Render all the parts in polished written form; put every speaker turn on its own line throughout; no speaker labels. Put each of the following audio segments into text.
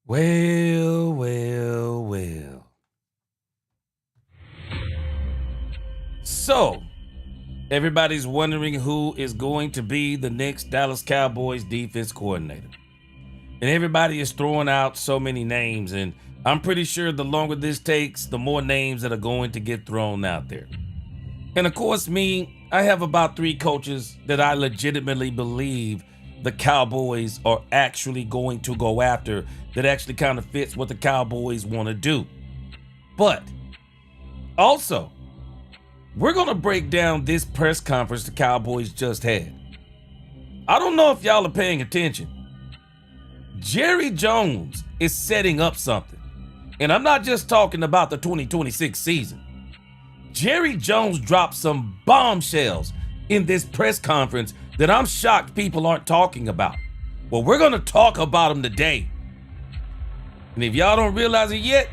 Well, well, well. So, everybody's wondering who is going to be the next Dallas Cowboys defense coordinator. And everybody is throwing out so many names, and I'm pretty sure the longer this takes, the more names that are going to get thrown out there. And of course, I have about 3 coaches that I legitimately believe the Cowboys are actually going to go after that actually kind of fits what the Cowboys want to do. But also, we're going to break down this press conference the Cowboys just had. I don't know if y'all are paying attention. Jerry Jones is setting up something. And I'm not just talking about the 2026 season. Jerry Jones dropped some bombshells in this press conference that I'm shocked people aren't talking about. Well, we're going to talk about them today. And if y'all don't realize it yet,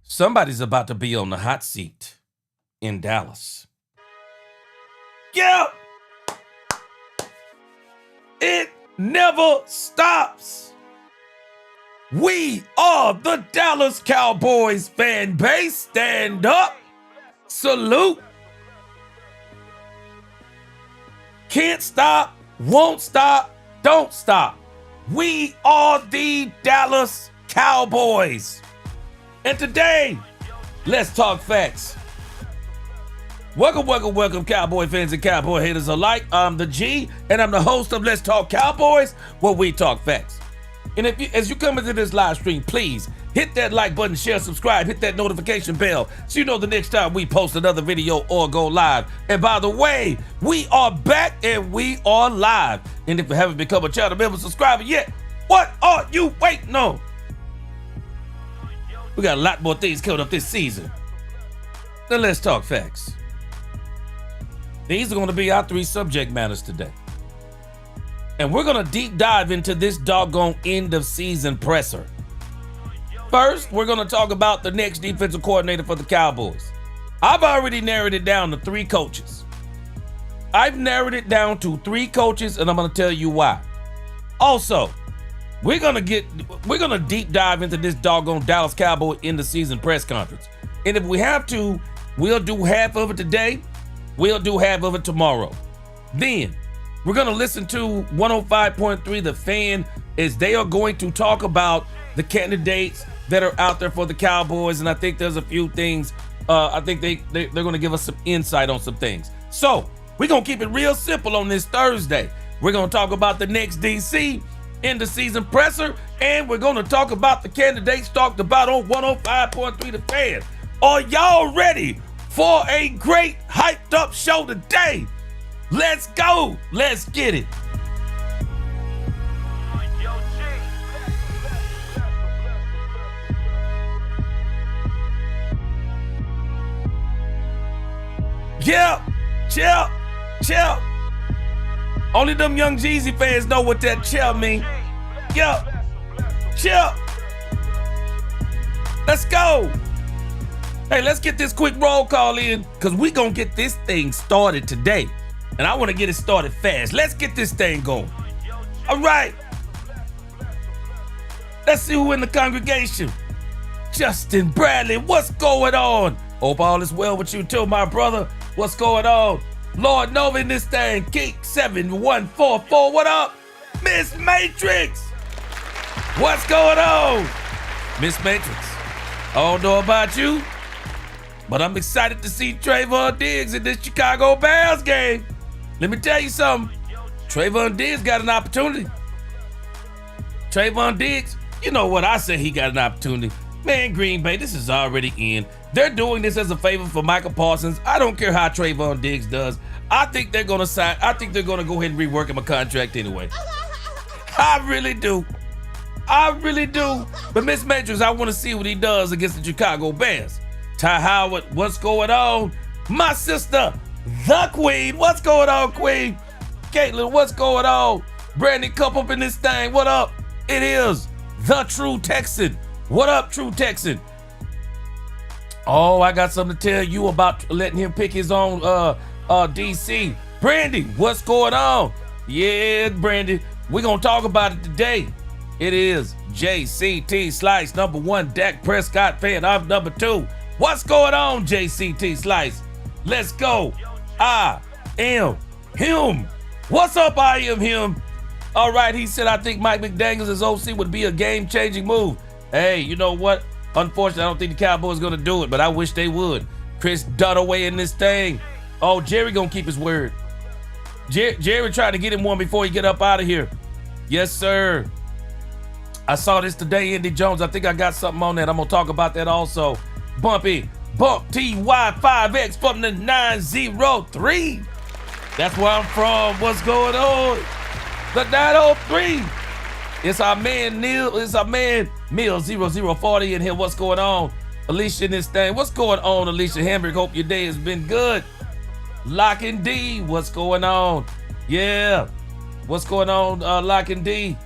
somebody's about to be on the hot seat in Dallas. Yeah! It never stops. We are the Dallas Cowboys fan base. Stand up. Salute. Can't stop. Won't stop. Don't stop. We are the Dallas Cowboys. And today, let's talk facts. Welcome, Cowboy fans and Cowboy haters alike. I'm the G, and I'm the host of Let's Talk Cowboys, where we talk facts. And as you come into this live stream, please hit that like button, share, subscribe, hit that notification bell so you know the next time we post another video or go live. And by the way, we are back and we are live. And if you haven't become a channel member subscriber yet, what are you waiting on? We got a lot more things coming up this season. Now let's talk facts. These are going to be our 3 subject matters today. And we're going to deep dive into this doggone end of season presser. First, we're going to talk about the next defensive coordinator for the Cowboys. I've already narrowed it down to 3 coaches. I've narrowed it down to 3 coaches, and I'm going to tell you why. Also, we're going to deep dive into this doggone Dallas Cowboy end of season press conference. And if we have to, we'll do half of it today. We'll do half of it tomorrow. Then we're going to listen to 105.3 The Fan as they are going to talk about the candidates that are out there for the Cowboys. And I think there's a few things. I think they're going to give us some insight on some things. So we're going to keep it real simple on this Thursday. We're going to talk about the next DC end of season presser. And we're going to talk about the candidates talked about on 105.3 The Fan. Are y'all ready for a great hyped up show today? Let's go. Let's get it. Yeah, chill. Only them young Jeezy fans know what that chill mean. Yeah, chill. Let's go. Hey, let's get this quick roll call in because we gonna get this thing started today. And I want to get it started fast. Let's get this thing going. All right. Let's see who in the congregation. Justin Bradley, what's going on? Hope all is well with you too, my brother. What's going on? Lord Nova in this thing. Geek 7144. What up? Miss Matrix. What's going on? Miss Matrix. I don't know about you, but I'm excited to see Trayvon Diggs in this Chicago Bears game. Let me tell you something. Trayvon Diggs got an opportunity. Trayvon Diggs, you know what? I say he got an opportunity. Man, Green Bay, this is already in. They're doing this as a favor for Michael Parsons. I don't care how Trayvon Diggs does. I think they're going to sign. I think they're going to go ahead and rework him a contract anyway. I really do. But Miss Matrix, I want to see what he does against the Chicago Bears. Ty Howard, what's going on? My sister, the Queen. What's going on, Queen? Caitlin, what's going on? Brandon, come up in this thing. What up? It is the True Texan. What up, True Texan? Oh, I got something to tell you about letting him pick his own DC. Brandy, what's going on? Yeah, Brandy, we're going to talk about it today. It is JCT Slice, number one, Dak Prescott fan. I'm number two. What's going on, JCT Slice? Let's go. I am him. What's up, I am him? All right, he said, I think Mike McDaniels as OC would be a game-changing move. Hey, you know what? Unfortunately, I don't think the Cowboys going to do it, but I wish they would. Chris Dunaway in this thing. Oh, Jerry going to keep his word. Jerry tried to get him one before he get up out of here. Yes, sir. I saw this today, Indy Jones. I think I got something on that. I'm going to talk about that also. Bumpy, Bump TY5X from the 903. That's where I'm from. What's going on? The 903. It's our man Neil. It's our man Mill 0040 in here. What's going on? Alicia in this thing. What's going on, Alicia Hamburg? Hope your day has been good. Lock and D. What's going on? Yeah. What's going on, Lock and D?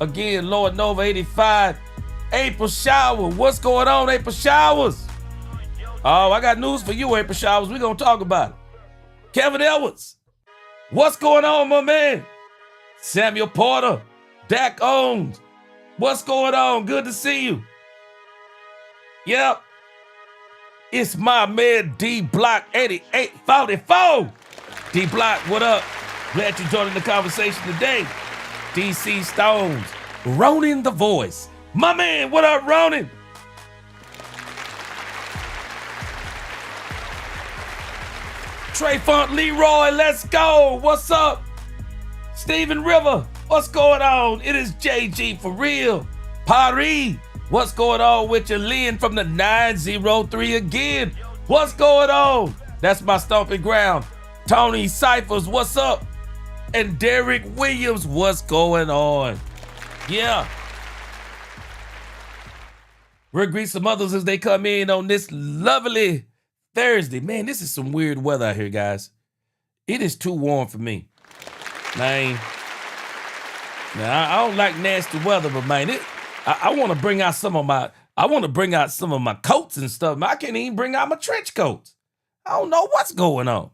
Again, Lord Nova 85. April Shower. What's going on, April Showers? Oh, I got news for you, April Showers. We're going to talk about it. Kevin Edwards. What's going on, my man? Samuel Porter. Dak Owens. What's going on? Good to see you. Yep. It's my man D Block 8844. D Block, what up? Glad you joined in the conversation today. DC Stones. Ronin the Voice. My man, what up, Ronin? Trey Font Leroy, let's go. What's up? Stephen River, what's going on? It is JG for real. Paris, what's going on with you? Lynn from the 903 again. What's going on? That's my stomping ground. Tony Cyphers, what's up? And Derek Williams, what's going on? Yeah. We'll greet some others as they come in on this lovely Thursday. Man, this is some weird weather out here, guys. It is too warm for me. Man, I don't like nasty weather, but man, I want to bring out some of my coats and stuff. Man, I can't even bring out my trench coats. I don't know what's going on.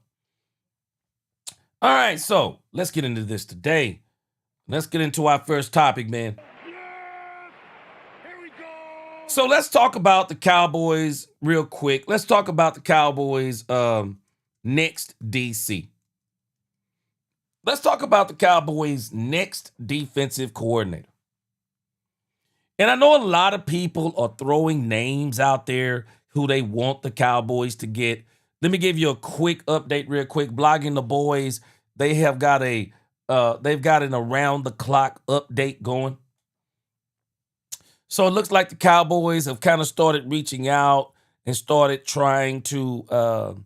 All right, so let's get into this today. Let's get into our first topic, man. So let's talk about the Cowboys real quick. Let's talk about the Cowboys next DC. Let's talk about the Cowboys' next defensive coordinator. And I know a lot of people are throwing names out there who they want the Cowboys to get. Let me give you a quick update real quick. Blogging the Boys, they have got they've got an around the clock update going. So it looks like the Cowboys have kind of started reaching out and started trying to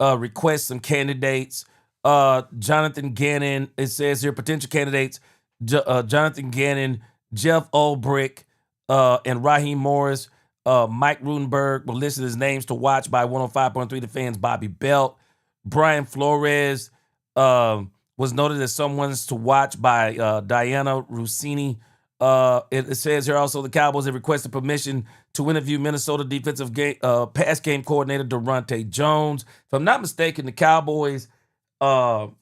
request some candidates. Jonathan Gannon, it says here, potential candidates, Jonathan Gannon, Jeff Ulbrich, and Raheem Morris. Mike Rudenberg were listed as names to watch by 105.3 The Fans' Bobby Belt. Brian Flores was noted as someone's to watch by Diana Rossini. It says here also the Cowboys have requested permission to interview Minnesota defensive pass game coordinator Durante Jones. If I'm not mistaken, the Cowboys have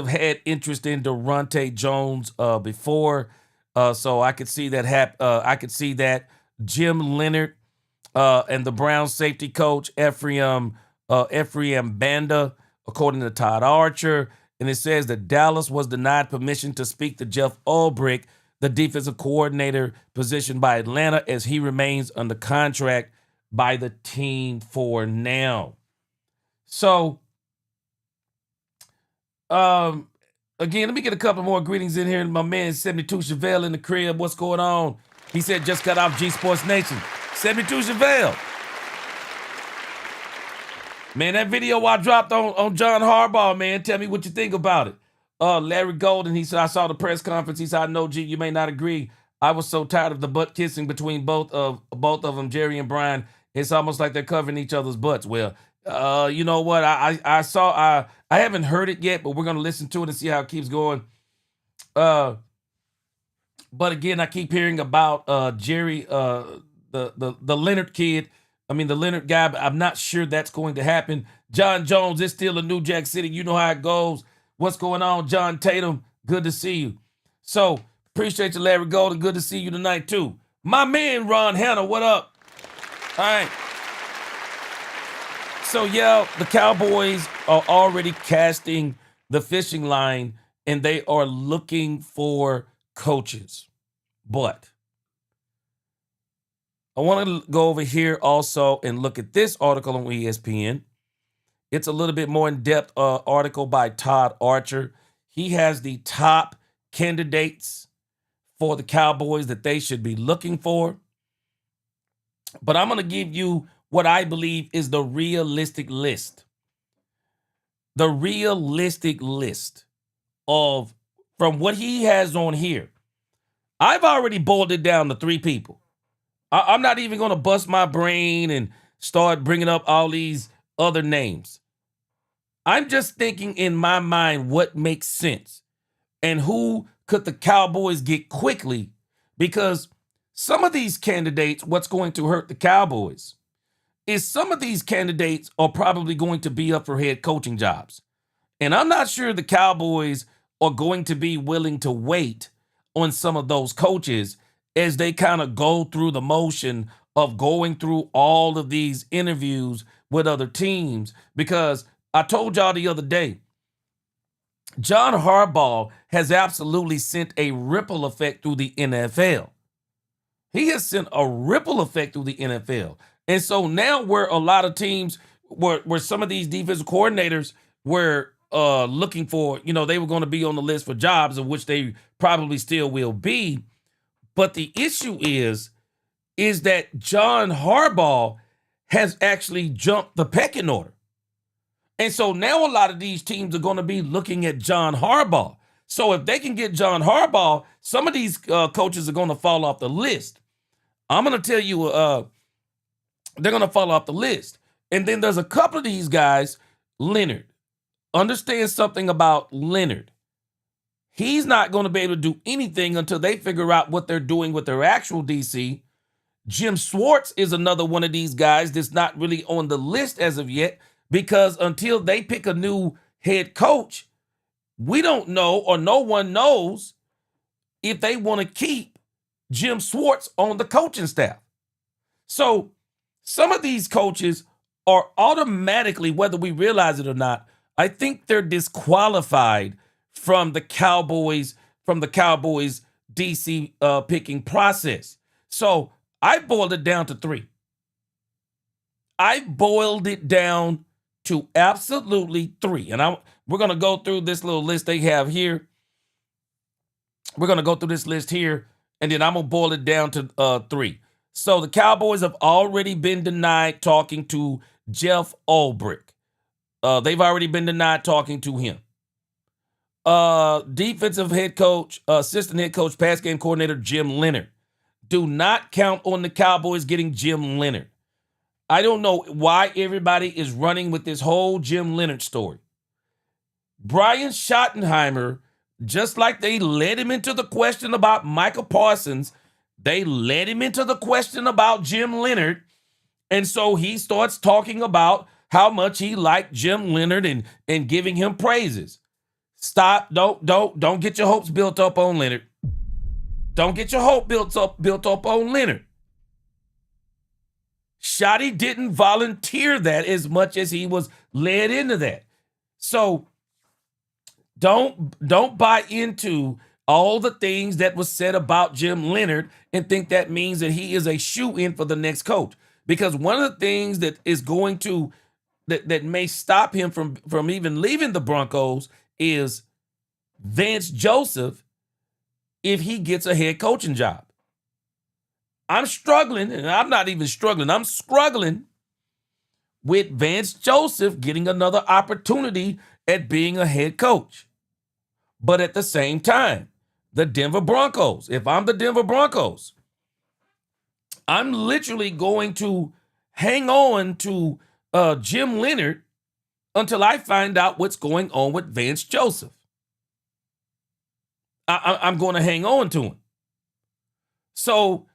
had interest in Durante Jones before, so I could see that I could see that Jim Leonard and the Browns safety coach Ephraim Banda, according to Todd Archer. And it says that Dallas was denied permission to speak to Jeff Ulbrich, the defensive coordinator position by Atlanta, as he remains under contract by the team for now. So, again, let me get a couple more greetings in here. My man 72 Chevelle in the crib. What's going on? He said just cut off G Sports Nation. 72 Chevelle. Man, that video I dropped on John Harbaugh, man, tell me what you think about it. Larry Golden, he said, I saw the press conference. He said, I know, G, you may not agree. I was so tired of the butt kissing between both of them, Jerry and Brian. It's almost like they're covering each other's butts. Well, you know what? I haven't heard it yet, but we're going to listen to it and see how it keeps going. But again, I keep hearing about Jerry, the Leonard kid. I mean, the Leonard guy, but I'm not sure that's going to happen. John Jones is still in New Jack City. You know how it goes. What's going on, John Tatum? Good to see you. So, appreciate you, Larry Golden. Good to see you tonight, too. My man, Ron Hanna, what up? All right. So, yeah, the Cowboys are already casting the fishing line, and they are looking for coaches. But I want to go over here also and look at this article on ESPN. It's a little bit more in-depth article by Todd Archer. He has the top candidates for the Cowboys that they should be looking for. But I'm going to give you what I believe is the realistic list. The realistic list of, from what he has on here. I've already boiled it down to 3 people. I'm not even going to bust my brain and start bringing up all these other names. I'm just thinking in my mind what makes sense and who could the Cowboys get quickly, because some of these candidates, what's going to hurt the Cowboys is some of these candidates are probably going to be up for head coaching jobs. And I'm not sure the Cowboys are going to be willing to wait on some of those coaches as they kind of go through the motion of going through all of these interviews with other teams. Because I told y'all the other day, John Harbaugh has absolutely sent a ripple effect through the NFL. He has sent a ripple effect through the NFL. And so now where a lot of teams, where some of these defensive coordinators were looking for, they were going to be on the list for jobs, of which they probably still will be. But the issue is that John Harbaugh has actually jumped the pecking order. And so now a lot of these teams are going to be looking at John Harbaugh. So if they can get John Harbaugh, some of these coaches are going to fall off the list. I'm going to tell you, they're going to fall off the list. And then there's a couple of these guys, Leonard. Understand something about Leonard. He's not going to be able to do anything until they figure out what they're doing with their actual DC. Jim Schwartz is another one of these guys that's not really on the list as of yet, because until they pick a new head coach, we don't know, or no one knows, if they want to keep Jim Schwartz on the coaching staff. So some of these coaches are automatically, whether we realize it or not, I think they're disqualified from the Cowboys DC picking process. So I boiled it down to 3. I boiled it down to absolutely 3. And we're going to go through this little list they have here. We're going to go through this list here, and then I'm going to boil it down to 3. So the Cowboys have already been denied talking to Jeff Ulbrich. They've already been denied talking to him. Defensive head coach, assistant head coach, pass game coordinator, Jim Leonard. Do not count on the Cowboys getting Jim Leonard. I don't know why everybody is running with this whole Jim Leonard story. Brian Schottenheimer, just like they led him into the question about Michael Parsons, they led him into the question about Jim Leonard. And so he starts talking about how much he liked Jim Leonard and giving him praises. Stop. Don't get your hopes built up on Leonard. Don't get your hope built up on Leonard. Shotty didn't volunteer that as much as he was led into that. So don't buy into all the things that was said about Jim Leonard and think that means that he is a shoe-in for the next coach. Because one of the things that is going to that may stop him from even leaving the Broncos is Vance Joseph if he gets a head coaching job. I'm struggling, and I'm not even struggling. I'm struggling with Vance Joseph getting another opportunity at being a head coach. But at the same time, the Denver Broncos, if I'm the Denver Broncos, I'm literally going to hang on to Jim Leonard until I find out what's going on with Vance Joseph. I'm going to hang on to him. So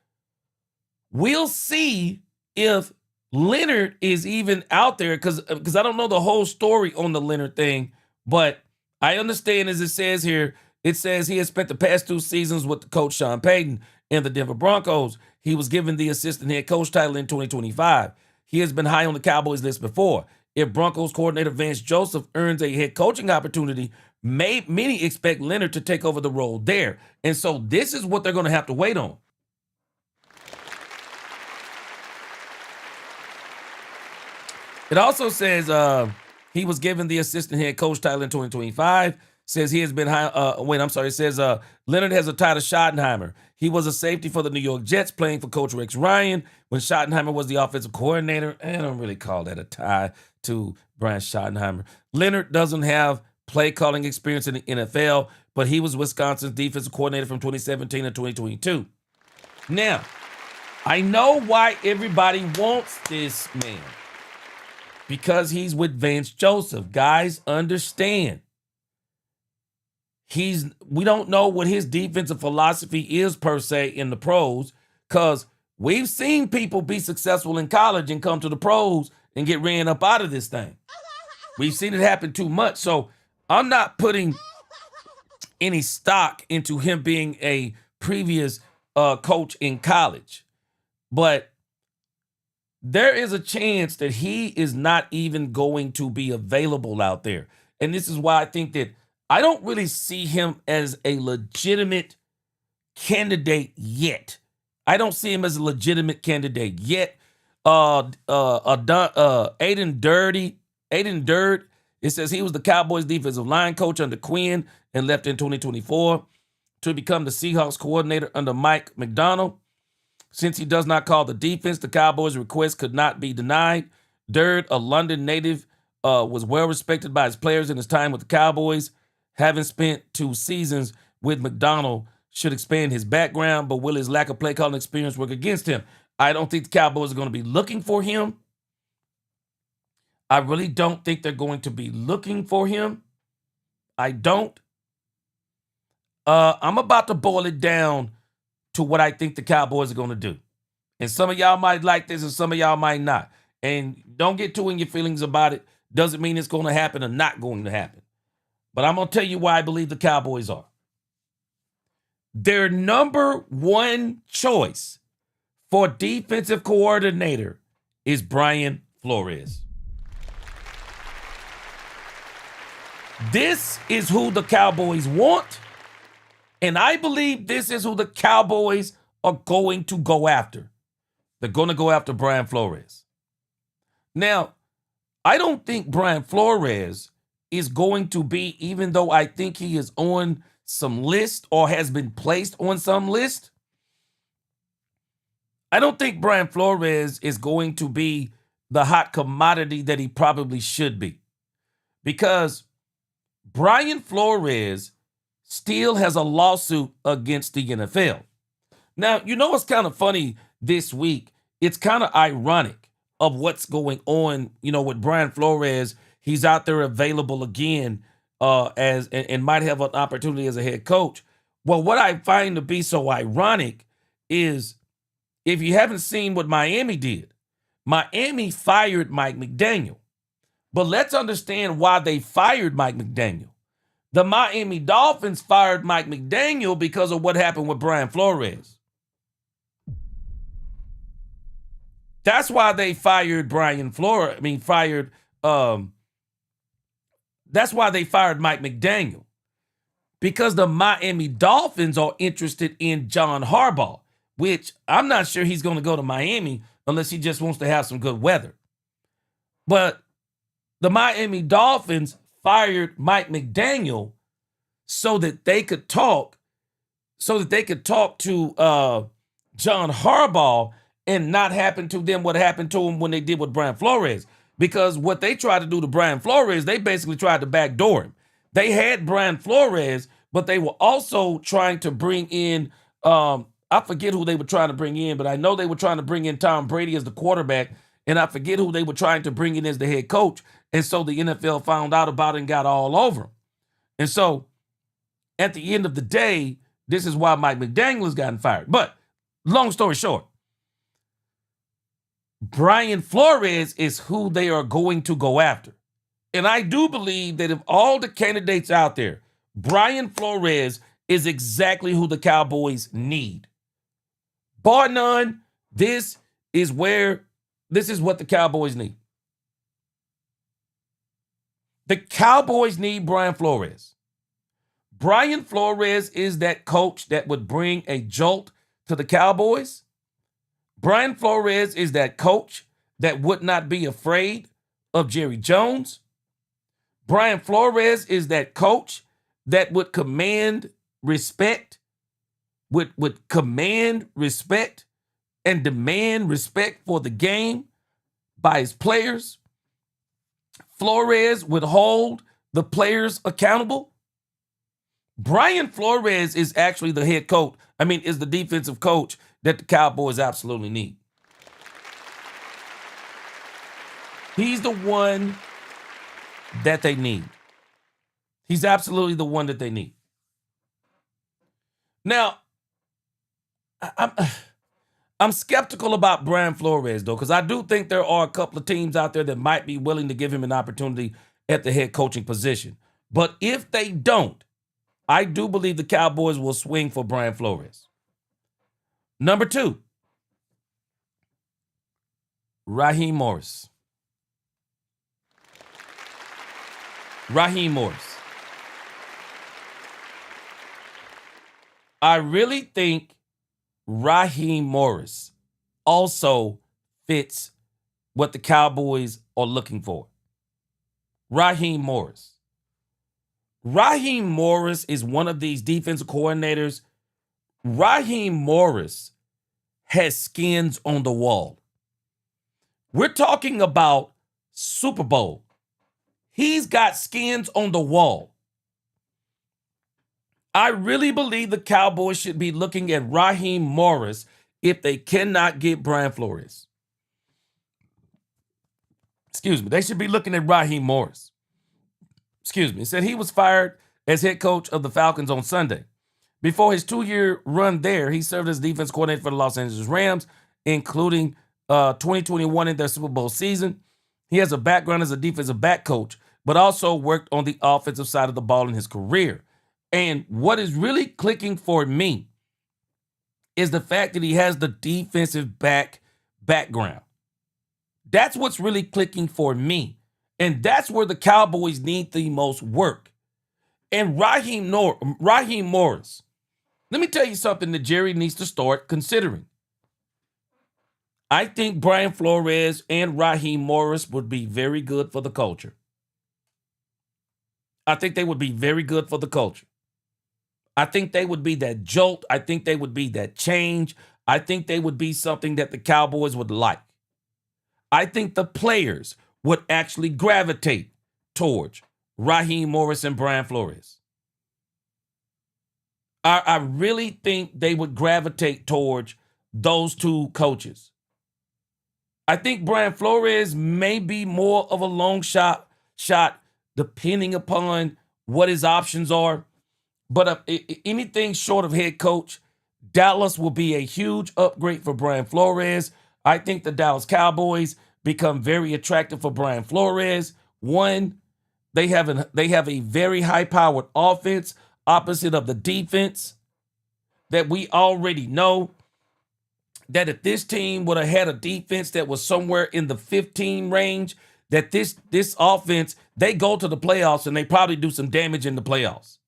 we'll see if Leonard is even out there, because I don't know the whole story on the Leonard thing, but I understand, as it says here, it says he has spent the past 2 seasons with the coach Sean Payton and the Denver Broncos. He was given the assistant head coach title in 2025. He has been high on the Cowboys list before. If Broncos coordinator Vance Joseph earns a head coaching opportunity, many expect Leonard to take over the role there. And so this is what they're going to have to wait on. It also says he was given the assistant head coach title in 2025. Says he has been high. It says Leonard has a tie to Schottenheimer. He was a safety for the New York Jets, playing for Coach Rex Ryan when Schottenheimer was the offensive coordinator. I don't really call that a tie to Brian Schottenheimer. Leonard doesn't have play calling experience in the NFL, but he was Wisconsin's defensive coordinator from 2017 to 2022. Now, I know why everybody wants this man. Because he's with Vance Joseph. Guys, understand. We don't know what his defensive philosophy is per se in the pros, because we've seen people be successful in college and come to the pros and get ran up out of this thing. We've seen it happen too much. So I'm not putting any stock into him being a previous coach in college. But there is a chance that he is not even going to be available out there. And this is why I think that I don't really see him as a legitimate candidate yet. I don't see him as a legitimate candidate yet. Aiden Durd, it says he was the Cowboys defensive line coach under Quinn and left in 2024 to become the Seahawks coordinator under Mike McDonald. Since he does not call the defense, the Cowboys' request could not be denied. Durd, a London native, was well respected by his players in his time with the Cowboys. Having spent 2 seasons with McDonald should expand his background, but will his lack of play calling experience work against him? I don't think the Cowboys are going to be looking for him. I really don't think they're going to be looking for him. I don't. I'm about to boil it down to what I think the Cowboys are going to do. And some of y'all might like this and some of y'all might not. And don't get too in your feelings about it. Doesn't mean it's going to happen or not going to happen. But I'm going to tell you why I believe the Cowboys are. Their number 1 choice for defensive coordinator is Brian Flores. This is who the Cowboys want. And I believe this is who the Cowboys are going to go after. They're going to go after Brian Flores. Now, I don't think Brian Flores is going to be, even though I think he is on some list or has been placed on some list, I don't think Brian Flores is going to be the hot commodity that he probably should be. Because Brian Flores still has a lawsuit against the NFL. Now, you know what's kind of funny this week? It's kind of ironic of what's going on, with Brian Flores. He's out there available again and might have an opportunity as a head coach. Well, what I find to be so ironic is, if you haven't seen what Miami did, Miami fired Mike McDaniel. But let's understand why they fired Mike McDaniel. The Miami Dolphins fired Mike McDaniel because of what happened with Brian Flores. That's why they fired Brian Flores. That's why they fired Mike McDaniel. Because the Miami Dolphins are interested in John Harbaugh, which I'm not sure he's going to go to Miami unless he just wants to have some good weather. But the Miami Dolphins fired Mike McDaniel so that they could talk to John Harbaugh and not happen to them what happened to him when they did with Brian Flores. Because what they tried to do to Brian Flores, they basically tried to backdoor him. They had Brian Flores, but they were also trying to bring in, I forget who they were trying to bring in, but I know they were trying to bring in Tom Brady as the quarterback, and I forget who they were trying to bring in as the head coach. And so the NFL found out about it and got all over him. And so at the end of the day, this is why Mike McDaniel has gotten fired. But long story short, Brian Flores is who they are going to go after. And I do believe that if all the candidates out there, Brian Flores is exactly who the Cowboys need. Bar none, this is what the Cowboys need. The Cowboys need Brian Flores. Brian Flores is that coach that would bring a jolt to the Cowboys. Brian Flores is that coach that would not be afraid of Jerry Jones. Brian Flores is that coach that would command respect, would command respect and demand respect for the game by his players. Flores would hold the players accountable. Brian Flores is actually the head coach. Is the defensive coach that the Cowboys absolutely need. He's the one that they need. He's absolutely the one that they need. Now, I'm skeptical about Brian Flores, though, because I do think there are a couple of teams out there that might be willing to give him an opportunity at the head coaching position. But if they don't, I do believe the Cowboys will swing for Brian Flores. Number 2, Raheem Morris. Raheem Morris. I really think Raheem Morris also fits what the Cowboys are looking for. Raheem Morris. Raheem Morris is one of these defensive coordinators. Raheem Morris has skins on the wall. We're talking about Super Bowl. He's got skins on the wall. I really believe the Cowboys should be looking at Raheem Morris if they cannot get Brian Flores. They should be looking at Raheem Morris. It said he was fired as head coach of the Falcons on Sunday. Before his 2-year run there, he served as defense coordinator for the Los Angeles Rams, including 2021 in their Super Bowl season. He has a background as a defensive back coach, but also worked on the offensive side of the ball in his career. And what is really clicking for me is the fact that he has the defensive background. That's what's really clicking for me. And that's where the Cowboys need the most work. And Raheem Morris, let me tell you something that Jerry needs to start considering. I think Brian Flores and Raheem Morris would be very good for the culture. I think they would be very good for the culture. I think they would be that jolt. I think they would be that change. I think they would be something that the Cowboys would like. I think the players would actually gravitate towards Raheem Morris and Brian Flores. I really think they would gravitate towards those two coaches. I think Brian Flores may be more of a long shot depending upon what his options are. But anything short of head coach, Dallas will be a huge upgrade for Brian Flores. I think the Dallas Cowboys become very attractive for Brian Flores. One, they have a very high-powered offense opposite of the defense that we already know that if this team would have had a defense that was somewhere in the 15 range, that this offense, they go to the playoffs and they probably do some damage in the playoffs.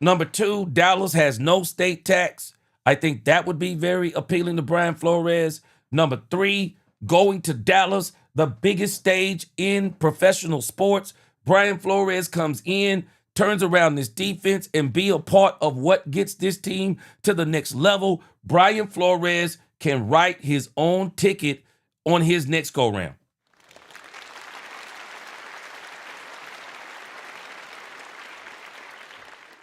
Number 2, Dallas has no state tax. I think that would be very appealing to Brian Flores. Number 3, going to Dallas, the biggest stage in professional sports. Brian Flores comes in, turns around this defense, and be a part of what gets this team to the next level. Brian Flores can write his own ticket on his next go-round.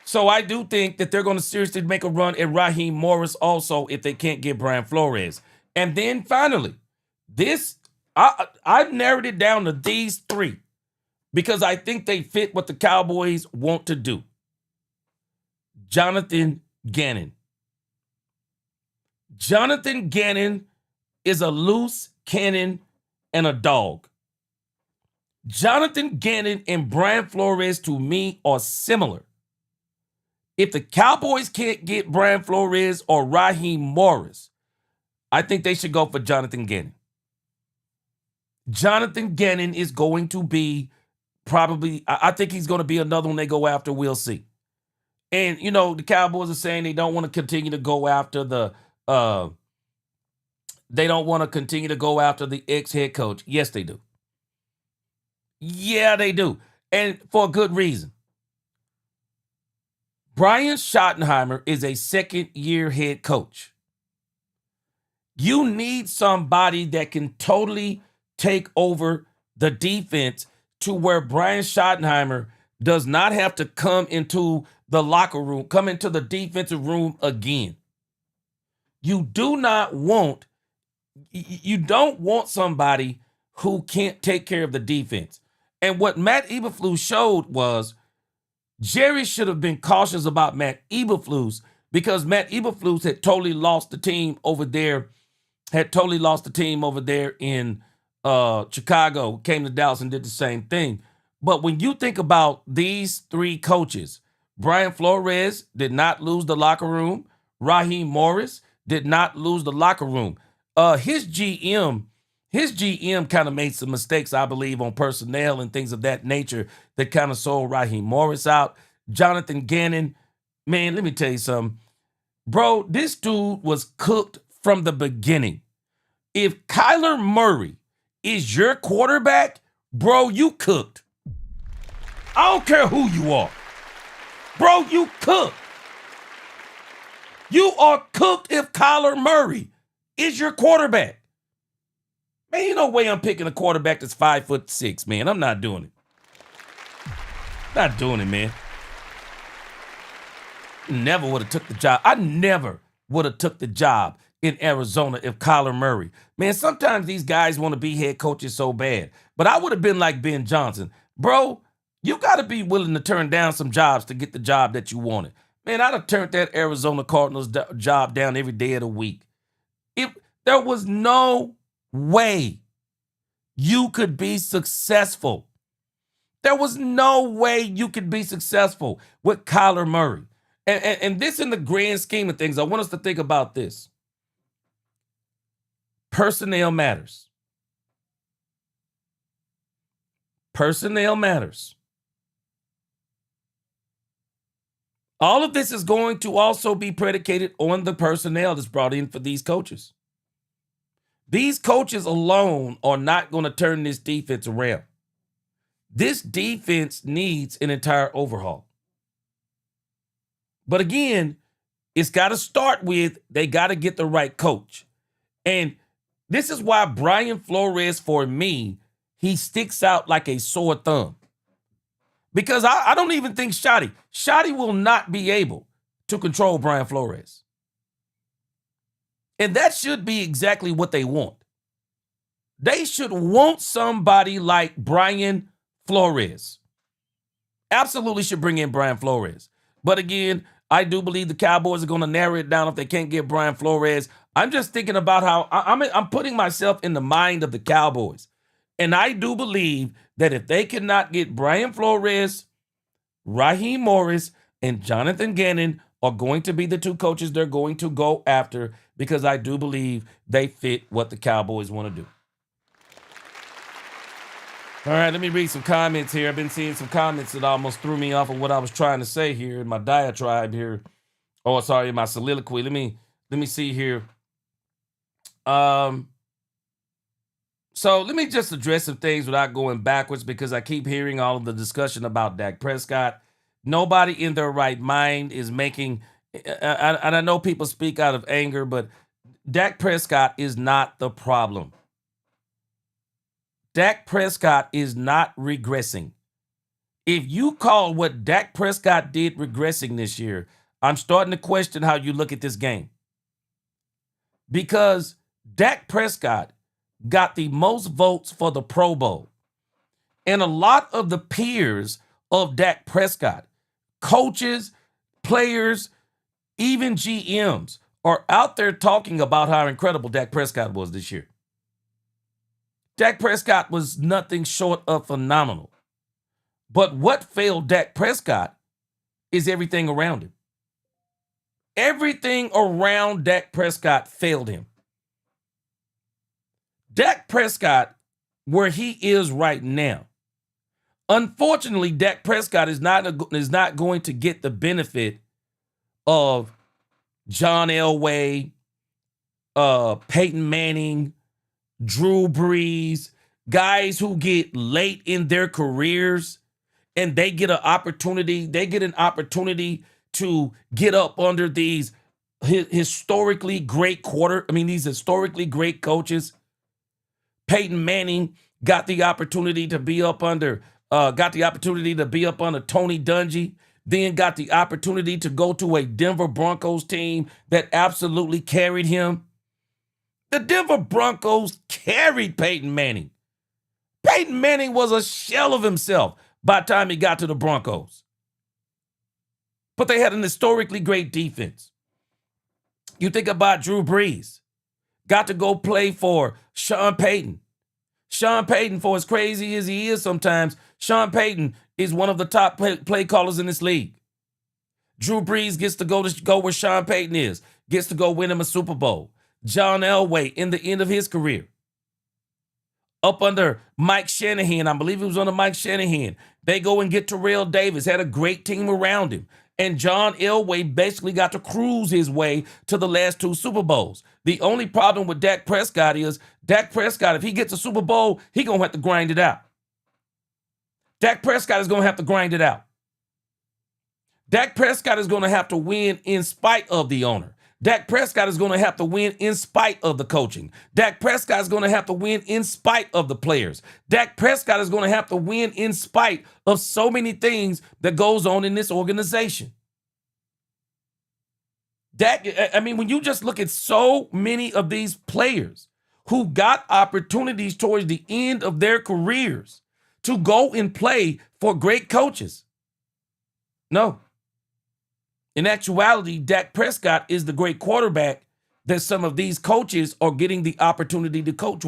So I do think that they're going to seriously make a run at Raheem Morris also if they can't get Brian Flores. And then finally, I've narrowed it down to these 3 because I think they fit what the Cowboys want to do. Jonathan Gannon. Jonathan Gannon is a loose cannon and a dog. Jonathan Gannon and Brian Flores, to me, are similar. If the Cowboys can't get Brian Flores or Raheem Morris, I think they should go for Jonathan Gannon. Jonathan Gannon is going to be probably, I think he's going to be another one they go after. We'll see. And, the Cowboys are saying they don't want to continue to go after the ex-head coach. Yes, they do. Yeah, they do. And for a good reason. Brian Schottenheimer is a second-year head coach. You need somebody that can totally take over the defense to where Brian Schottenheimer does not have to come into the locker room, come into the defensive room again. You don't want somebody who can't take care of the defense. And what Matt Eberflus showed was Jerry should have been cautious about Matt Eberflus because Matt Eberflus had totally lost the team over there in Chicago, came to Dallas and did the same thing. But when you think about these three coaches, Brian Flores did not lose the locker room. Raheem Morris did not lose the locker room. His GM kind of made some mistakes, I believe, on personnel and things of that nature that kind of sold Raheem Morris out. Jonathan Gannon, man, let me tell you something. Bro, this dude was cooked from the beginning. If Kyler Murray is your quarterback, bro, you cooked. I don't care who you are. Bro, you cooked. You are cooked if Kyler Murray is your quarterback. Man, ain't no way I'm picking a quarterback that's 5'6", man. I'm not doing it. Not doing it, man. Never would have took the job. I never would have took the job in Arizona if Kyler Murray. Man, sometimes these guys want to be head coaches so bad. But I would have been like Ben Johnson. Bro, you got to be willing to turn down some jobs to get the job that you wanted. Man, I'd have turned that Arizona Cardinals job down every day of the week. If there was no way you could be successful. There was no way you could be successful with Kyler Murray. And this, in the grand scheme of things, I want us to think about this. Personnel matters. Personnel matters. All of this is going to also be predicated on the personnel that's brought in for these coaches. These coaches alone are not going to turn this defense around. This defense needs an entire overhaul. But again, it's got to start with they got to get the right coach. And this is why Brian Flores, for me, he sticks out like a sore thumb. Because I don't even think Shotty will not be able to control Brian Flores. And that should be exactly what they want. They should want somebody like Brian Flores. Absolutely should bring in Brian Flores. But again, I do believe the Cowboys are going to narrow it down if they can't get Brian Flores. I'm just thinking about how I'm putting myself in the mind of the Cowboys. And I do believe that if they cannot get Brian Flores, Raheem Morris, and Jonathan Gannon are going to be the two coaches they're going to go after, because I do believe they fit what the Cowboys want to do. All right, let me read some comments here. I've been seeing some comments that almost threw me off of what I was trying to say here in my diatribe here. Oh, sorry, in my soliloquy. Let me see here. So let me just address some things without going backwards, because I keep hearing all of the discussion about Dak Prescott. Nobody in their right mind is making, and I know people speak out of anger, but Dak Prescott is not the problem. Dak Prescott is not regressing. If you call what Dak Prescott did regressing this year, I'm starting to question how you look at this game. Because Dak Prescott got the most votes for the Pro Bowl. And a lot of the peers of Dak Prescott, coaches, players, even GMs, are out there talking about how incredible Dak Prescott was this year. Dak Prescott was nothing short of phenomenal. But what failed Dak Prescott is everything around him. Everything around Dak Prescott failed him. Dak Prescott, where he is right now, unfortunately, Dak Prescott is not going to get the benefit of John Elway, Peyton Manning, Drew Brees, guys who get late in their careers and they get an opportunity. They get an opportunity to get up under these historically great these historically great coaches. Peyton Manning got the opportunity to be up under Tony Dungy, then got the opportunity to go to a Denver Broncos team that absolutely carried him. The Denver Broncos carried Peyton Manning. Peyton Manning was a shell of himself by the time he got to the Broncos. But they had an historically great defense. You think about Drew Brees. Got to go play for Sean Payton. Sean Payton, for as crazy as he is sometimes, Sean Payton is one of the top play callers in this league. Drew Brees gets to go where Sean Payton is, gets to go win him a Super Bowl. John Elway in the end of his career. Up under Mike Shanahan, I believe it was under Mike Shanahan. They go and get Terrell Davis, had a great team around him. And John Elway basically got to cruise his way to the last 2 Super Bowls. The only problem with Dak Prescott is, Dak Prescott, if he gets a Super Bowl, he going to have to grind it out. Dak Prescott is going to have to grind it out. Dak Prescott is going to have to win in spite of the owner. Dak Prescott is going to have to win in spite of the coaching. Dak Prescott is going to have to win in spite of the players. Dak Prescott is going to have to win in spite of so many things that goes on in this organization. When you just look at so many of these players who got opportunities towards the end of their careers to go and play for great coaches. No. In actuality, Dak Prescott is the great quarterback that some of these coaches are getting the opportunity to coach.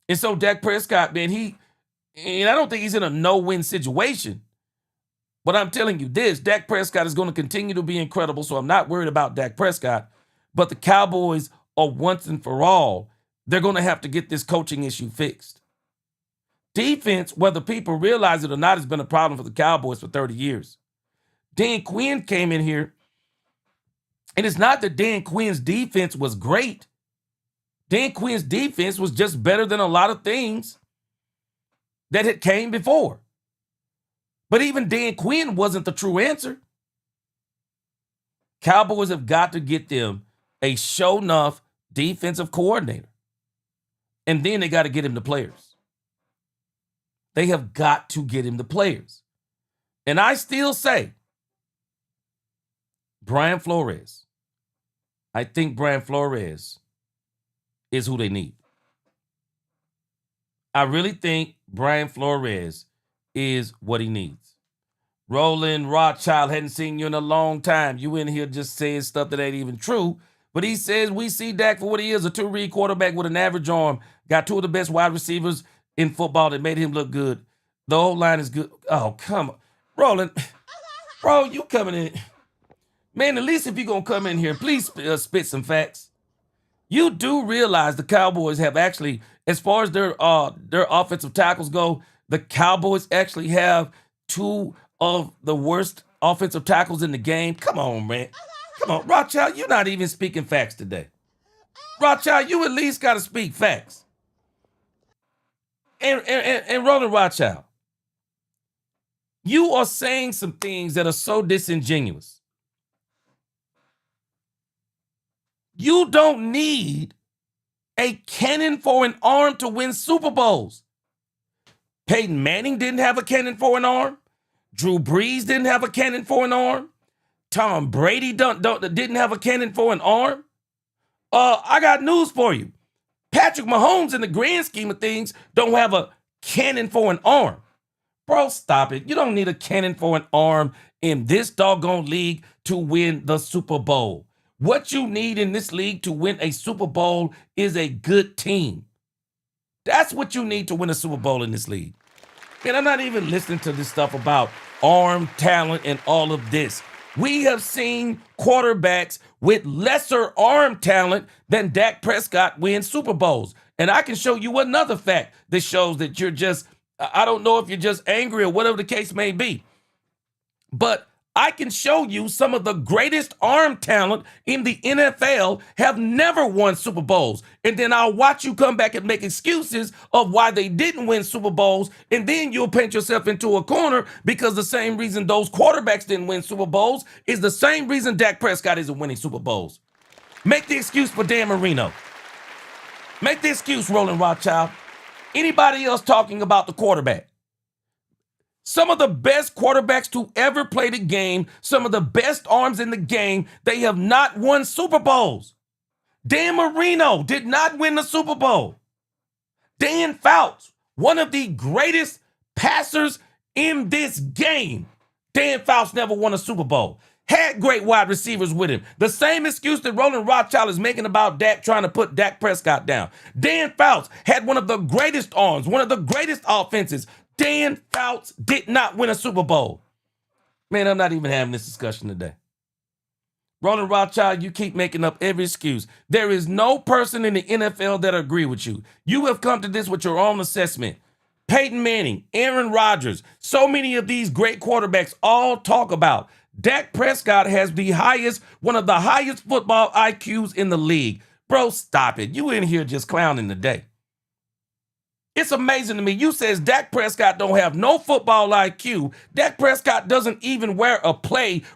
And so Dak Prescott, man, I don't think he's in a no-win situation. But I'm telling you this, Dak Prescott is going to continue to be incredible, so I'm not worried about Dak Prescott. But the Cowboys are once and for all, they're going to have to get this coaching issue fixed. Defense, whether people realize it or not, has been a problem for the Cowboys for 30 years. Dan Quinn came in here, and it's not that Dan Quinn's defense was great. Dan Quinn's defense was just better than a lot of things that had came before. But even Dan Quinn wasn't the true answer. Cowboys have got to get them a show-enough defensive coordinator. And then they got to get him the players. They have got to get him the players. And I still say, Brian Flores. I think Brian Flores is who they need. I really think Brian Flores is what he needs. Roland Rothschild, hadn't seen you in a long time. You in here just saying stuff that ain't even true. But he says we see Dak for what he is, a 2-read quarterback with an average arm. Got 2 of the best wide receivers in football that made him look good. The whole line is good. Oh, come on. Roland, bro, you coming in. Man, at least if you're going to come in here, please spit some facts. You do realize the Cowboys have actually, as far as their offensive tackles go, the Cowboys actually have 2 of the worst offensive tackles in the game. Come on, man. Come on. Rothschild, you're not even speaking facts today. Rothschild, you at least got to speak facts. And Roland Rothschild, you are saying some things that are so disingenuous. You don't need a cannon for an arm to win Super Bowls. Peyton Manning didn't have a cannon for an arm. Drew Brees didn't have a cannon for an arm. Tom Brady didn't have a cannon for an arm. I got news for you. Patrick Mahomes, in the grand scheme of things, don't have a cannon for an arm. Bro, stop it. You don't need a cannon for an arm in this doggone league to win the Super Bowl. What you need in this league to win a Super Bowl is a good team. That's what you need to win a Super Bowl in this league. And I'm not even listening to this stuff about arm talent and all of this. We have seen quarterbacks with lesser arm talent than Dak Prescott win Super Bowls. And I can show you another fact that shows that you're just, I don't know if you're just angry or whatever the case may be. But I can show you some of the greatest arm talent in the NFL have never won Super Bowls. And then I'll watch you come back and make excuses of why they didn't win Super Bowls. And then you'll paint yourself into a corner because the same reason those quarterbacks didn't win Super Bowls is the same reason Dak Prescott isn't winning Super Bowls. Make the excuse for Dan Marino. Make the excuse, Roland Rothschild. Anybody else talking about the quarterback? Some of the best quarterbacks to ever play the game, some of the best arms in the game, they have not won Super Bowls. Dan Marino did not win the Super Bowl. Dan Fouts, one of the greatest passers in this game. Dan Fouts never won a Super Bowl. Had great wide receivers with him. The same excuse that Roland Rothschild is making about Dak trying to put Dak Prescott down. Dan Fouts had one of the greatest arms, one of the greatest offenses. Dan Fouts did not win a Super Bowl. Man, I'm not even having this discussion today. Roland Rothschild, you keep making up every excuse. There is no person in the NFL that agree with you. You have come to this with your own assessment. Peyton Manning, Aaron Rodgers, so many of these great quarterbacks all talk about Dak Prescott has one of the highest football IQs in the league. Bro, stop it. You in here just clowning today. It's amazing to me. You says Dak Prescott don't have no football IQ. Dak Prescott doesn't even wear a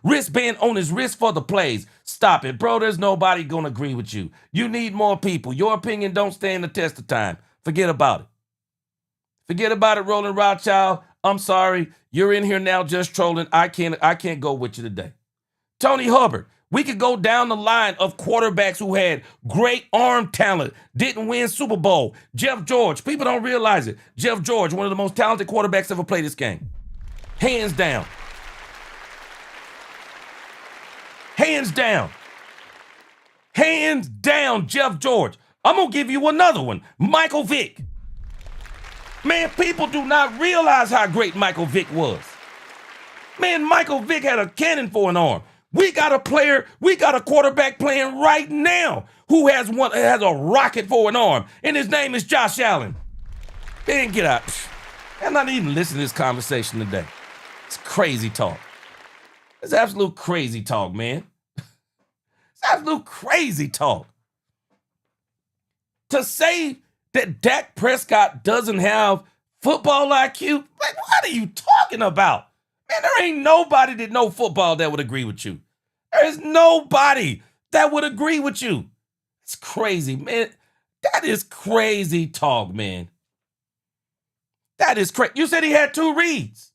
wristband on his wrist for the plays. Stop it, bro. There's nobody going to agree with you. You need more people. Your opinion don't stand the test of time. Forget about it. Forget about it, Roland Rothschild. I'm sorry. You're in here now just trolling. I can't go with you today. Tony Hubbard. We could go down the line of quarterbacks who had great arm talent, didn't win Super Bowl. Jeff George, people don't realize it. Jeff George, one of the most talented quarterbacks ever played this game. Hands down. Hands down. Hands down, Jeff George. I'm going to give you another one. Michael Vick. Man, people do not realize how great Michael Vick was. Man, Michael Vick had a cannon for an arm. We got a quarterback playing right now who has a rocket for an arm, and his name is Josh Allen. Man, get out. I'm not even listening to this conversation today. It's crazy talk. It's absolute crazy talk, man. It's absolute crazy talk. To say that Dak Prescott doesn't have football IQ, like, what are you talking about? Man, there ain't nobody that know football that would agree with you. There is nobody that would agree with you. It's crazy, man. That is crazy talk, man. That is crazy. You said he had 2 reads.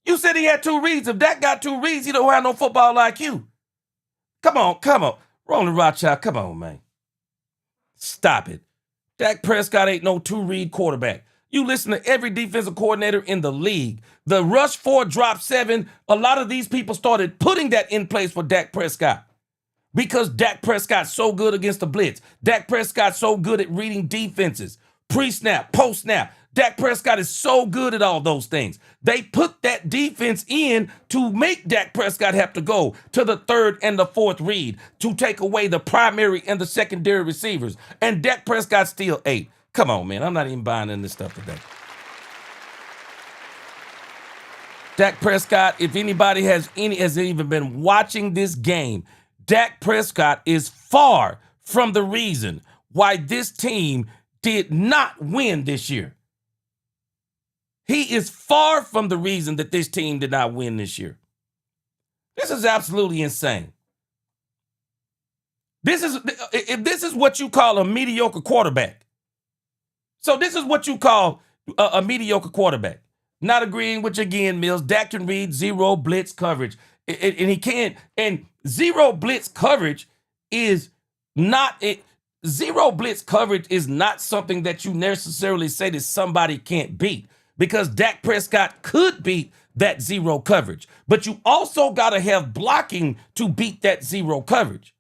You said he had 2 reads. If Dak got 2 reads, he don't have no football IQ. Come on. Roland Rothschild, come on, man. Stop it. Dak Prescott ain't no 2-read quarterback. You listen to every defensive coordinator in the league. The rush 4, drop 7, a lot of these people started putting that in place for Dak Prescott because Dak Prescott's so good against the blitz. Dak Prescott's so good at reading defenses, pre-snap, post-snap. Dak Prescott is so good at all those things. They put that defense in to make Dak Prescott have to go to the 3rd and the 4th read to take away the primary and the secondary receivers. And Dak Prescott still ate. Come on, man. I'm not even buying in this stuff today. Dak Prescott, if anybody has even been watching this game, Dak Prescott is far from the reason why this team did not win this year. He is far from the reason that this team did not win this year. This is absolutely insane. This is what you call a mediocre quarterback. So this is what you call a mediocre quarterback. Not agreeing with you again, Mills. Dak can read 0 blitz coverage. And he can't. And 0 blitz coverage is not it. 0 blitz coverage is not something that you necessarily say that somebody can't beat. because Dak Prescott could beat that zero coverage. But you also got to have blocking to beat that zero coverage.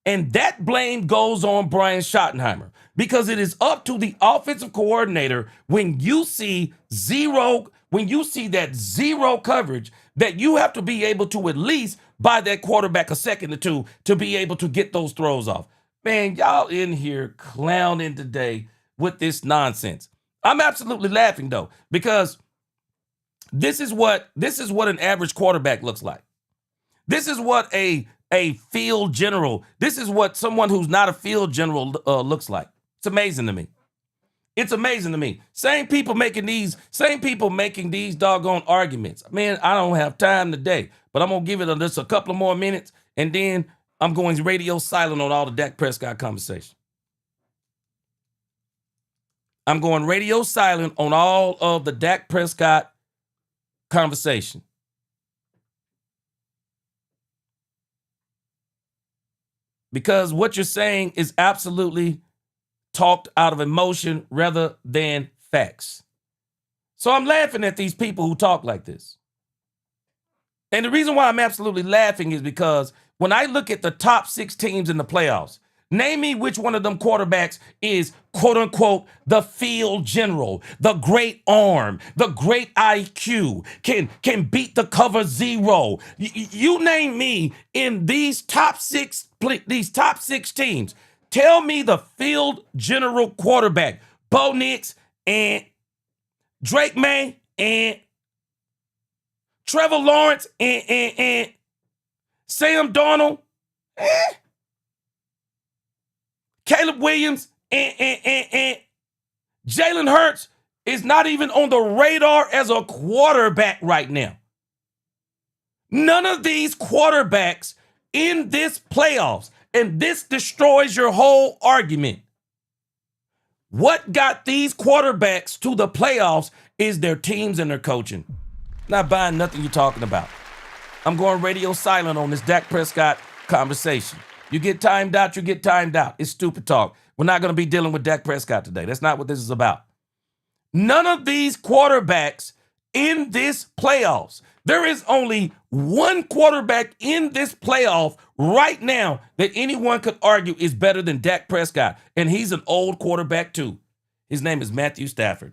And that blame goes on Brian Schottenheimer, because it is up to the offensive coordinator when you see that zero coverage, that you have to be able to at least buy that quarterback a second or two to be able to get those throws off. Man, y'all in here clowning today with this nonsense. I'm absolutely laughing though, because this is what an average quarterback looks like. This is what a field general, this is what someone who's not a field general looks like. It's amazing to me. It's amazing to me. Same people making these doggone arguments. Man, I don't have time today, but I'm going to give it just a couple of more minutes, and then I'm going radio silent on all the Dak Prescott conversation. I'm going radio silent on all of the Dak Prescott conversation. Because what you're saying is absolutely talked out of emotion rather than facts. So I'm laughing at these people who talk like this. And the reason why I'm absolutely laughing is because when I look at the top 6 teams in the playoffs, name me which one of them quarterbacks is, quote unquote, the field general, the great arm, the great IQ, can beat the cover zero. You name me in these top six teams. Tell me the field general quarterback. Bo Nix and Drake May and Trevor Lawrence and Sam Darnold. Caleb Williams and Jalen Hurts is not even on the radar as a quarterback right now. None of these quarterbacks in this playoffs, and this destroys your whole argument. What got these quarterbacks to the playoffs is their teams and their coaching. Not buying nothing you're talking about. I'm going radio silent on this Dak Prescott conversation. You get timed out, you get timed out. It's stupid talk. We're not going to be dealing with Dak Prescott today. That's not what this is about. None of these quarterbacks in this playoffs, there is only one quarterback in this playoff right now that anyone could argue is better than Dak Prescott, and he's an old quarterback too. His name is Matthew Stafford.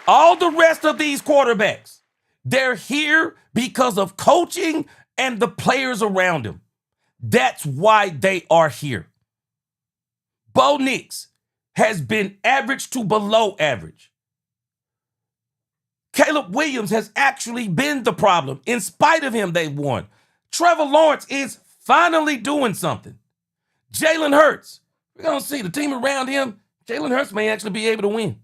All the rest of these quarterbacks, they're here because of coaching and the players around him. That's why they are here. Bo Nix has been average to below average. Caleb Williams has actually been the problem. In spite of him, they've won. Trevor Lawrence is finally doing something. Jalen Hurts, we're going to see the team around him. Jalen Hurts may actually be able to win.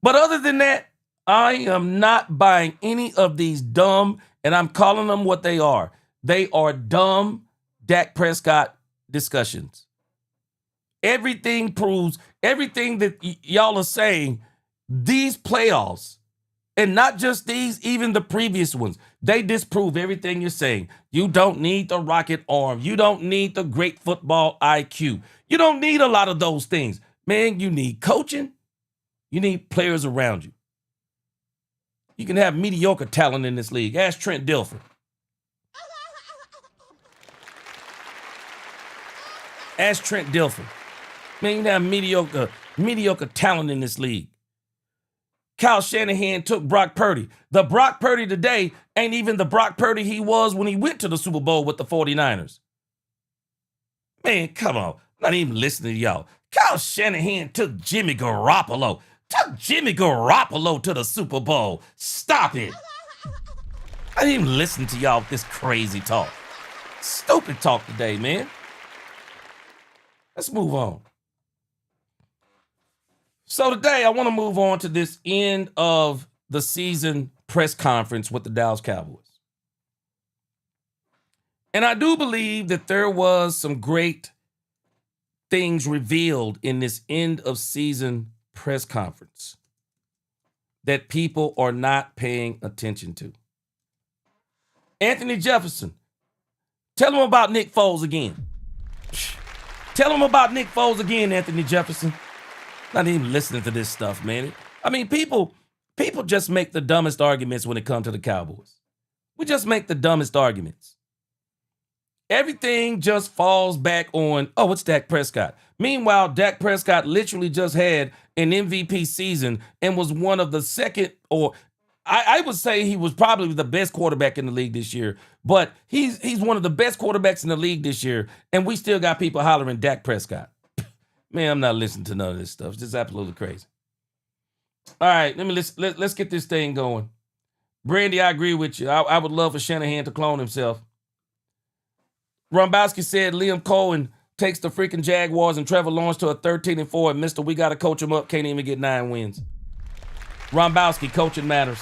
But other than that, I am not buying any of these dumb, and I'm calling them what they are. They are dumb Dak Prescott discussions. Everything proves, everything that y'all are saying, these playoffs, and not just these, even the previous ones, they disprove everything you're saying. You don't need the rocket arm. You don't need the great football IQ. You don't need a lot of those things. Man, you need coaching. You need players around you. You can have mediocre talent in this league. Ask Trent Dilfer. Ask Trent Dilfer. Man, you can have mediocre talent in this league. Kyle Shanahan took Brock Purdy. The Brock Purdy today ain't even the Brock Purdy he was when he went to the Super Bowl with the 49ers. Man, come on. I'm not even listening to y'all. Kyle Shanahan took Jimmy Garoppolo. Took Jimmy Garoppolo to the Super Bowl. Stop it. I didn't even listen to y'all with this crazy talk. Stupid talk today, man. Let's move on. So today I want to move on to this end of the season press conference with the Dallas Cowboys. And I do believe that there was some great things revealed in this end of season press conference that people are not paying attention to. Anthony Jefferson, tell him about Nick Foles again. Tell them about Nick Foles again, Anthony Jefferson. Not even listening to this stuff, man. I mean, people just make the dumbest arguments when it comes to the Cowboys. We just make the dumbest arguments. Everything just falls back on, oh, it's Dak Prescott. Meanwhile, Dak Prescott literally just had an MVP season and was one of the second, or I would say he was probably the best quarterback in the league this year, but he's one of the best quarterbacks in the league this year, and we still got people hollering Dak Prescott. Man, I'm not listening to none of this stuff. It's just absolutely crazy. All right, let's get this thing going. Brandy, I agree with you. I would love for Shanahan to clone himself. Rombowski said Liam Cohen takes the freaking Jaguars and Trevor Lawrence to a 13-4, and Mr. We got to coach him up, can't even get 9 wins. Rombowski, coaching matters.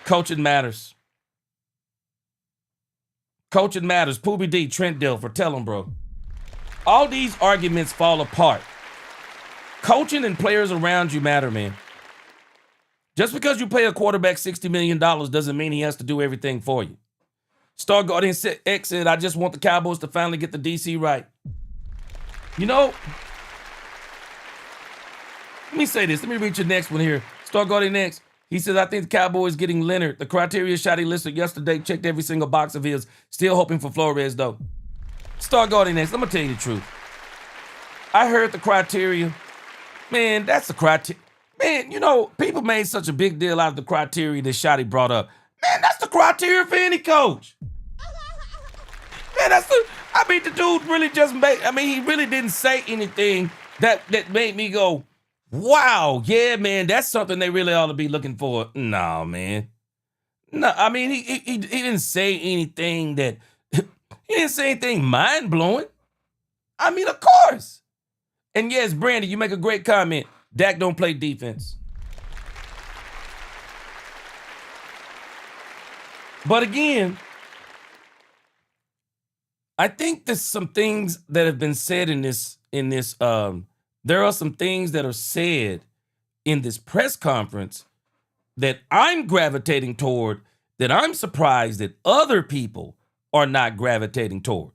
Coaching matters. Coaching matters. Poobie D, Trent Dilfer, tell him, bro. All these arguments fall apart. Coaching and players around you matter, man. Just because you pay a quarterback $60 million doesn't mean he has to do everything for you. Star Guardian X said, I just want the Cowboys to finally get the DC right. You know, let me say this. Let me read your next one here. Star Guardian X. He says, I think the Cowboys getting Leonard. The criteria shot he listed yesterday, checked every single box of his. Still hoping for Flores, though. Star Guardian X, I'm going to tell you the truth. I heard the criteria. Man, that's the criteria. Man, you know, people made such a big deal out of the criteria that Shotty brought up. Man, that's the criteria for any coach. Man, the dude really just he really didn't say anything that made me go, wow, yeah, man, that's something they really ought to be looking for. No, man. No, I mean, he didn't say anything that, he didn't say anything mind-blowing. I mean, of course. And yes, Brandy, you make a great comment. Dak don't play defense. But again, I think there's some things that have been said in this, there are some things that are said in this press conference that I'm gravitating toward, that I'm surprised that other people are not gravitating toward.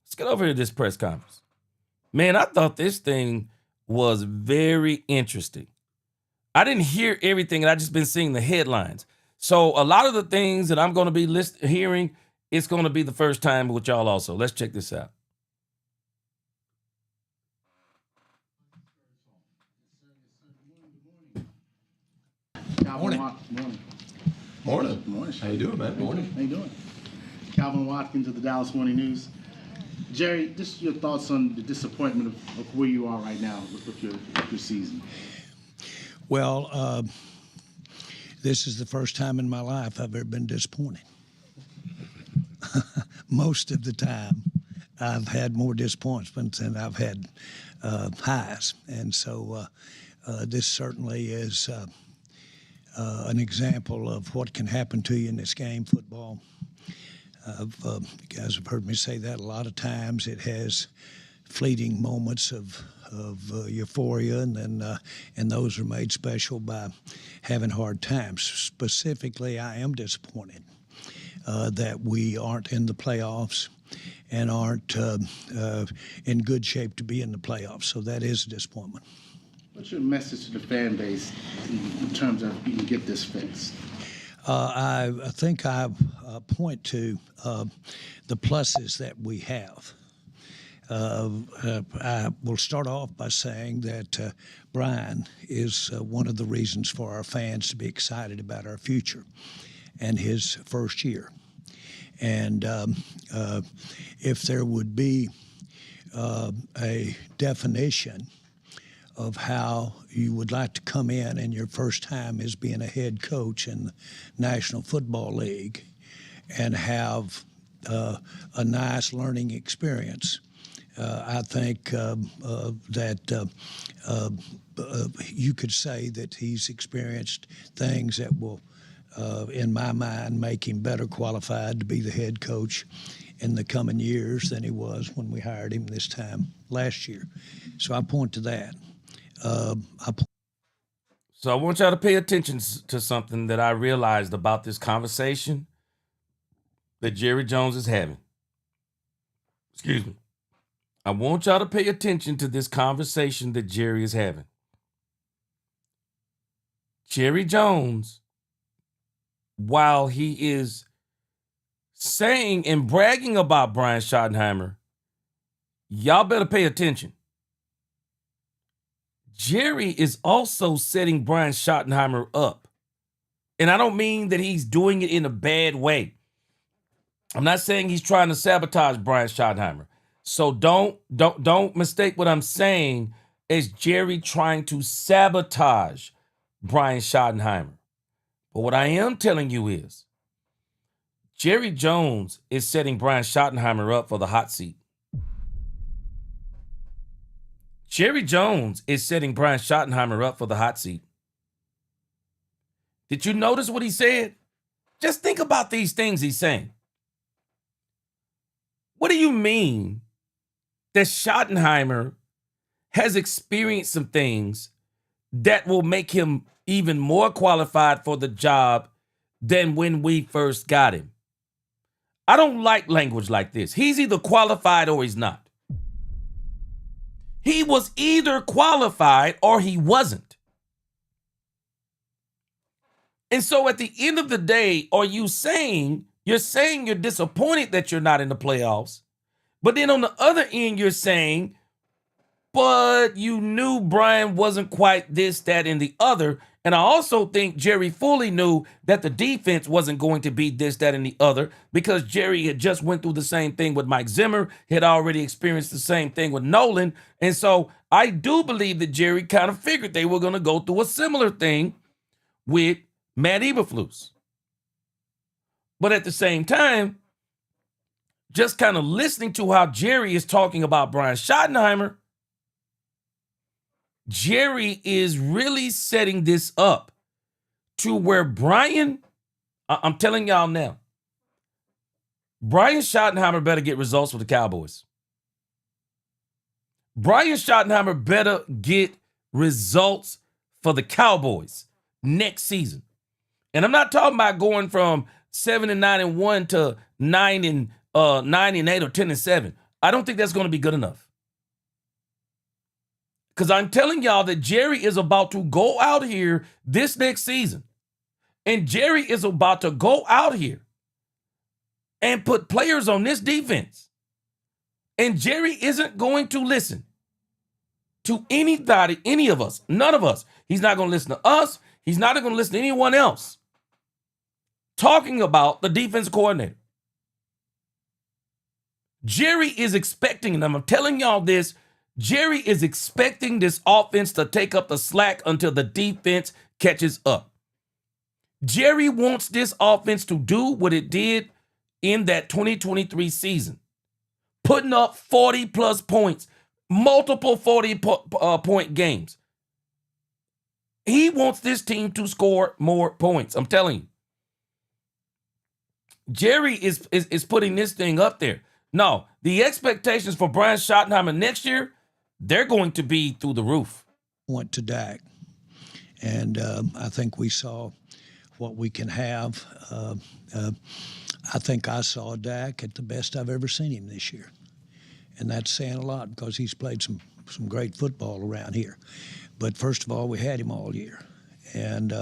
Let's get over to this press conference. Man, I thought this thing was very interesting. I didn't hear everything, and I just been seeing the headlines. So a lot of the things that I'm going to be hearing, it's going to be the first time with y'all also. Let's check this out.
Morning.
Morning. How you doing, man? Morning.
How you doing? Calvin Watkins of the Dallas Morning News. Jerry, just your thoughts on the disappointment of where you are right now with your season.
Well, this is the first time in my life I've ever been disappointed. Most of the time, I've had more disappointments than I've had highs. And so this certainly is an example of what can happen to you in this game, football. You guys have heard me say that a lot of times. It has fleeting moments of euphoria, and then and those are made special by having hard times. Specifically, I am disappointed that we aren't in the playoffs and aren't in good shape to be in the playoffs. So that is a disappointment.
What's your message to the fan base in terms of you can get this fixed?
I think I point to the pluses that we have. I will start off by saying that Brian is one of the reasons for our fans to be excited about our future and his first year. And if there would be a definition of how you would like to come in your first time as being a head coach in the National Football League and have a nice learning experience, I think that you could say that he's experienced things that will, in my mind, make him better qualified to be the head coach in the coming years than he was when we hired him this time last year. So I point to that.
So I want y'all to pay attention to something that I realized about this conversation that Jerry Jones is having. Excuse me. I want y'all to pay attention to this conversation that Jerry is having. Jerry Jones, while he is saying and bragging about Brian Schottenheimer, y'all better pay attention. Jerry is also setting Brian Schottenheimer up. And I don't mean that he's doing it in a bad way. I'm not saying he's trying to sabotage Brian Schottenheimer. So don't mistake what I'm saying as Jerry trying to sabotage Brian Schottenheimer. But what I am telling you is Jerry Jones is setting Brian Schottenheimer up for the hot seat. Jerry Jones is setting Brian Schottenheimer up for the hot seat. Did you notice what he said? Just think about these things he's saying. What do you mean that Schottenheimer has experienced some things that will make him even more qualified for the job than when we first got him? I don't like language like this. He's either qualified or he's not. He was either qualified or he wasn't. And so at the end of the day, are you saying you're disappointed that you're not in the playoffs, but then on the other end, you're saying, but you knew Brian wasn't quite this, that, and the other. And I also think Jerry fully knew that the defense wasn't going to be this, that, and the other because Jerry had just went through the same thing with Mike Zimmer, had already experienced the same thing with Nolan. And so I do believe that Jerry kind of figured they were going to go through a similar thing with Matt Eberflus. But at the same time, just kind of listening to how Jerry is talking about Brian Schottenheimer, Jerry is really setting this up to where Brian, I'm telling y'all now, Brian Schottenheimer better get results for the Cowboys. Brian Schottenheimer better get results for the Cowboys next season. And I'm not talking about going from 7-9-1 to 9-8 or 10-7. I don't think that's going to be good enough. Because I'm telling y'all that Jerry is about to go out here this next season. And Jerry is about to go out here and put players on this defense. And Jerry isn't going to listen to anybody, any of us, none of us. He's not going to listen to us. He's not going to listen to anyone else talking about the defense coordinator. Jerry is expecting, and I'm telling y'all this, Jerry is expecting this offense to take up the slack until the defense catches up. Jerry wants this offense to do what it did in that 2023 season, putting up 40-plus points, multiple 40-point games. He wants this team to score more points. I'm telling you. Jerry is putting this thing up there. No, the expectations for Brian Schottenheimer next year, they're going to be through the roof.
Went to Dak, and I think we saw what we can have. I think I saw Dak at the best I've ever seen him this year, and that's saying a lot because he's played some great football around here. But first of all, we had him all year. And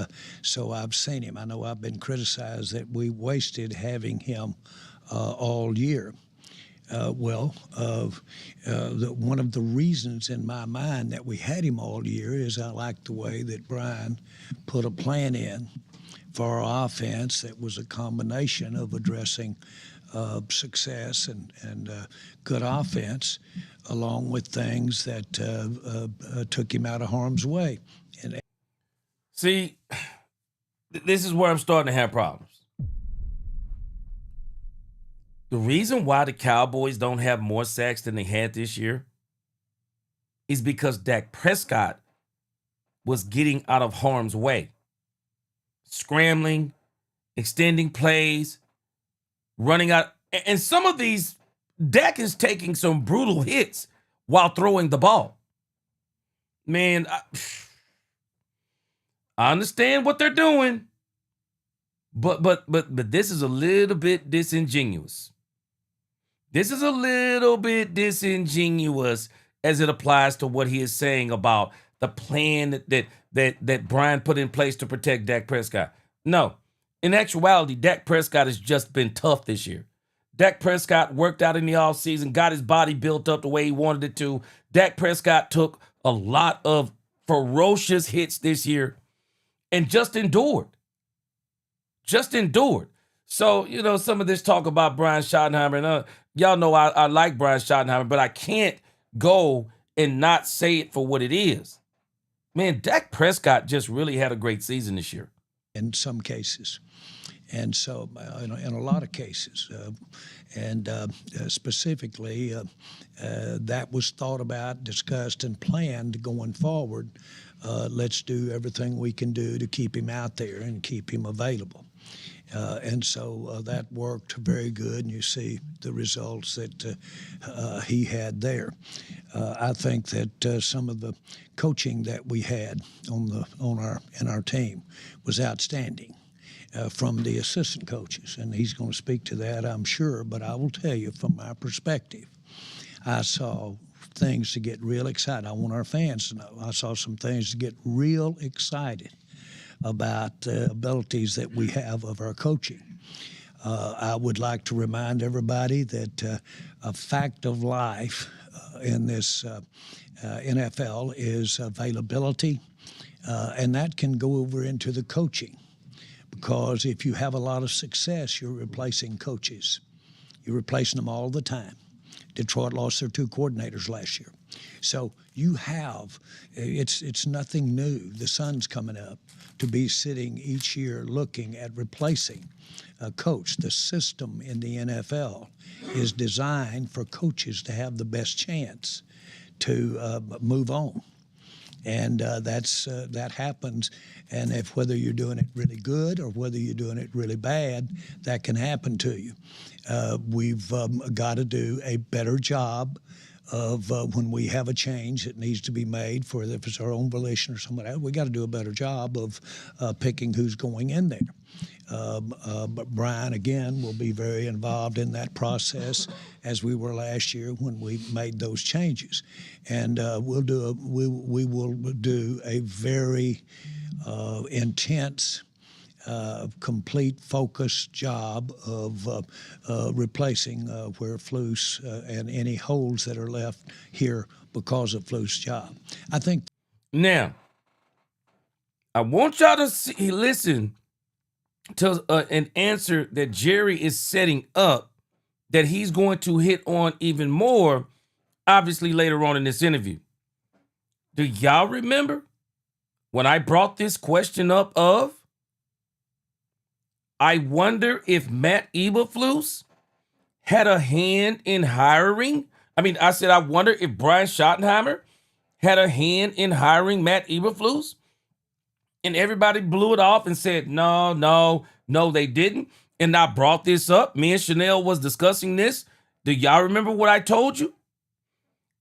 so I've seen him. I know I've been criticized that we wasted having him all year. One of the reasons in my mind that we had him all year is I liked the way that Brian put a plan in for our offense that was a combination of addressing success and good offense along with things that took him out of harm's way. And
see, this is where I'm starting to have problems. The reason why the Cowboys don't have more sacks than they had this year is because Dak Prescott was getting out of harm's way. Scrambling, extending plays, running out. And some of these, Dak is taking some brutal hits while throwing the ball. Man, I understand what they're doing, but this is a little bit disingenuous. This is a little bit disingenuous as it applies to what he is saying about the plan that Brian put in place to protect Dak Prescott. No, in actuality, Dak Prescott has just been tough this year. Dak Prescott worked out in the offseason, got his body built up the way he wanted it to. Dak Prescott took a lot of ferocious hits this year and just endured. Just endured. So, some of this talk about Brian Schottenheimer, and y'all know I like Brian Schottenheimer, but I can't go and not say it for what it is. Man, Dak Prescott just really had a great season this year.
In some cases. And so in a lot of cases, specifically, that was thought about, discussed, and planned going forward. Let's do everything we can do to keep him out there and keep him available. And so that worked very good, and you see the results that he had there. I think that some of the coaching that we had in our team was outstanding from the assistant coaches, and he's going to speak to that, I'm sure. But I will tell you, from my perspective, I saw things to get real excited. I want our fans to know I saw some things to get real excited about the abilities that we have of our coaching. I would like to remind everybody that a fact of life in this NFL is availability, and that can go over into the coaching, because if you have a lot of success, you're replacing coaches. You're replacing them all the time. Detroit lost their 2 coordinators last year. So you have, it's nothing new. The sun's coming up to be sitting each year looking at replacing a coach. The system in the NFL is designed for coaches to have the best chance to move on. And that happens. And whether you're doing it really good or whether you're doing it really bad, that can happen to you. We've got to do a better job of when we have a change that needs to be made, for if it's our own volition or somebody else, we got to do a better job of picking who's going in there. But Brian, again, will be very involved in that process, as we were last year when we made those changes. And we will do a very intense, complete, focused job of replacing where Flus and any holes that are left here because of Flus's job. I think.
Now, I want y'all to listen to an answer that Jerry is setting up that he's going to hit on even more, obviously, later on in this interview. Do y'all remember when I brought this question up of, I wonder if Matt Eberflus had a hand in hiring? I said, I wonder if Brian Schottenheimer had a hand in hiring Matt Eberflus? And everybody blew it off and said, no, they didn't. And I brought this up. Me and Chanel was discussing this. Do y'all remember what I told you?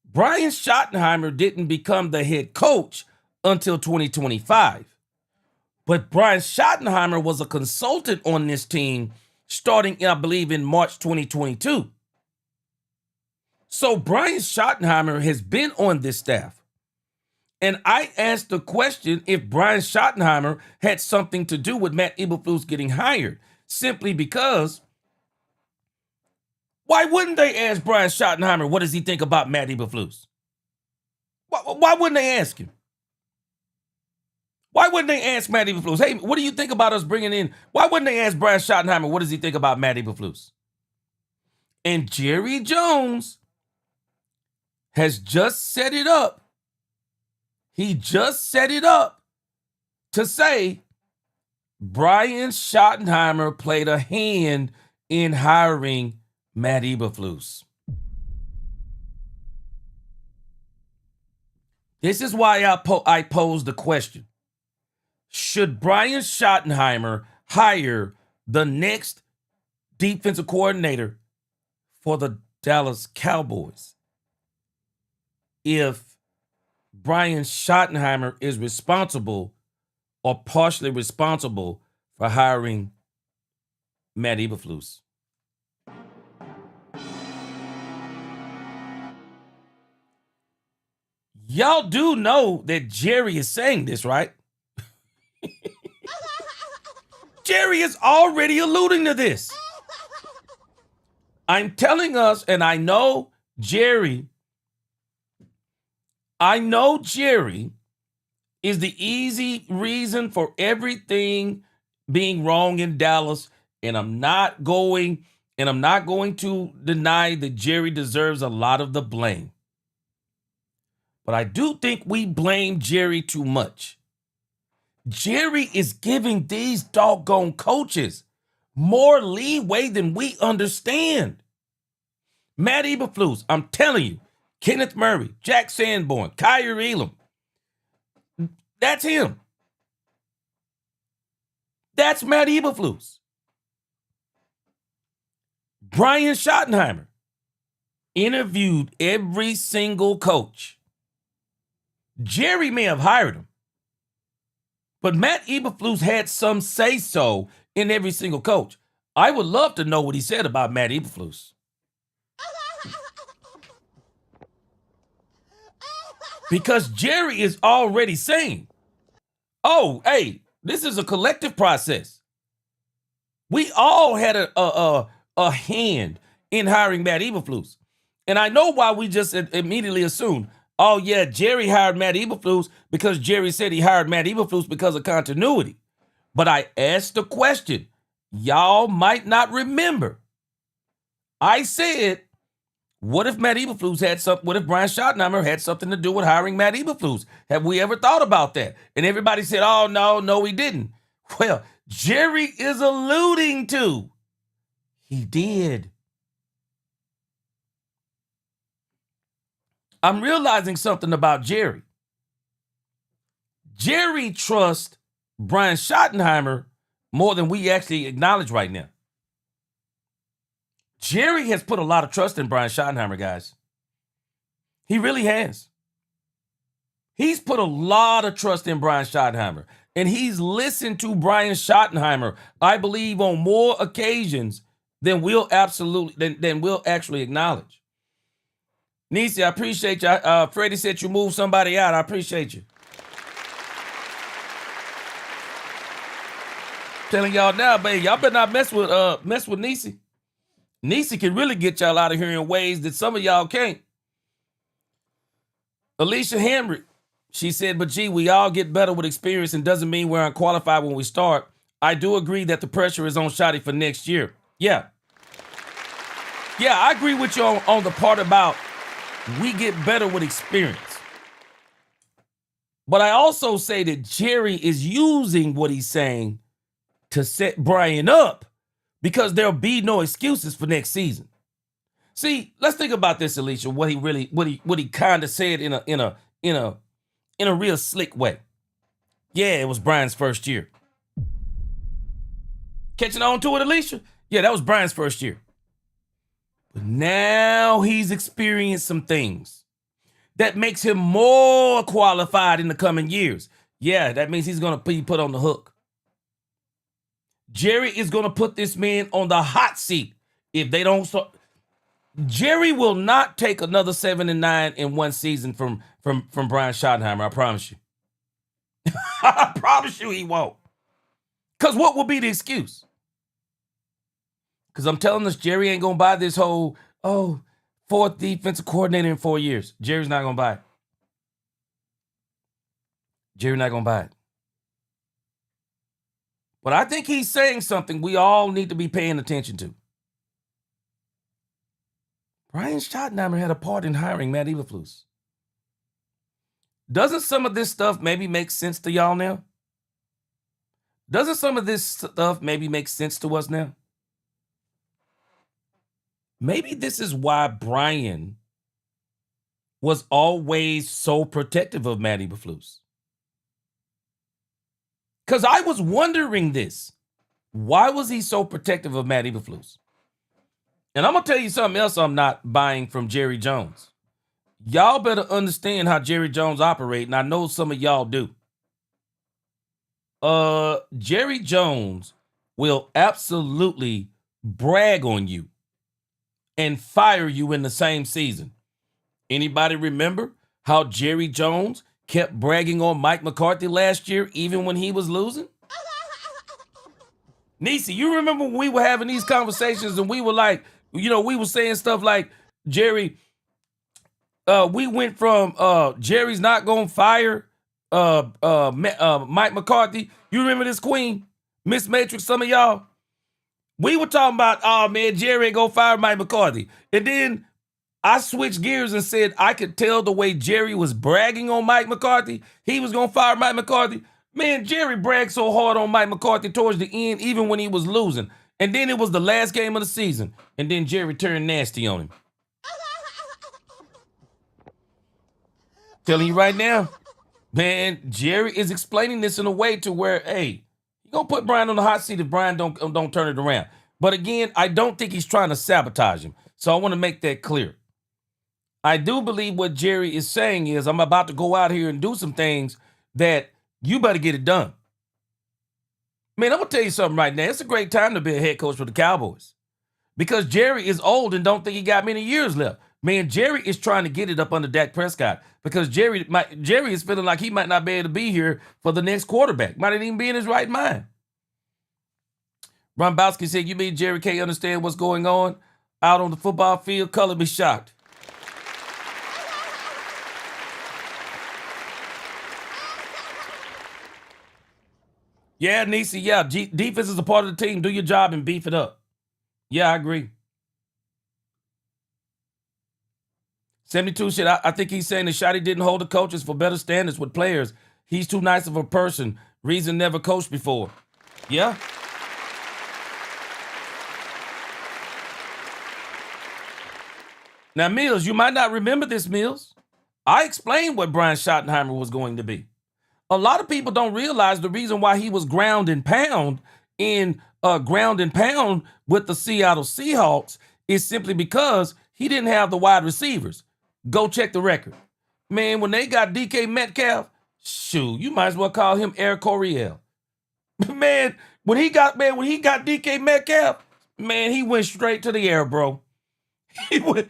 Brian Schottenheimer didn't become the head coach until 2025. But Brian Schottenheimer was a consultant on this team starting, I believe, in March 2022. So Brian Schottenheimer has been on this staff. And I asked the question if Brian Schottenheimer had something to do with Matt Eberflus getting hired, simply because why wouldn't they ask Brian Schottenheimer, what does he think about Matt Eberflus? Why wouldn't they ask him? Why wouldn't they ask Matt Eberflus, hey, what do you think about us bringing in? Why wouldn't they ask Brian Schottenheimer, what does he think about Matt Eberflus? And Jerry Jones has just set it up. He just set it up to say Brian Schottenheimer played a hand in hiring Matt Eberflus. This is why I posed the question. Should Brian Schottenheimer hire the next defensive coordinator for the Dallas Cowboys if Brian Schottenheimer is responsible or partially responsible for hiring Matt Eberflus? Y'all do know that Jerry is saying this, right? Jerry is already alluding to this. I'm telling us, and I know Jerry is the easy reason for everything being wrong in Dallas, and I'm not going to deny that Jerry deserves a lot of the blame. But I do think we blame Jerry too much. Jerry is giving these doggone coaches more leeway than we understand. Matt Eberflus, I'm telling you, Kenneth Murray, Jack Sanborn, Kyrie Elam, that's him. That's Matt Eberflus. Brian Schottenheimer interviewed every single coach. Jerry may have hired him, but Matt Eberflus had some say-so in every single coach. I would love to know what he said about Matt Eberflus. Because Jerry is already saying, oh, hey, this is a collective process. We all had a hand in hiring Matt Eberflus. And I know why we just immediately assumed, oh, yeah, Jerry hired Matt Eberflus because Jerry said he hired Matt Eberflus because of continuity. But I asked the question. Y'all might not remember. I said, what if Matt Eberflus had something? What if Brian Schottenheimer had something to do with hiring Matt Eberflus? Have we ever thought about that? And everybody said, oh, no, he didn't. Well, Jerry is alluding to. He did. I'm realizing something about Jerry. Jerry trusts Brian Schottenheimer more than we actually acknowledge right now. Jerry has put a lot of trust in Brian Schottenheimer, guys. He really has. He's put a lot of trust in Brian Schottenheimer, and he's listened to Brian Schottenheimer, I believe, on more occasions than we'll actually acknowledge. Nisi, I appreciate you. Freddie said you moved somebody out. I appreciate you. Telling y'all now, baby, y'all better not mess with Nisi. Nisi can really get y'all out of here in ways that some of y'all can't. Alicia Henry, she said, but gee, we all get better with experience and doesn't mean we're unqualified when we start. I do agree that the pressure is on Shotty for next year. Yeah, I agree with you on the part about we get better with experience. But I also say that Jerry is using what he's saying to set Brian up because there'll be no excuses for next season. See, let's think about this, Alicia. What he kind of said in a real slick way. Yeah, it was Brian's first year. Catching on to it, Alicia? Yeah, that was Brian's first year. But now he's experienced some things that makes him more qualified in the coming years. Yeah, that means he's going to be put on the hook. Jerry is going to put this man on the hot seat if they don't start. Jerry will not take another 7-9 in one season from Brian Schottenheimer. I promise you. I promise you he won't. Because what will be the excuse? Because I'm telling us Jerry ain't going to buy this whole, fourth defensive coordinator in 4 years. Jerry's not going to buy it. Jerry's not going to buy it. But I think he's saying something we all need to be paying attention to. Brian Schottenheimer had a part in hiring Matt Eberflus. Doesn't some of this stuff maybe make sense to y'all now? Doesn't some of this stuff maybe make sense to us now? Maybe this is why Brian was always so protective of Matt Eberflus. Because I was wondering this. Why was he so protective of Matt Eberflus? And I'm going to tell you something else I'm not buying from Jerry Jones. Y'all better understand how Jerry Jones operates, and I know some of y'all do. Jerry Jones will absolutely brag on you and fire you in the same season. Anybody remember how Jerry Jones kept bragging on Mike McCarthy last year, even when he was losing? Nisi, you remember when we were having these conversations and we were like, we were saying stuff like, Jerry, we went from Jerry's not gonna fire Mike McCarthy. You remember this, Queen? Miss Matrix, some of y'all? We were talking about, oh man, Jerry ain't gonna fire Mike McCarthy. And then I switched gears and said I could tell the way Jerry was bragging on Mike McCarthy, he was gonna fire Mike McCarthy. Man, Jerry bragged so hard on Mike McCarthy towards the end, even when he was losing. And then it was the last game of the season. And then Jerry turned nasty on him. Telling you right now, man, Jerry is explaining this in a way to where, hey, you're going to put Brian on the hot seat if Brian don't turn it around. But again, I don't think he's trying to sabotage him. So I want to make that clear. I do believe what Jerry is saying is, I'm about to go out here and do some things that you better get it done. Man, I'm going to tell you something right now. It's a great time to be a head coach for the Cowboys. Because Jerry is old and don't think he got many years left. Man, Jerry is trying to get it up under Dak Prescott because Jerry is feeling like he might not be able to be here for the next quarterback. Might not even be in his right mind. Ron Bowski said, you mean Jerry can't understand what's going on out on the football field? Color me shocked. Yeah, Nisi, yeah. Defense is a part of the team. Do your job and beef it up. Yeah, I agree. 72 shit. I think he's saying that Shotty didn't hold the coaches for better standards with players. He's too nice of a person. Reason never coached before. Yeah. Now, Mills, you might not remember this, Mills. I explained what Brian Schottenheimer was going to be. A lot of people don't realize the reason why he was ground and pound with the Seattle Seahawks is simply because he didn't have the wide receivers. Go check the record. Man, when they got DK Metcalf, shoot, you might as well call him Eric Coryell. Man, when he got DK Metcalf, man, he went straight to the air, bro. He went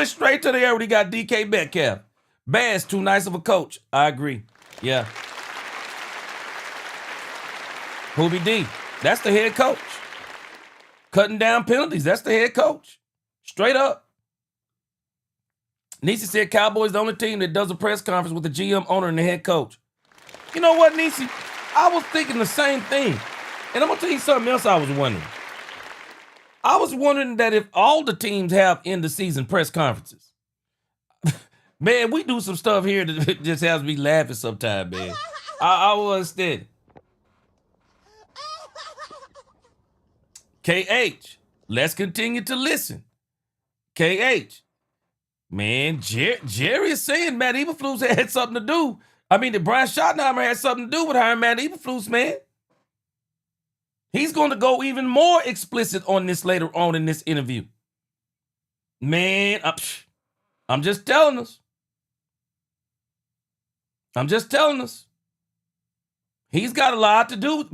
straight to the air when he got DK Metcalf. Bass, too nice of a coach. I agree. Yeah. Hoobie D, that's the head coach. Cutting down penalties, that's the head coach. Straight up. Nisi said Cowboys the only team that does a press conference with the GM, owner, and the head coach. You know what, Nisi? I was thinking the same thing. And I'm going to tell you something else I was wondering. I was wondering that if all the teams have end-of-season press conferences. Man, we do some stuff here that just has me laughing sometimes, man. I was steady. KH, let's continue to listen. KH. Man, Jerry is saying Matt Eberflus had something to do. I mean, that Brian Schottenheimer had something to do with hiring Matt Eberflus, man. He's going to go even more explicit on this later on in this interview. Man, I'm just telling us. I'm just telling us. He's got a lot to do.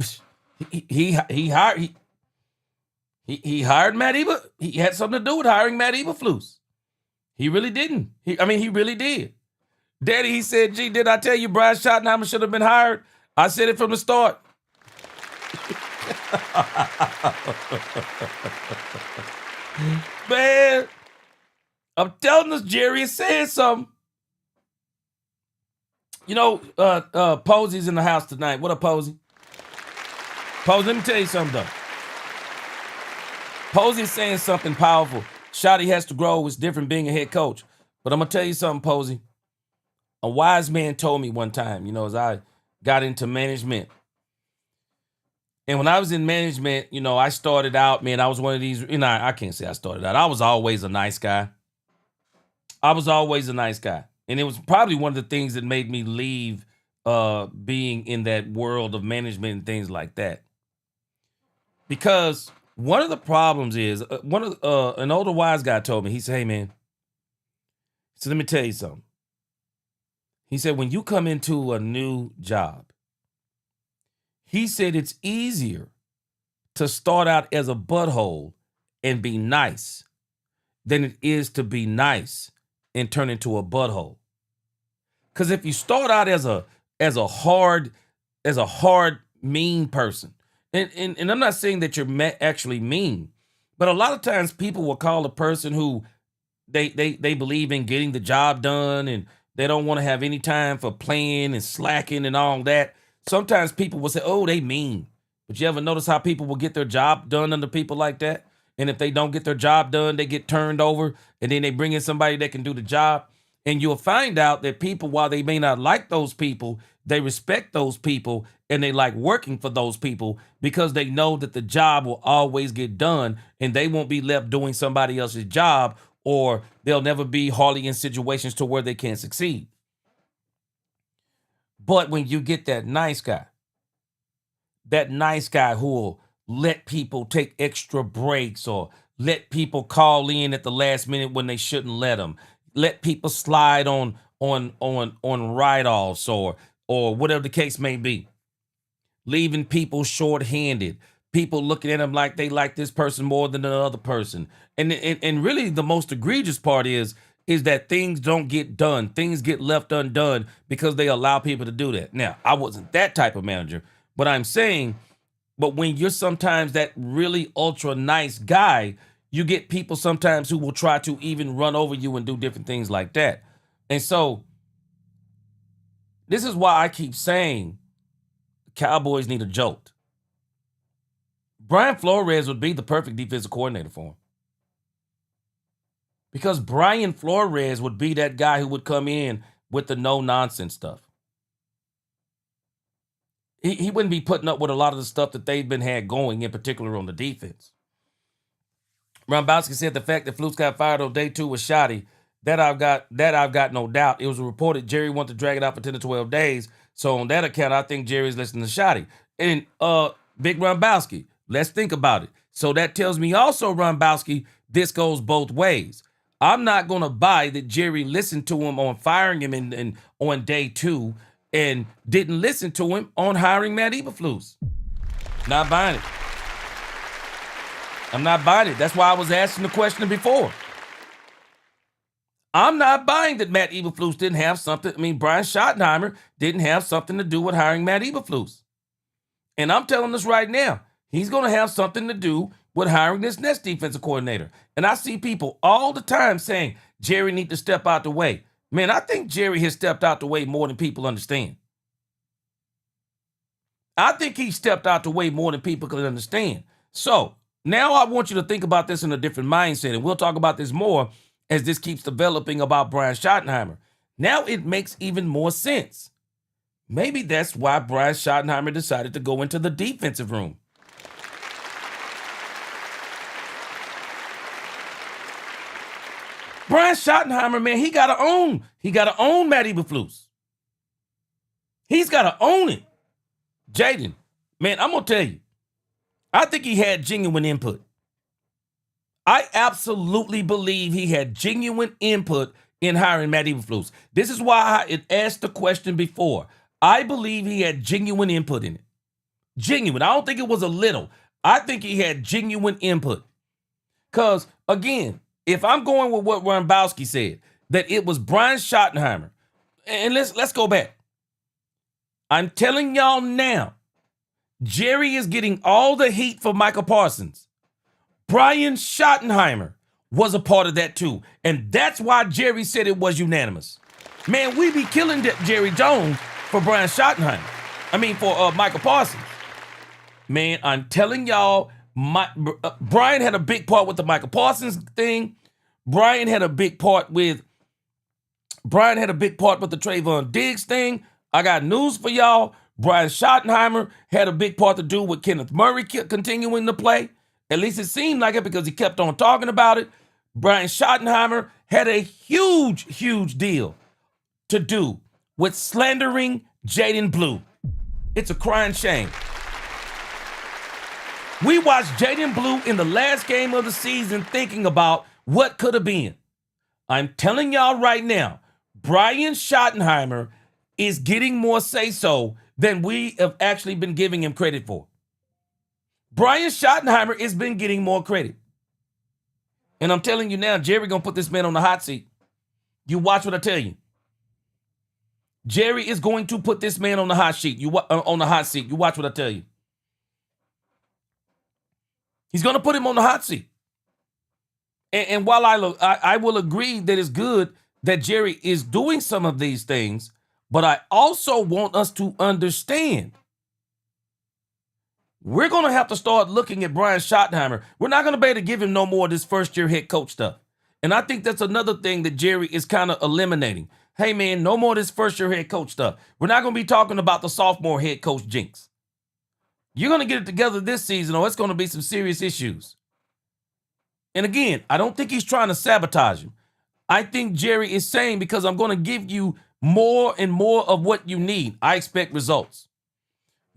He hired Matt Eberflus. He had something to do with hiring Matt Eberflus. He really didn't. He really did. Daddy, he said, gee, did I tell you Brian Schottenheimer should have been hired? I said it from the start. Man, I'm telling us, Jerry is saying something. You know, Posey's in the house tonight. What up, Posey? Posey, let me tell you something, though. Posey's saying something powerful. Shotty has to grow. It's different being a head coach. But I'm going to tell you something, Posey. A wise man told me one time, you know, as I got into management. And when I was in management, you know, I started out, man, I was one of these, you know, I can't say I started out. I was always a nice guy. And it was probably one of the things that made me leave being in that world of management and things like that. Because one of the problems is, an older wise guy told me, he said, hey, man, so let me tell you something. He said, when you come into a new job, he said it's easier to start out as a butthole and be nice than it is to be nice and turn into a butthole. Because if you start out as a hard mean person, and I'm not saying that you're actually mean, but a lot of times people will call a person who they believe in getting the job done and they don't want to have any time for playing and slacking and all that. Sometimes people will say, oh, they mean. But you ever notice how people will get their job done under people like that? And if they don't get their job done, they get turned over and then they bring in somebody that can do the job. And you'll find out that people, while they may not like those people, they respect those people and they like working for those people because they know that the job will always get done and they won't be left doing somebody else's job, or they'll never be hardly in situations to where they can't succeed. But when you get that nice guy who will let people take extra breaks or let people call in at the last minute when they shouldn't let people slide on write-offs or whatever the case may be, leaving people short-handed, people looking at them like they like this person more than the other person. And really the most egregious part is that things don't get done. Things get left undone because they allow people to do that. Now, I wasn't that type of manager, but I'm saying, but when you're sometimes that really ultra nice guy, you get people sometimes who will try to even run over you and do different things like that. And so this is why I keep saying Cowboys need a jolt. Brian Flores would be the perfect defensive coordinator for him. Because Brian Flores would be that guy who would come in with the no-nonsense stuff. He wouldn't be putting up with a lot of the stuff that they've been had going, in particular on the defense. Rombowski said the fact that Flus got fired on day 2 was shoddy. That I've got no doubt. It was reported Jerry wanted to drag it out for 10 to 12 days. So on that account, I think Jerry's listening to shoddy. And Big Rombowski, let's think about it. So that tells me also, Rombowski, this goes both ways. I'm not going to buy that Jerry listened to him on firing him in on day 2 and didn't listen to him on hiring Matt Eberflus. Not buying it. I'm not buying it. That's why I was asking the question before. I'm not buying that Matt Eberflus didn't have something. I mean, Brian Schottenheimer didn't have something to do with hiring Matt Eberflus. And I'm telling this right now, he's going to have something to do with hiring this next defensive coordinator. And I see people all the time saying, Jerry need to step out the way. Man, I think Jerry has stepped out the way more than people understand. I think he stepped out the way more than people can understand. So now I want you to think about this in a different mindset. And we'll talk about this more as this keeps developing about Brian Schottenheimer. Now it makes even more sense. Maybe that's why Brian Schottenheimer decided to go into the defensive room. Brian Schottenheimer, man, he gotta own Matt Eberflus. He's gotta own it. Jaden, man, I'm gonna tell you, I think he had genuine input. I absolutely believe he had genuine input in hiring Matt Eberflus. This is why I asked the question before. I believe he had genuine input in it. Genuine. I don't think it was a little. I think he had genuine input. Because, again, if I'm going with what Rombowski said, that it was Brian Schottenheimer, and let's go back. I'm telling y'all now, Jerry is getting all the heat for Michael Parsons. Brian Schottenheimer was a part of that too. And that's why Jerry said it was unanimous. Man, we be killing Jerry Jones for Brian Schottenheimer. For Michael Parsons. Man, I'm telling y'all, Brian had a big part with the Michael Parsons thing. Brian had a big part with the Trayvon Diggs thing. I got news for y'all. Brian Schottenheimer had a big part to do with Kenneth Murray continuing to play. At least it seemed like it because he kept on talking about it. Brian Schottenheimer had a huge, huge deal to do with slandering Jaden Blue. It's a crying shame. We watched Jaden Blue in the last game of the season thinking about what could have been. I'm telling y'all right now, Brian Schottenheimer is getting more say-so than we have actually been giving him credit for. Brian Schottenheimer has been getting more credit. And I'm telling you now, Jerry gonna put this man on the hot seat. You watch what I tell you. Jerry is going to put this man on the hot seat. On the hot seat. You watch what I tell you. He's going to put him on the hot seat. And while I will agree that it's good that Jerry is doing some of these things, but I also want us to understand we're going to have to start looking at Brian Schottenheimer. We're not going to be able to give him no more of this first-year head coach stuff. And I think that's another thing that Jerry is kind of eliminating. Hey, man, no more of this first-year head coach stuff. We're not going to be talking about the sophomore head coach jinx. You're going to get it together this season, or it's going to be some serious issues. And again, I don't think he's trying to sabotage him. I think Jerry is saying, because I'm going to give you more and more of what you need, I expect results.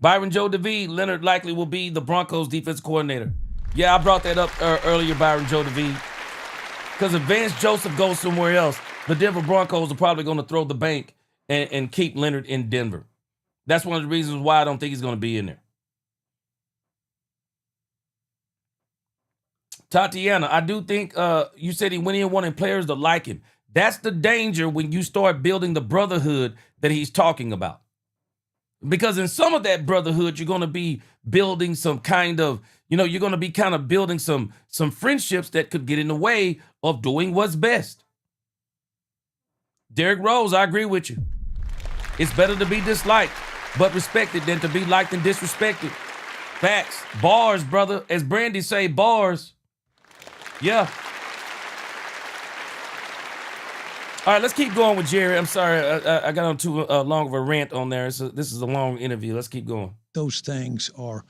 Byron Joe DeVee, Leonard likely will be the Broncos defense coordinator. Yeah, I brought that up earlier, Byron Joe DeVee. Because if Vance Joseph goes somewhere else, the Denver Broncos are probably going to throw the bank and keep Leonard in Denver. That's one of the reasons why I don't think he's going to be in there. Tatiana, I do think you said he went in wanting players to like him. That's the danger when you start building the brotherhood that he's talking about. Because in some of that brotherhood, you're going to be building some kind of, you're going to be kind of building some friendships that could get in the way of doing what's best. Derrick Rose, I agree with you. It's better to be disliked but respected than to be liked and disrespected. Facts. Bars, brother. As Brandy say, bars. Yeah. All right, let's keep going with Jerry. I'm sorry, I got on too long of a rant on there. So this is a long interview. Let's keep going.
Those things are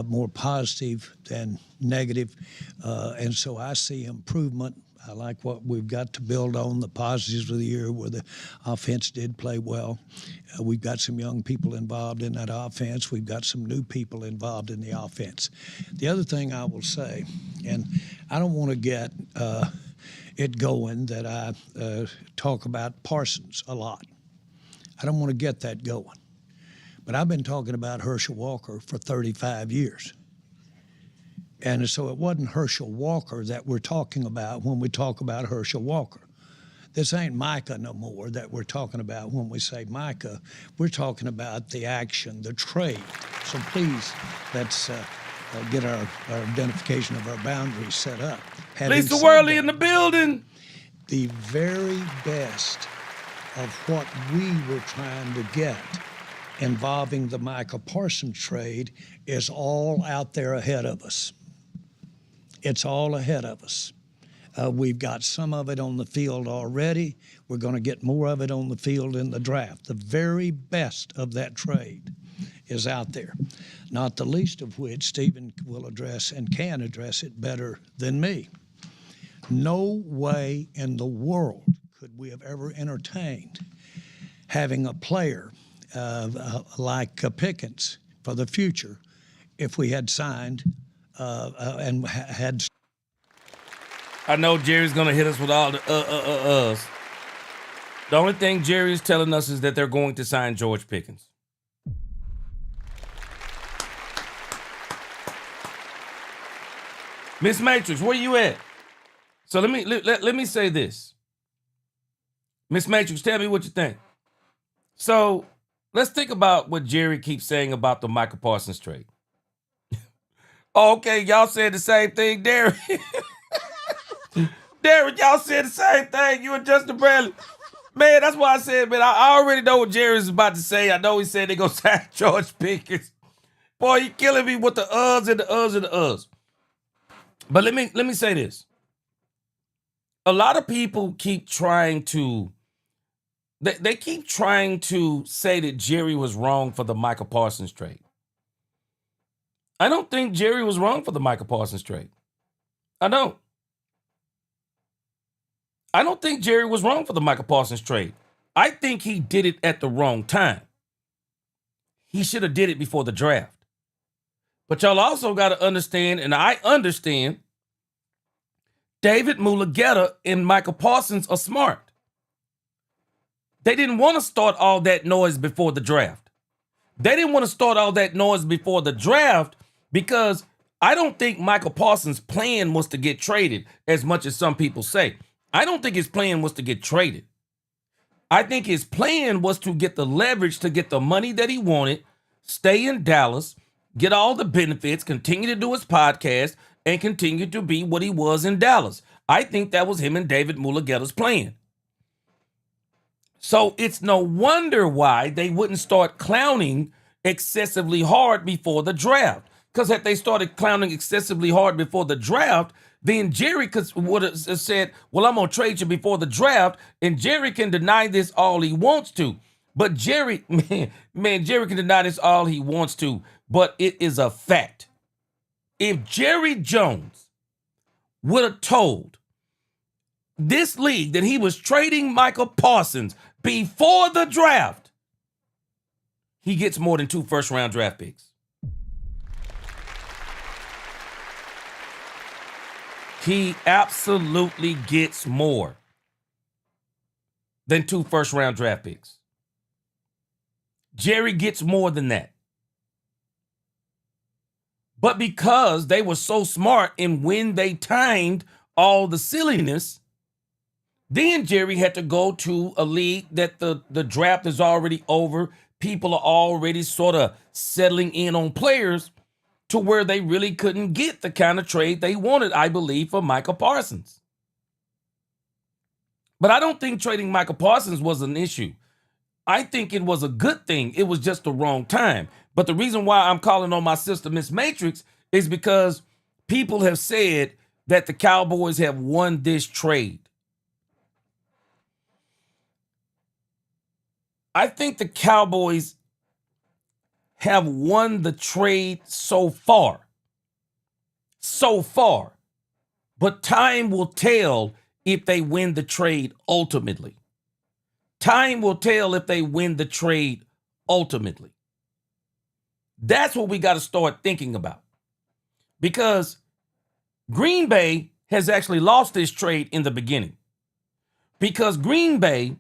more positive than negative, and so I see improvement. I like what we've got to build on, the positives of the year where the offense did play well. We've got some young people involved in that offense. We've got some new people involved in the offense. The other thing I will say, and I don't want to get it going that I talk about Parsons a lot. I don't want to get that going. But I've been talking about Herschel Walker for 35 years. And so it wasn't Herschel Walker that we're talking about when we talk about Herschel Walker. This ain't Micah no more that we're talking about when we say Micah. We're talking about the action, the trade. So please, let's get our identification of our boundaries set up.
Lisa Worley in the building.
The very best of what we were trying to get involving the Micah Parsons trade is all out there ahead of us. It's all ahead of us. We've got some of it on the field already. We're going to get more of it on the field in the draft. The very best of that trade is out there, not the least of which Stephen will address and can address it better than me. No way in the world could we have ever entertained having a player like Pickens for the future if we had signed and had.
I know Jerry's going to hit us with all the uhs. The only thing Jerry is telling us is that they're going to sign George Pickens. Miss Matrix, where you at? So let me say this. Miss Matrix, tell me what you think. So let's think about what Jerry keeps saying about the Micah Parsons trade. Okay, y'all said the same thing, Derek. Derek, y'all said the same thing. You and Justin Bradley. Man, that's why I said, man, I already know what Jerry's about to say. I know he said they're going to sign George Pickens. Boy, he killing me with the uhs and the uhs and the uhs. But let me say this. A lot of people keep trying to, they keep trying to say that Jerry was wrong for the Micah Parsons trade. I don't think Jerry was wrong for the Micah Parsons trade. I don't think Jerry was wrong for the Micah Parsons trade. I think he did it at the wrong time. He should have did it before the draft. But y'all also got to understand, and I understand, David Mulugeta and Micah Parsons are smart. They didn't want to start all that noise before the draft. They didn't want to start all that noise before the draft because I don't think Micah Parsons' plan was to get traded as much as some people say. I don't think his plan was to get traded. I think his plan was to get the leverage to get the money that he wanted, stay in Dallas, get all the benefits, continue to do his podcast, and continue to be what he was in Dallas. I think that was him and David Mulugheta's plan. So it's no wonder why they wouldn't start clowning excessively hard before the draft. Because if they started clowning excessively hard before the draft, then Jerry would have said, well, I'm going to trade you before the draft, and Jerry can deny this all he wants to. But Jerry, Jerry can deny this all he wants to, but it is a fact. If Jerry Jones would have told this league that he was trading Michael Parsons before the draft, he gets more than 2 first-round draft picks. He absolutely gets more than 2 first-round draft picks. Jerry gets more than that. But because they were so smart in when they timed all the silliness, then Jerry had to go to a league that the draft is already over. People are already sort of settling in on players to where they really couldn't get the kind of trade they wanted, I believe, for Michael Parsons. But I don't think trading Michael Parsons was an issue. I think it was a good thing. It was just the wrong time. But the reason why I'm calling on my sister, Miss Matrix, is because people have said that the Cowboys have won this trade. I think the Cowboys have won the trade so far. So far. But time will tell if they win the trade ultimately. Time will tell if they win the trade ultimately. That's what we got to start thinking about. Because Green Bay has actually lost this trade in the beginning. Because Green Bay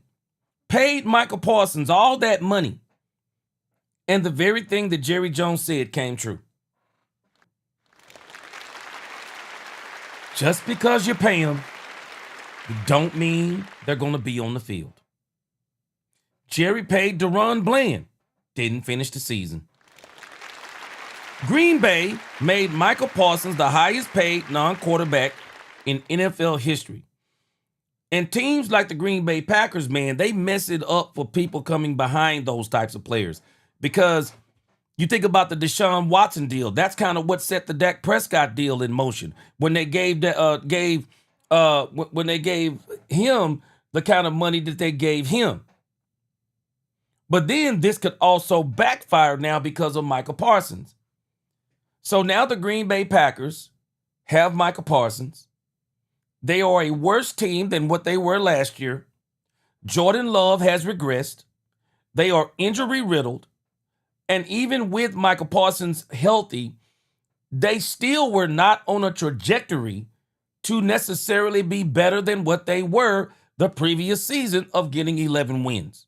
paid Michael Parsons all that money, and the very thing that Jerry Jones said came true. Just because you pay them, don't mean they're going to be on the field. Jerry paid Deron Bland, didn't finish the season. Green Bay made Michael Parsons the highest paid non-quarterback in NFL history. And teams like the Green Bay Packers, man, they mess it up for people coming behind those types of players. Because you think about the Deshaun Watson deal. That's kind of what set the Dak Prescott deal in motion. When they gave him the kind of money that they gave him. But then this could also backfire now because of Michael Parsons. So now the Green Bay Packers have Michael Parsons. They are a worse team than what they were last year. Jordan Love has regressed. They are injury riddled. And even with Michael Parsons healthy, they still were not on a trajectory to necessarily be better than what they were the previous season of getting 11 wins.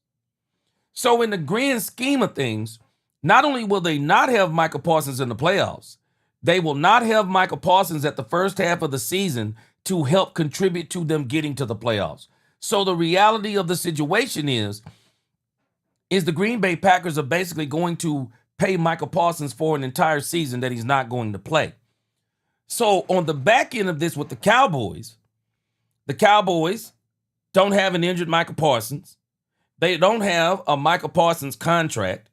So in the grand scheme of things, not only will they not have Michael Parsons in the playoffs, they will not have Michael Parsons at the first half of the season to help contribute to them getting to the playoffs. So the reality of the situation is the Green Bay Packers are basically going to pay Michael Parsons for an entire season that he's not going to play. So on the back end of this with the Cowboys don't have an injured Michael Parsons. They don't have a Michael Parsons contract.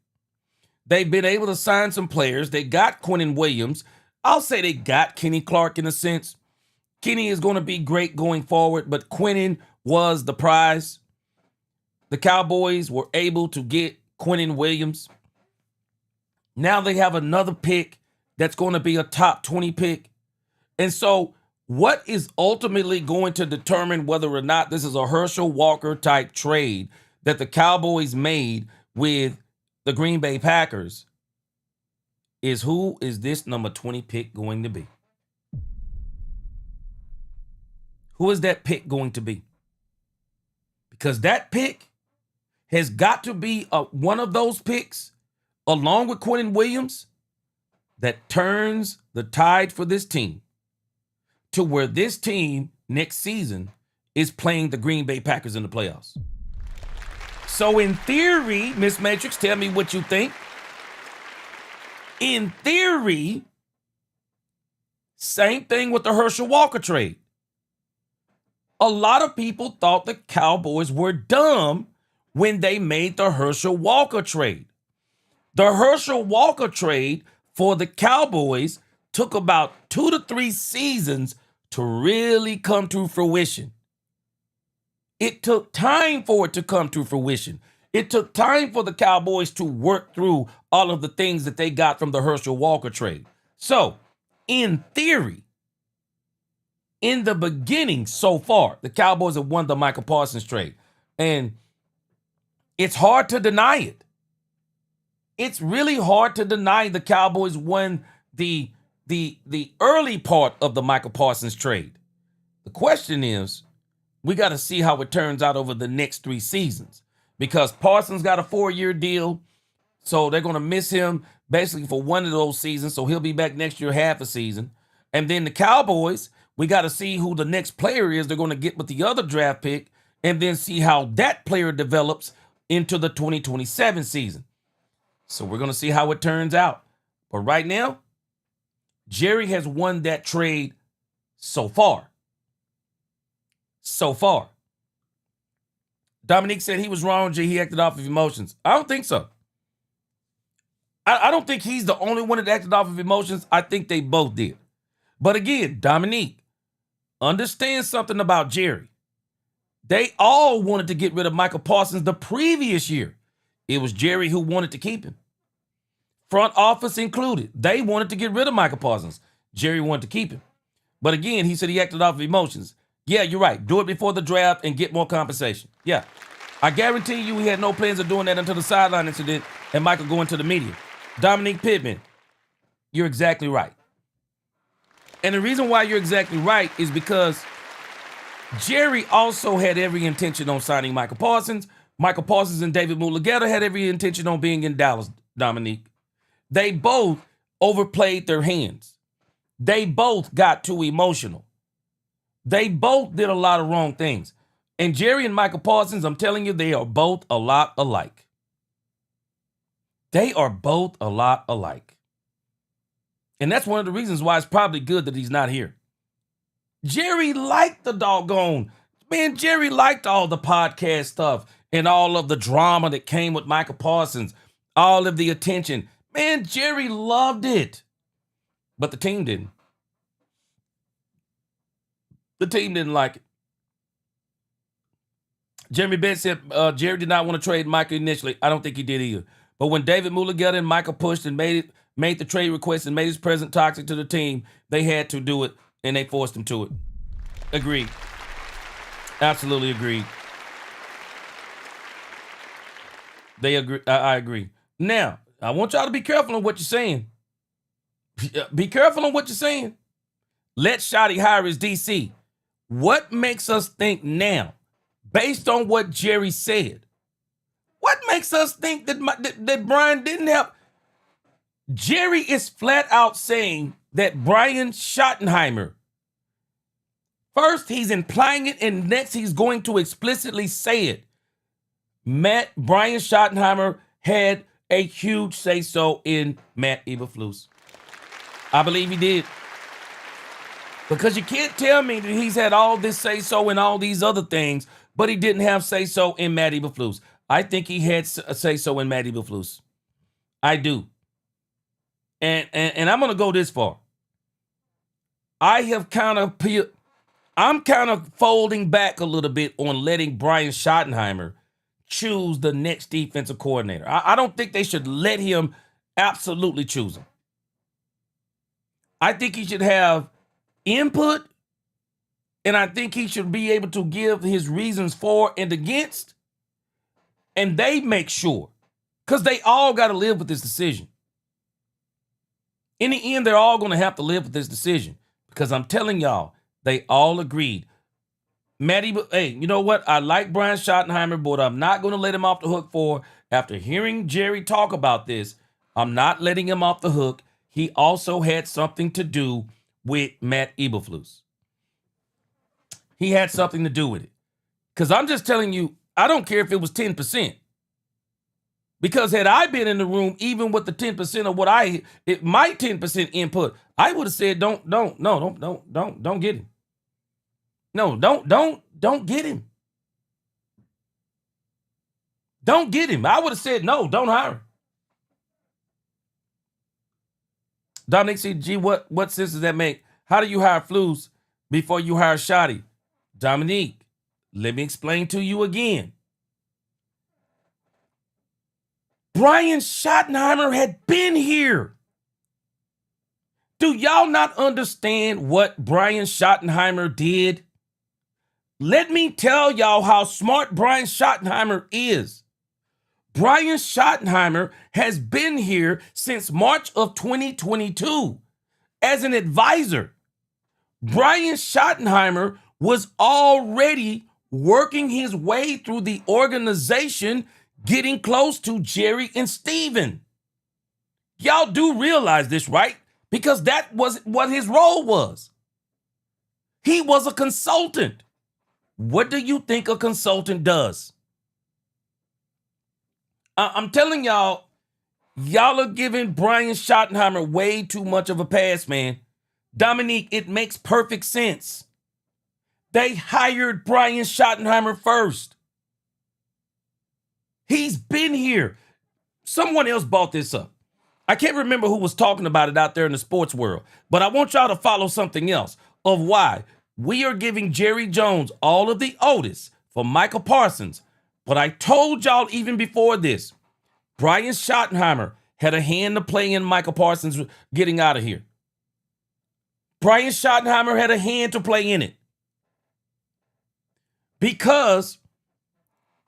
They've been able to sign some players. They got Quinnen Williams. I'll say they got Kenny Clark in a sense. Kenny is going to be great going forward, but Quinnen was the prize. The Cowboys were able to get Quinnen Williams. Now they have another pick that's going to be a top 20 pick. And so what is ultimately going to determine whether or not this is a Herschel Walker type trade that the Cowboys made with the Green Bay Packers is who is this number 20 pick going to be? Who is that pick going to be? Because that pick has got to be one of those picks, along with Quinnen Williams, that turns the tide for this team to where this team next season is playing the Green Bay Packers in the playoffs. So in theory, Miss Matrix, tell me what you think. In theory, same thing with the Herschel Walker trade. A lot of people thought the Cowboys were dumb when they made the Herschel Walker trade. The Herschel Walker trade for the Cowboys took about 2 to 3 seasons to really come to fruition. It took time for it to come to fruition. It took time for the Cowboys to work through all of the things that they got from the Herschel Walker trade. So, in theory, in the beginning so far, the Cowboys have won the Michael Parsons trade. And it's hard to deny it. It's really hard to deny the Cowboys won the early part of the Michael Parsons trade. The question is, we got to see how it turns out over the next 3 seasons, because Parsons got a 4-year deal, so they're going to miss him basically for one of those seasons, so he'll be back next year half a season. And then the Cowboys, we got to see who the next player is they're going to get with the other draft pick, and then see how that player develops into the 2027 season. So we're going to see how it turns out. But right now, Jerry has won that trade so far. So far. Dominique said he was wrong, G. He acted off of emotions. I don't think so. I don't think he's the only one that acted off of emotions. I think they both did. But again, Dominique, understand something about Jerry. They all wanted to get rid of Michael Parsons the previous year. It was Jerry who wanted to keep him. Front office included. They wanted to get rid of Michael Parsons. Jerry wanted to keep him. But again, he said he acted off of emotions. Yeah, you're right. Do it before the draft and get more compensation. Yeah. I guarantee you he had no plans of doing that until the sideline incident and Michael going to the media. Dominique Pittman, you're exactly right. And the reason why you're exactly right is because Jerry also had every intention on signing Michael Parsons. Michael Parsons and David Mulugeta had every intention on being in Dallas, Dominique. They both overplayed their hands. They both got too emotional. They both did a lot of wrong things. And Jerry and Michael Parsons, I'm telling you, they are both a lot alike. They are both a lot alike. And that's one of the reasons why it's probably good that he's not here. Jerry liked the doggone, man, Jerry liked all the podcast stuff and all of the drama that came with Michael Parsons, all of the attention. Man, Jerry loved it. But the team didn't. The team didn't like it. Jeremy Bent said Jerry did not want to trade Michael initially. I don't think he did either. But when David Mulugeta and Michael pushed and made the trade request and made his presence toxic to the team, they had to do it, and they forced him to it. Agreed. Absolutely agreed. They agree. I agree. Now, I want y'all to be careful on what you're saying. Be careful on what you're saying. Let Shotty hire his DC. What makes us think now, based on what Jerry said, what makes us think that Brian didn't have? Jerry is flat out saying that Brian Schottenheimer, first he's implying it, and next he's going to explicitly say it. Brian Schottenheimer had a huge say-so in Matt Eberflus. I believe he did. Because you can't tell me that he's had all this say-so and all these other things, but he didn't have say-so in Matt Eberflus. I think he had a say-so in Matt Eberflus. I do. And I'm going to go this far. I'm kind of folding back a little bit on letting Brian Schottenheimer choose the next defensive coordinator. I don't think they should let him absolutely choose him. I think he should have input, and I think he should be able to give his reasons for and against, and they make sure, because they all got to live with this decision. In the end, they're all going to have to live with this decision, because I'm telling y'all, they all agreed. Hey, you know what? I like Brian Schottenheimer, but I'm not going to let him off the hook for, after hearing Jerry talk about this, I'm not letting him off the hook. He also had something to do with Matt Eberflus. He had something to do with it. Because I'm just telling you, I don't care if it was 10%. Because had I been in the room, even with the 10% of my 10% input, I would have said, don't get him. No, don't get him. Don't get him. I would have said, no, don't hire him. Dominic said, gee, what sense does that make? How do you hire Flus before you hire Shotty? Dominique, let me explain to you again. Brian Schottenheimer had been here. Do y'all not understand what Brian Schottenheimer did? Let me tell y'all how smart Brian Schottenheimer is. Brian Schottenheimer has been here since March of 2022 as an advisor. Brian Schottenheimer was already working his way through the organization, getting close to Jerry and Steven. Y'all do realize this, right? Because that was what his role was. He was a consultant. What do you think a consultant does? I'm telling y'all are giving Brian Schottenheimer way too much of a pass, man. Dominique, it makes perfect sense. They hired Brian Schottenheimer first. He's been here. Someone else brought this up. I can't remember who was talking about it out there in the sports world, but I want y'all to follow something else of why we are giving Jerry Jones all of the Otis for Michael Parsons. But I told y'all even before this, Brian Schottenheimer had a hand to play in Michael Parsons getting out of here. Brian Schottenheimer had a hand to play in it. Because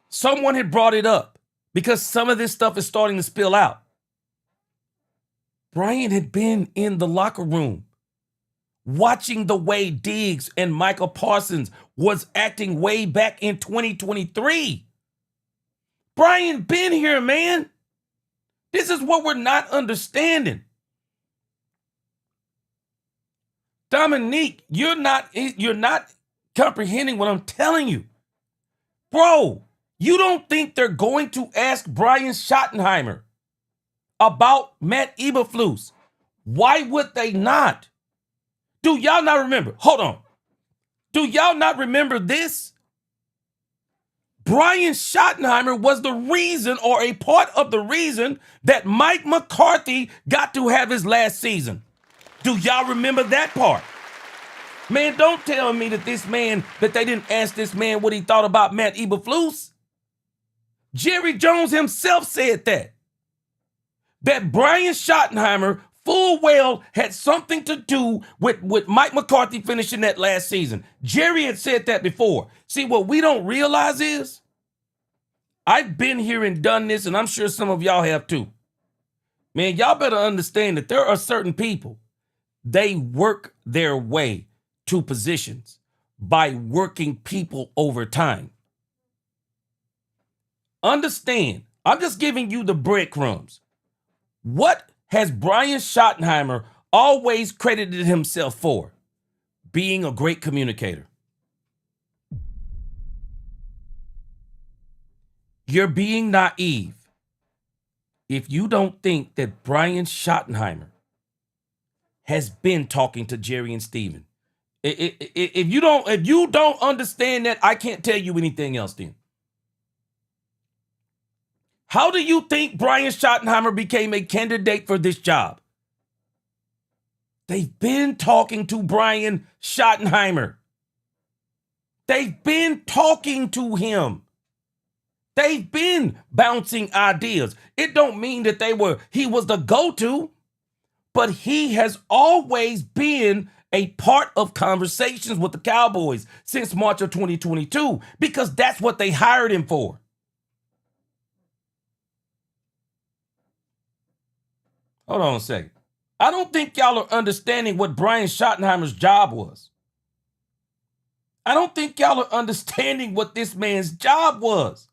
someone had brought it up. Because some of this stuff is starting to spill out. Brian had been in the locker room watching the way Diggs and Michael Parsons was acting way back in 2023. Brian been here, man. This is what we're not understanding. Dominique, you're not comprehending what I'm telling you. Bro, you don't think they're going to ask Brian Schottenheimer about Matt Eberflus? Why would they not? Do y'all not remember? Hold on. Do y'all not remember this? Brian Schottenheimer was the reason or a part of the reason that Mike McCarthy got to have his last season. Do y'all remember that part? Man, don't tell me that they didn't ask this man what he thought about Matt Eberflus. Jerry Jones himself said that Brian Schottenheimer full well had something to do with Mike McCarthy finishing that last season. Jerry had said that before. See, what we don't realize is, I've been here and done this, and I'm sure some of y'all have too. Man, y'all better understand that there are certain people, they work their way to positions by working people over time. Understand, I'm just giving you the breadcrumbs. What has Brian Schottenheimer always credited himself for? Being a great communicator. You're being naive if you don't think that Brian Schottenheimer has been talking to Jerry and Steven. If you don't understand that, I can't tell you anything else then. How do you think Brian Schottenheimer became a candidate for this job? They've been talking to Brian Schottenheimer. They've been talking to him. They've been bouncing ideas. It don't mean that he was the go-to, but he has always been a part of conversations with the Cowboys since March of 2022 because that's what they hired him for. Hold on a second. I don't think y'all are understanding what Brian Schottenheimer's job was. I don't think y'all are understanding what this man's job was.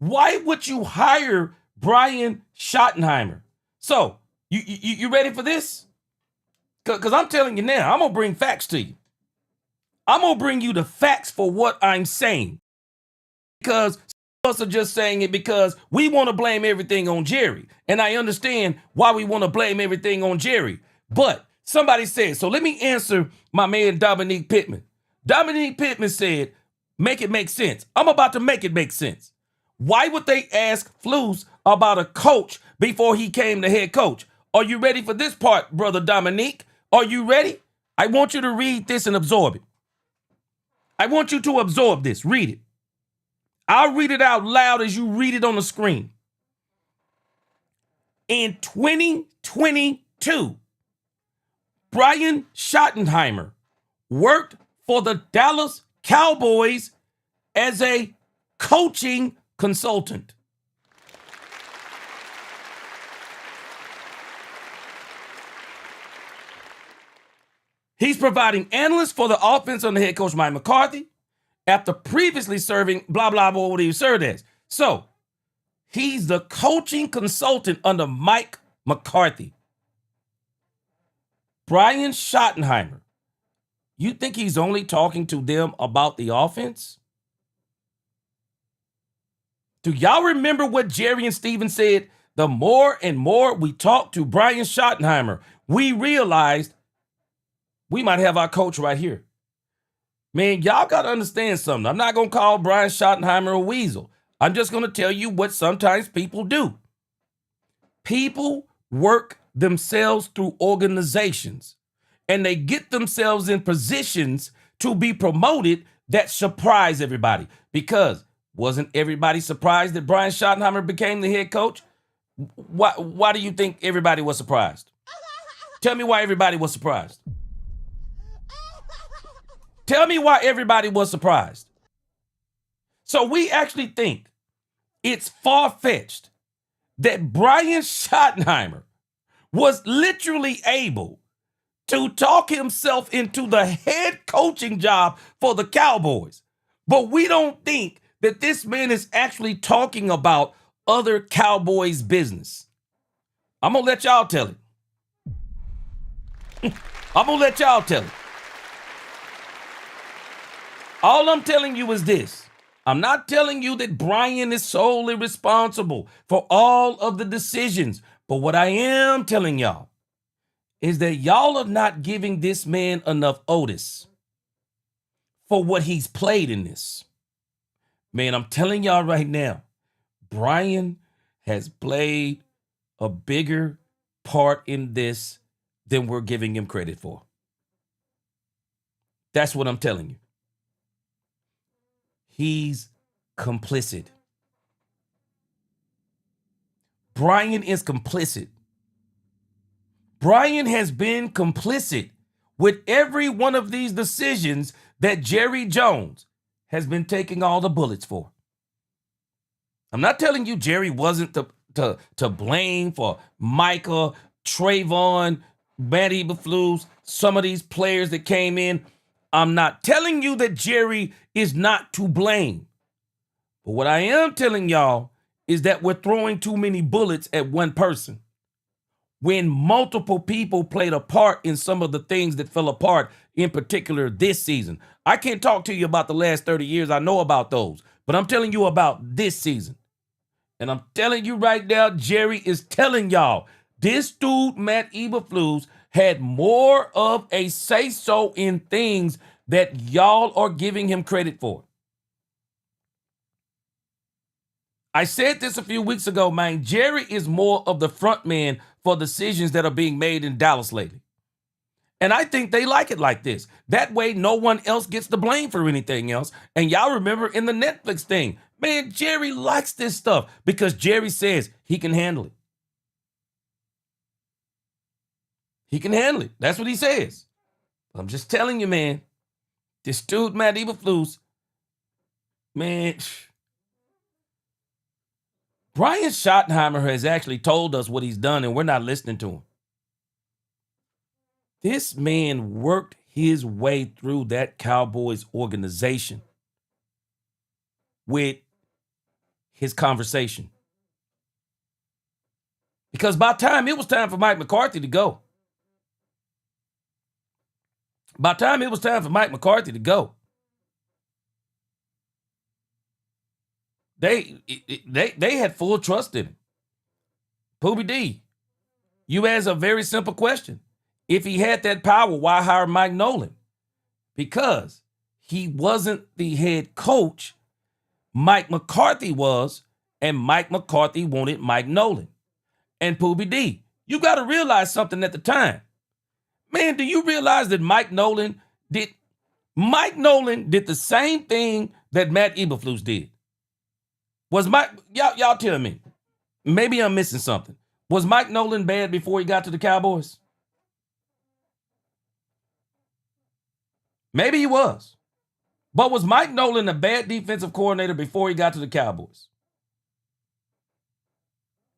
Why would you hire Brian Schottenheimer? So, you ready for this? Because I'm telling you now, I'm going to bring facts to you. I'm going to bring you the facts for what I'm saying. because some of us are just saying it because we want to blame everything on Jerry. And I understand why we want to blame everything on Jerry. But somebody said, so let me answer my man Dominique Pittman. Dominique Pittman said, make it make sense. I'm about to make it make sense. Why would they ask Flus about a coach before he came the head coach? Are you ready for this part, Brother Dominique? Are you ready? I want you to read this and absorb it. I want you to absorb this. Read it. I'll read it out loud as you read it on the screen. In 2022, Brian Schottenheimer worked for the Dallas Cowboys as a coaching consultant. He's providing analysts for the offense under head coach Mike McCarthy after previously serving blah, blah, blah, what he served as. So he's the coaching consultant under Mike McCarthy. Brian Schottenheimer, you think he's only talking to them about the offense? Do y'all remember what Jerry and Steven said? The more and more we talked to Brian Schottenheimer, we realized we might have our coach right here. Man, y'all got to understand something. I'm not going to call Brian Schottenheimer a weasel. I'm just going to tell you what sometimes people do. People work themselves through organizations, and they get themselves in positions to be promoted that surprise everybody. Because wasn't everybody surprised that Brian Schottenheimer became the head coach? Why do you think everybody was surprised? Tell me why everybody was surprised. Tell me why everybody was surprised. So we actually think it's far-fetched that Brian Schottenheimer was literally able to talk himself into the head coaching job for the Cowboys. But we don't think that this man is actually talking about other Cowboys business. I'm going to let y'all tell it. I'm going to let y'all tell it. All I'm telling you is this. I'm not telling you that Brian is solely responsible for all of the decisions. But what I am telling y'all is that y'all are not giving this man enough Otis for what he's played in this. Man, I'm telling y'all right now, Brian has played a bigger part in this than we're giving him credit for. That's what I'm telling you. He's complicit. Brian is complicit. Brian has been complicit with every one of these decisions that Jerry Jones has been taking all the bullets for. I'm not telling you Jerry wasn't to blame for Micah, Trayvon, Matt Eberflus, some of these players that came in. I'm not telling you that Jerry is not to blame. But what I am telling y'all is that we're throwing too many bullets at one person when multiple people played a part in some of the things that fell apart, in particular this season. I can't talk to you about the last 30 years. I know about those, but I'm telling you about this season. And I'm telling you right now, Jerry is telling y'all, this dude, Matt Eberflus, had more of a say-so in things that y'all are giving him credit for. I said this a few weeks ago, man. Jerry is more of the front man for decisions that are being made in Dallas lately. And I think they like it like this. That way, no one else gets the blame for anything else. And y'all remember in the Netflix thing, man, Jerry likes this stuff because Jerry says he can handle it. He can handle it. That's what he says. I'm just telling you, man, this dude, Matt Eberflus, man, Brian Schottenheimer has actually told us what he's done, and we're not listening to him. This man worked his way through that Cowboys organization with his conversation. Because by the time it was time for Mike McCarthy to go, They had full trust in him. Poobie D, you asked a very simple question. If he had that power, why hire Mike Nolan? Because he wasn't the head coach. Mike McCarthy was, and Mike McCarthy wanted Mike Nolan. And Poobie D, you got to realize something at the time. Man, do you realize that Mike Nolan did the same thing that Matt Eberflus did? Was y'all tell me, maybe I'm missing something. Was Mike Nolan bad before he got to the Cowboys? Maybe he was. But was Mike Nolan a bad defensive coordinator before he got to the Cowboys?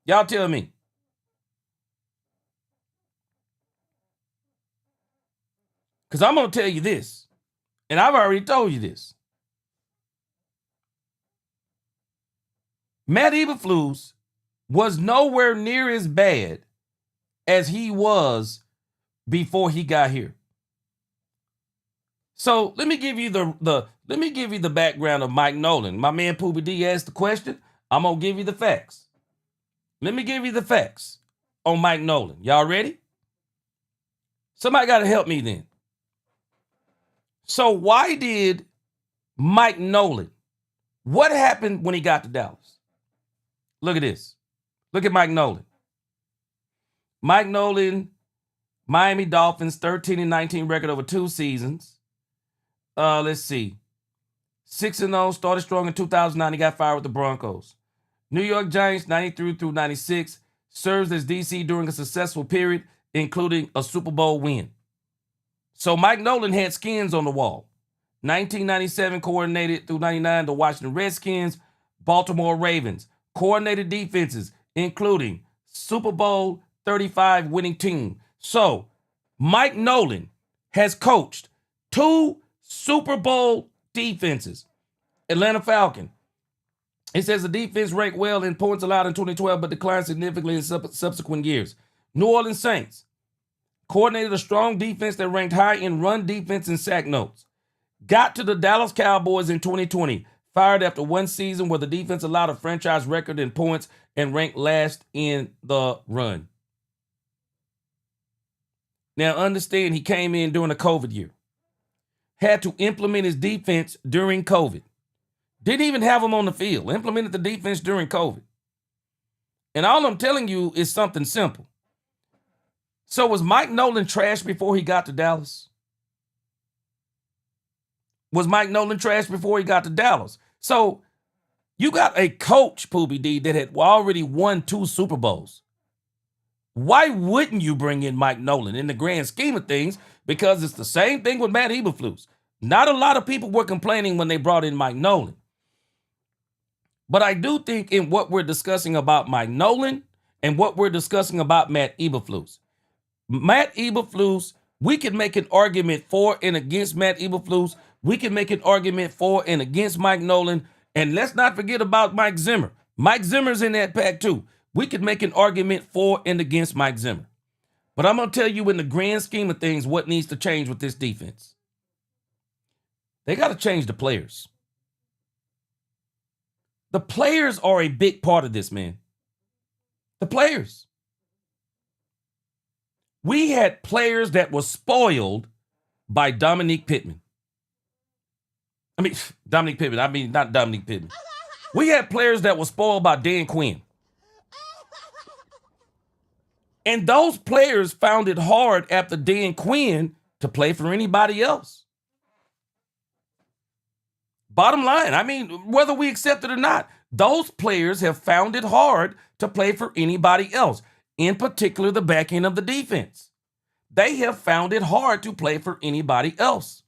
Y'all tell me. Because I'm going to tell you this, and I've already told you this. Matt Eberflus was nowhere near as bad as he was before he got here. So let me give you the background of Mike Nolan. My man Poobie D asked the question. I'm gonna give you the facts. Let me give you the facts on Mike Nolan. Y'all ready? Somebody got to help me then. So why did Mike Nolan? What happened when he got to Dallas? Look at this. Look at Mike Nolan. Mike Nolan, Miami Dolphins, 13-19 record over 2 seasons. Let's see. 6-0, started strong in 2009. He got fired with the Broncos. New York Giants, 93 through 96. Serves as DC during a successful period, including a Super Bowl win. So Mike Nolan had skins on the wall. 1997 coordinated through 99 the Washington Redskins, Baltimore Ravens. Coordinated defenses, including Super Bowl 35 winning team. So Mike Nolan has coached 2 Super Bowl defenses. Atlanta Falcon. It says the defense ranked well in points allowed in 2012, but declined significantly in subsequent years. New Orleans Saints. Coordinated a strong defense that ranked high in run defense and sack notes. Got to the Dallas Cowboys in 2020. Fired after 1 season where the defense allowed a franchise record in points and ranked last in the run. Now understand he came in during the COVID year. Had to implement his defense during COVID. Didn't even have him on the field. Implemented the defense during COVID. And all I'm telling you is something simple. So was Mike Nolan trash before he got to Dallas? Was Mike Nolan trash before he got to Dallas? So you got a coach, Poobie D, that had already won 2 Super Bowls. Why wouldn't you bring in Mike Nolan in the grand scheme of things? Because it's the same thing with Matt Eberflus. Not a lot of people were complaining when they brought in Mike Nolan. But I do think in what we're discussing about Mike Nolan and what we're discussing about Matt Eberflus. Matt Eberflus, we can make an argument for and against Matt Eberflus. We can make an argument for and against Mike Nolan. And let's not forget about Mike Zimmer. Mike Zimmer's in that pack too. We could make an argument for and against Mike Zimmer. But I'm going to tell you in the grand scheme of things what needs to change with this defense. They got to change the players. The players are a big part of this, man. The players. We had players that were spoiled by Dominique Pittman. Not Dominique Pittman. We had players that were spoiled by Dan Quinn. And those players found it hard after Dan Quinn to play for anybody else. Bottom line, whether we accept it or not, those players have found it hard to play for anybody else, in particular the back end of the defense. They have found it hard to play for anybody else.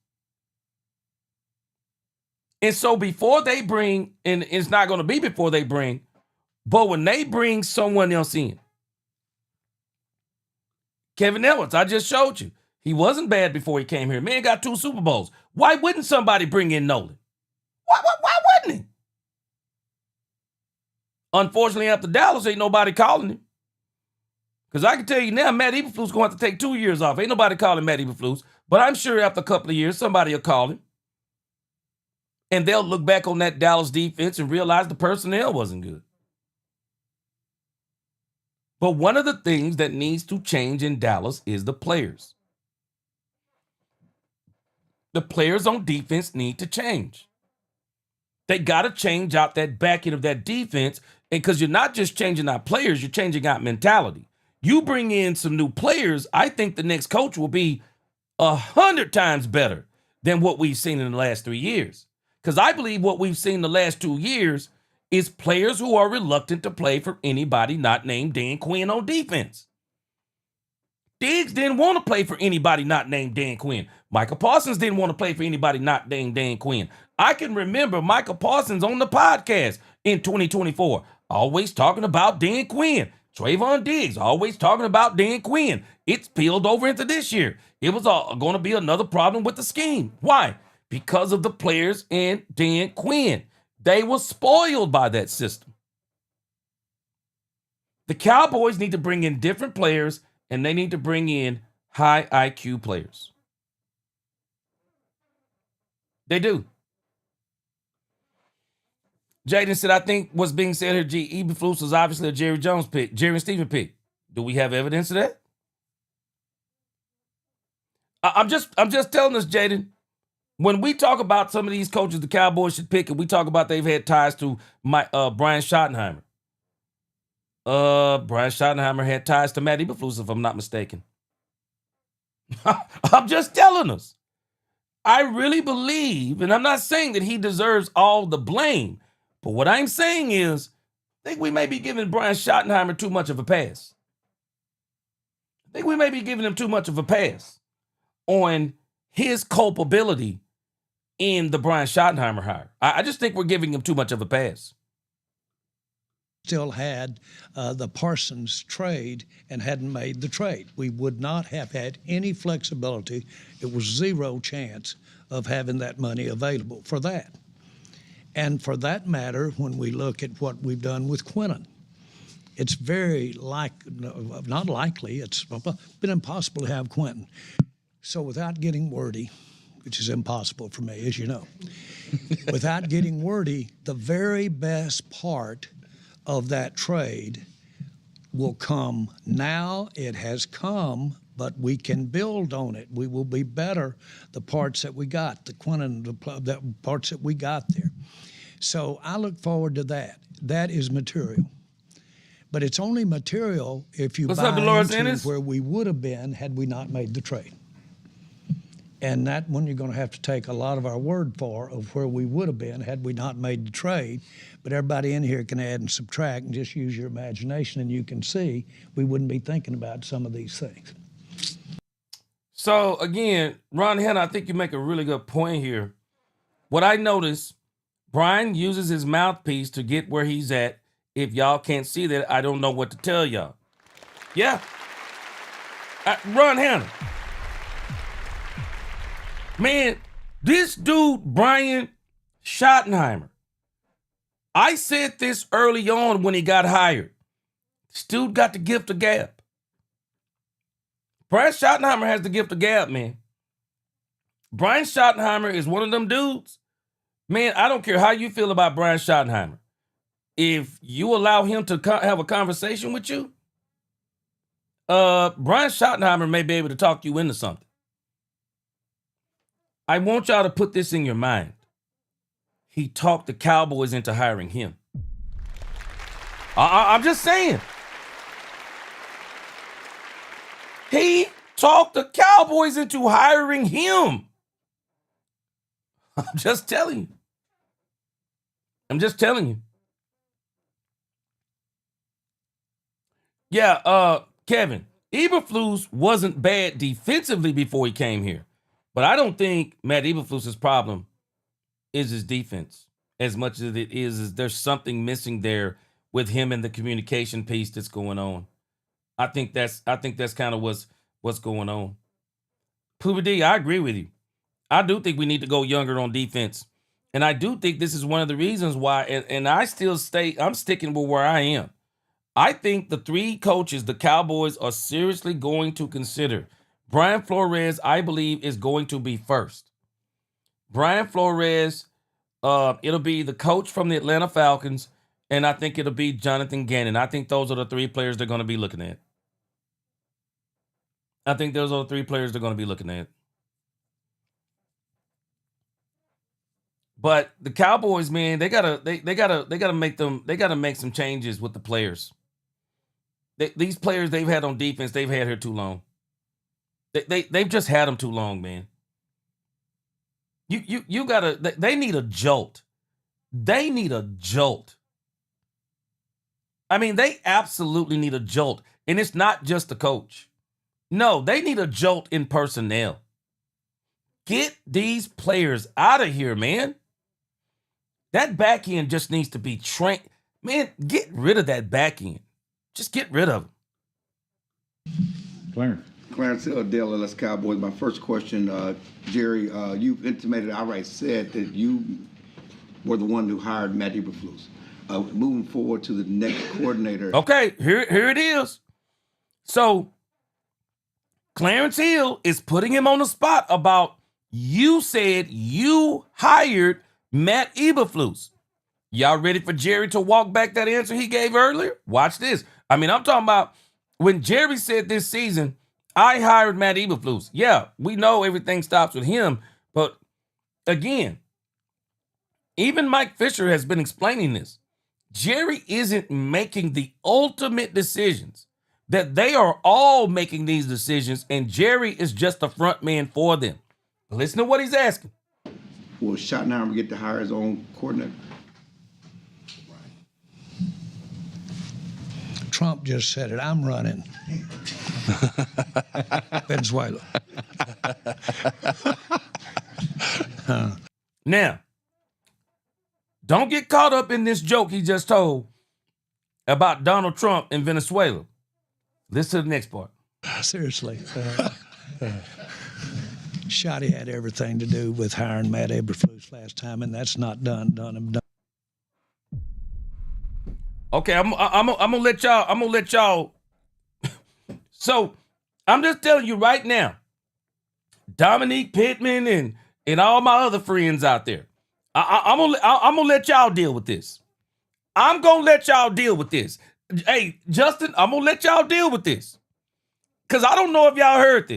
And so before they bring, and it's not going to be before they bring, but when they bring someone else in, Kevin Edwards, I just showed you. He wasn't bad before he came here. Man got 2 Super Bowls. Why wouldn't somebody bring in Nolan? Why wouldn't he? Unfortunately, after Dallas, ain't nobody calling him. Because I can tell you now, Matt Eberflus going to have to take 2 years off. Ain't nobody calling Matt Eberflus. But I'm sure after a couple of years, somebody will call him. And they'll look back on that Dallas defense and realize the personnel wasn't good. But one of the things that needs to change in Dallas is the players. The players on defense need to change. They got to change out that back end of that defense. And because you're not just changing out players, you're changing out mentality. You bring in some new players, I think the next coach will be 100 times better than what we've seen in the last 3 years. Because I believe what we've seen the last 2 years is players who are reluctant to play for anybody not named Dan Quinn on defense. Diggs didn't want to play for anybody not named Dan Quinn. Michael Parsons didn't want to play for anybody not named Dan Quinn. I can remember Michael Parsons on the podcast in 2024, always talking about Dan Quinn. Trayvon Diggs, always talking about Dan Quinn. It's spilled over into this year. It was going to be another problem with the scheme. Why? Because of the players and Dan Quinn. They were spoiled by that system. The Cowboys need to bring in different players, and they need to bring in high IQ players. They do. Jaden said, I think what's being said here, Eberflus was obviously a Jerry Jones pick, Jerry Stephen pick. Do we have evidence of that? I'm just telling us, Jaden, when we talk about some of these coaches the Cowboys should pick, and we talk about they've had ties to Brian Schottenheimer. Brian Schottenheimer had ties to Matt Eberflus, if I'm not mistaken. I'm just telling us. I really believe, and I'm not saying that he deserves all the blame, but what I'm saying is, I think we may be giving Brian Schottenheimer too much of a pass. I think we may be giving him too much of a pass on his culpability in the Brian Schottenheimer hire. I just think we're giving him too much of a pass.
Still had the Parsons trade and hadn't made the trade. We would not have had any flexibility. It was zero chance of having that money available for that. And for that matter, when we look at what we've done with Quinton, it's very not likely, it's been impossible to have Quinton. So without getting wordy, which is impossible for me, as you know, without getting wordy, the very best part of that trade will come now. It has come, but we can build on it. We will be better, the parts that we got, the Quinton, the parts that we got there. So I look forward to that. That is material. But it's only material if you buy into where we would have been had we not made the trade. And that one you're going to have to take a lot of our word for, of where we would have been had we not made the trade. But everybody in here can add and subtract and just use your imagination, and you can see we wouldn't be thinking about some of these things.
So, again, Ron Hanna, I think you make a really good point here. What I notice, Brian uses his mouthpiece to get where he's at. If y'all can't see that, I don't know what to tell y'all. Yeah. Ron Hanna. Man, this dude, Brian Schottenheimer, I said this early on when he got hired. This dude got the gift of gab. Brian Schottenheimer has the gift of gab, man. Brian Schottenheimer is one of them dudes. Man, I don't care how you feel about Brian Schottenheimer. If you allow him to have a conversation with you, Brian Schottenheimer may be able to talk you into something. I want y'all to put this in your mind. He talked the Cowboys into hiring him. I'm just saying. He talked the Cowboys into hiring him. I'm just telling you. Yeah, Kevin, Eberflus wasn't bad defensively before he came here. But I don't think Matt Eberflus's problem is his defense as much as it is there's something missing there with him and the communication piece that's going on. I think that's kind of what's going on. Pooba D, I agree with you. I do think we need to go younger on defense. And I do think this is one of the reasons why, and I'm sticking with where I am. I think the three coaches the Cowboys are seriously going to consider. Brian Flores, I believe, is going to be first. Brian Flores, It'll be the coach from the Atlanta Falcons, and I think it'll be Jonathan Gannon. I think those are the three players they're going to be looking at. But the Cowboys, man, they gotta make some changes with the players. These players they've had on defense, they've had here too long. They've just had them too long, man. You gotta. They need a jolt. They need a jolt. I mean, they absolutely need a jolt, and it's not just the coach. No, they need a jolt in personnel. Get these players out of here, man. That back end just needs to be trained. Man, get rid of that back end. Just get rid of them.
Clarence Hill, Dallas Cowboys. My first question, Jerry, you've intimated, outright said that you were the one who hired Matt Eberflus. Moving forward to the next coordinator.
Okay, here it is. So, Clarence Hill is putting him on the spot about you said you hired Matt Eberflus. Y'all ready for Jerry to walk back that answer he gave earlier? Watch this. I mean, I'm talking about when Jerry said this season, I hired Matt Eberflus. Yeah, we know everything stops with him. But again, even Mike Fisher has been explaining this. Jerry isn't making the ultimate decisions. That they are all making these decisions, and Jerry is just the front man for them. Listen to what he's asking.
Will Schottenheimer get to hire his own coordinator?
Trump just said it. I'm running. Venezuela.
Now, don't get caught up in this joke he just told about Donald Trump in Venezuela. Listen to the next part.
Seriously. Shotty had everything to do with hiring Matt Eberflus last time, and that's not done.
Okay, I'm gonna let y'all. So I'm just telling you right now, Dominique Pittman and all my other friends out there, I'm gonna let y'all deal with this. I'm gonna let y'all deal with this. Hey, Justin, I'm gonna let y'all deal with this. Because I don't know if y'all heard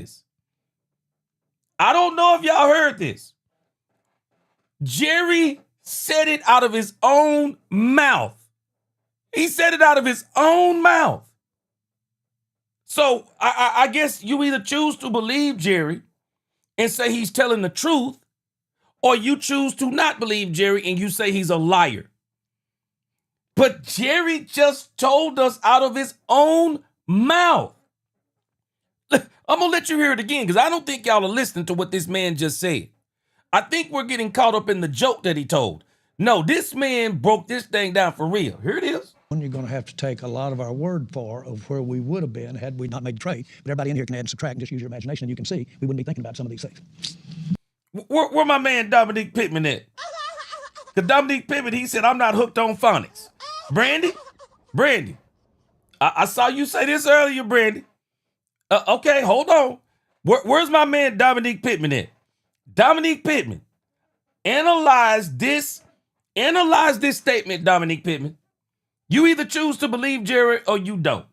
this. Jerry said it out of his own mouth. He said it out of his own mouth. So I guess you either choose to believe Jerry and say he's telling the truth, or you choose to not believe Jerry and you say he's a liar. But Jerry just told us out of his own mouth. I'm going to let you hear it again because I don't think y'all are listening to what this man just said. I think we're getting caught up in the joke that he told. No, this man broke this thing down for real. Here it is.
You're going to have to take a lot of our word for of where we would have been had we not made the trade. But everybody in here can add and subtract and just use your imagination, and you can see we wouldn't be thinking about some of these things.
Where my man Dominique Pittman at? Because Dominique Pittman, he said, I'm not hooked on phonics. Brandy, I saw you say this earlier, Brandy. Okay, hold on. Where's my man Dominique Pittman at? Dominique Pittman, analyze this statement, Dominique Pittman. You either choose to believe Jerry or you don't.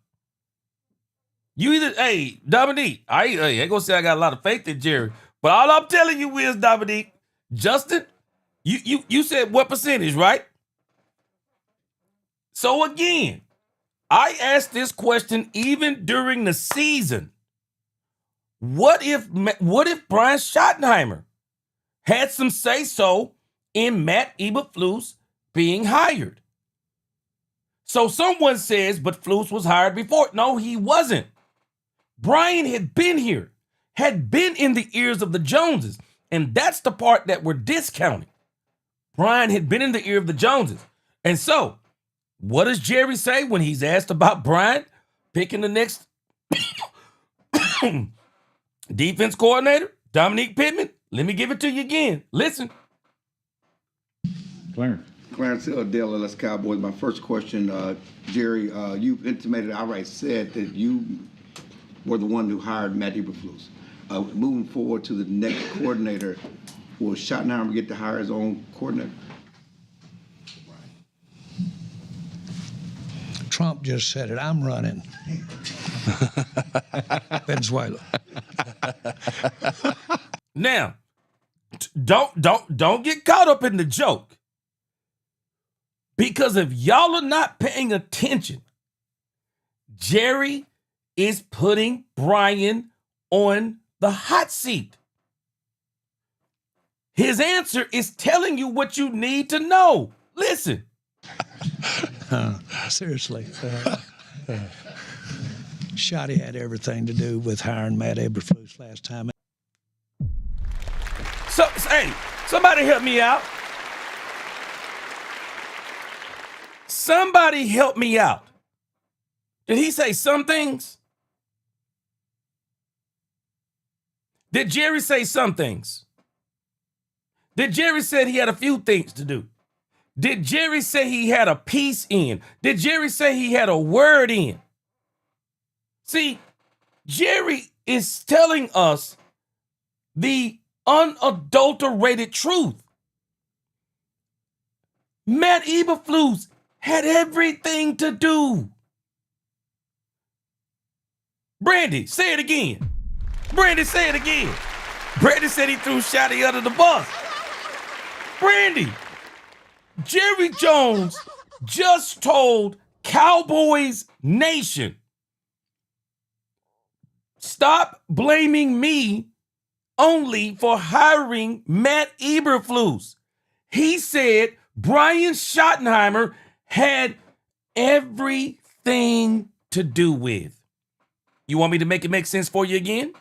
Hey, Dominique, I ain't gonna say I got a lot of faith in Jerry, but all I'm telling you is, Dominique, Justin, you said what percentage, right? So again, I asked this question even during the season. What if Brian Schottenheimer had some say-so in Matt Eberflus being hired? So someone says, but Flus was hired before. No, he wasn't. Brian had been here, had been in the ears of the Joneses. And that's the part that we're discounting. Brian had been in the ear of the Joneses. And so, what does Jerry say when he's asked about Brian picking the next defense coordinator? Dominique Pittman? Let me give it to you again. Listen.
Clarence Hill, Dallas Cowboys. My first question, Jerry, you've intimated, outright said that you were the one who hired Matt Eberflus. Moving forward to the next coordinator, will Schottenheimer get to hire his own coordinator?
Trump just said it. I'm running. Venezuela.
Now, don't get caught up in the joke. Because if y'all are not paying attention, Jerry is putting Brian on the hot seat. His answer is telling you what you need to know. Listen.
Seriously. Shotty had everything to do with hiring Matt Eberflus last time.
So, hey, somebody help me out. Somebody help me out. Did he say some things? Did Jerry say some things? Did Jerry say he had a few things to do? Did Jerry say he had a piece in? Did Jerry say he had a word in? See, Jerry is telling us the unadulterated truth. Matt Eberflus had everything to do. Brandy, say it again. Brandy, say it again. Brandy said he threw Shotty under the bus. Brandy, Jerry Jones just told Cowboys Nation, stop blaming me only for hiring Matt Eberflus. He said Brian Schottenheimer had everything to do with. You want me to make it make sense for you again?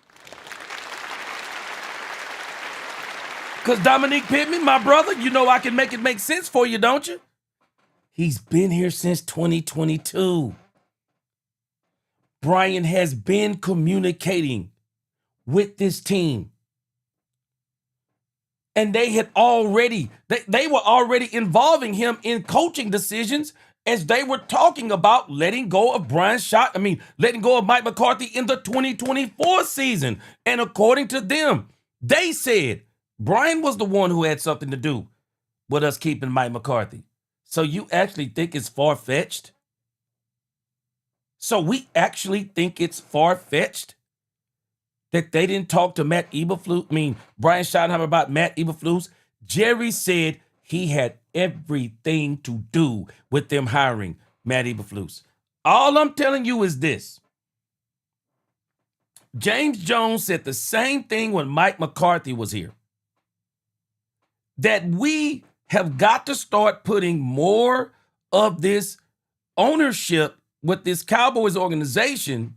Because Dominique Pittman, my brother, you know I can make it make sense for you, don't you? He's been here since 2022. Brian has been communicating with this team. And they had already, they were already involving him in coaching decisions as they were talking about letting go of letting go of Mike McCarthy in the 2024 season. And according to them, they said Brian was the one who had something to do with us keeping Mike McCarthy. So you actually think it's far-fetched? So we actually think it's far-fetched that they didn't talk to Matt Eberflus, Brian Schottenheimer about Matt Eberflus? Jerry said he had everything to do with them hiring Matt Eberflus. All I'm telling you is this. James Jones said the same thing when Mike McCarthy was here. That we have got to start putting more of this ownership with this Cowboys organization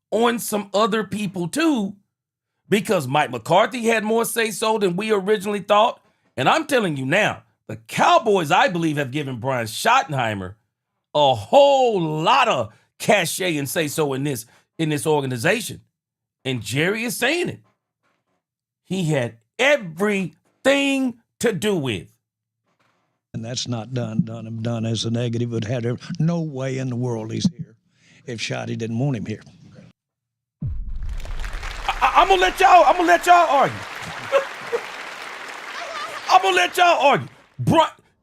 on some other people too, because Mike McCarthy had more say-so than we originally thought. And I'm telling you now, the Cowboys, I believe, have given Brian Schottenheimer a whole lot of cachet and say-so in this organization. And Jerry is saying it. He had everything to do with.
And that's not done as a negative. It had no way in the world he's here if Shotty didn't want him here.
I'm gonna let y'all argue. I'm gonna let y'all argue.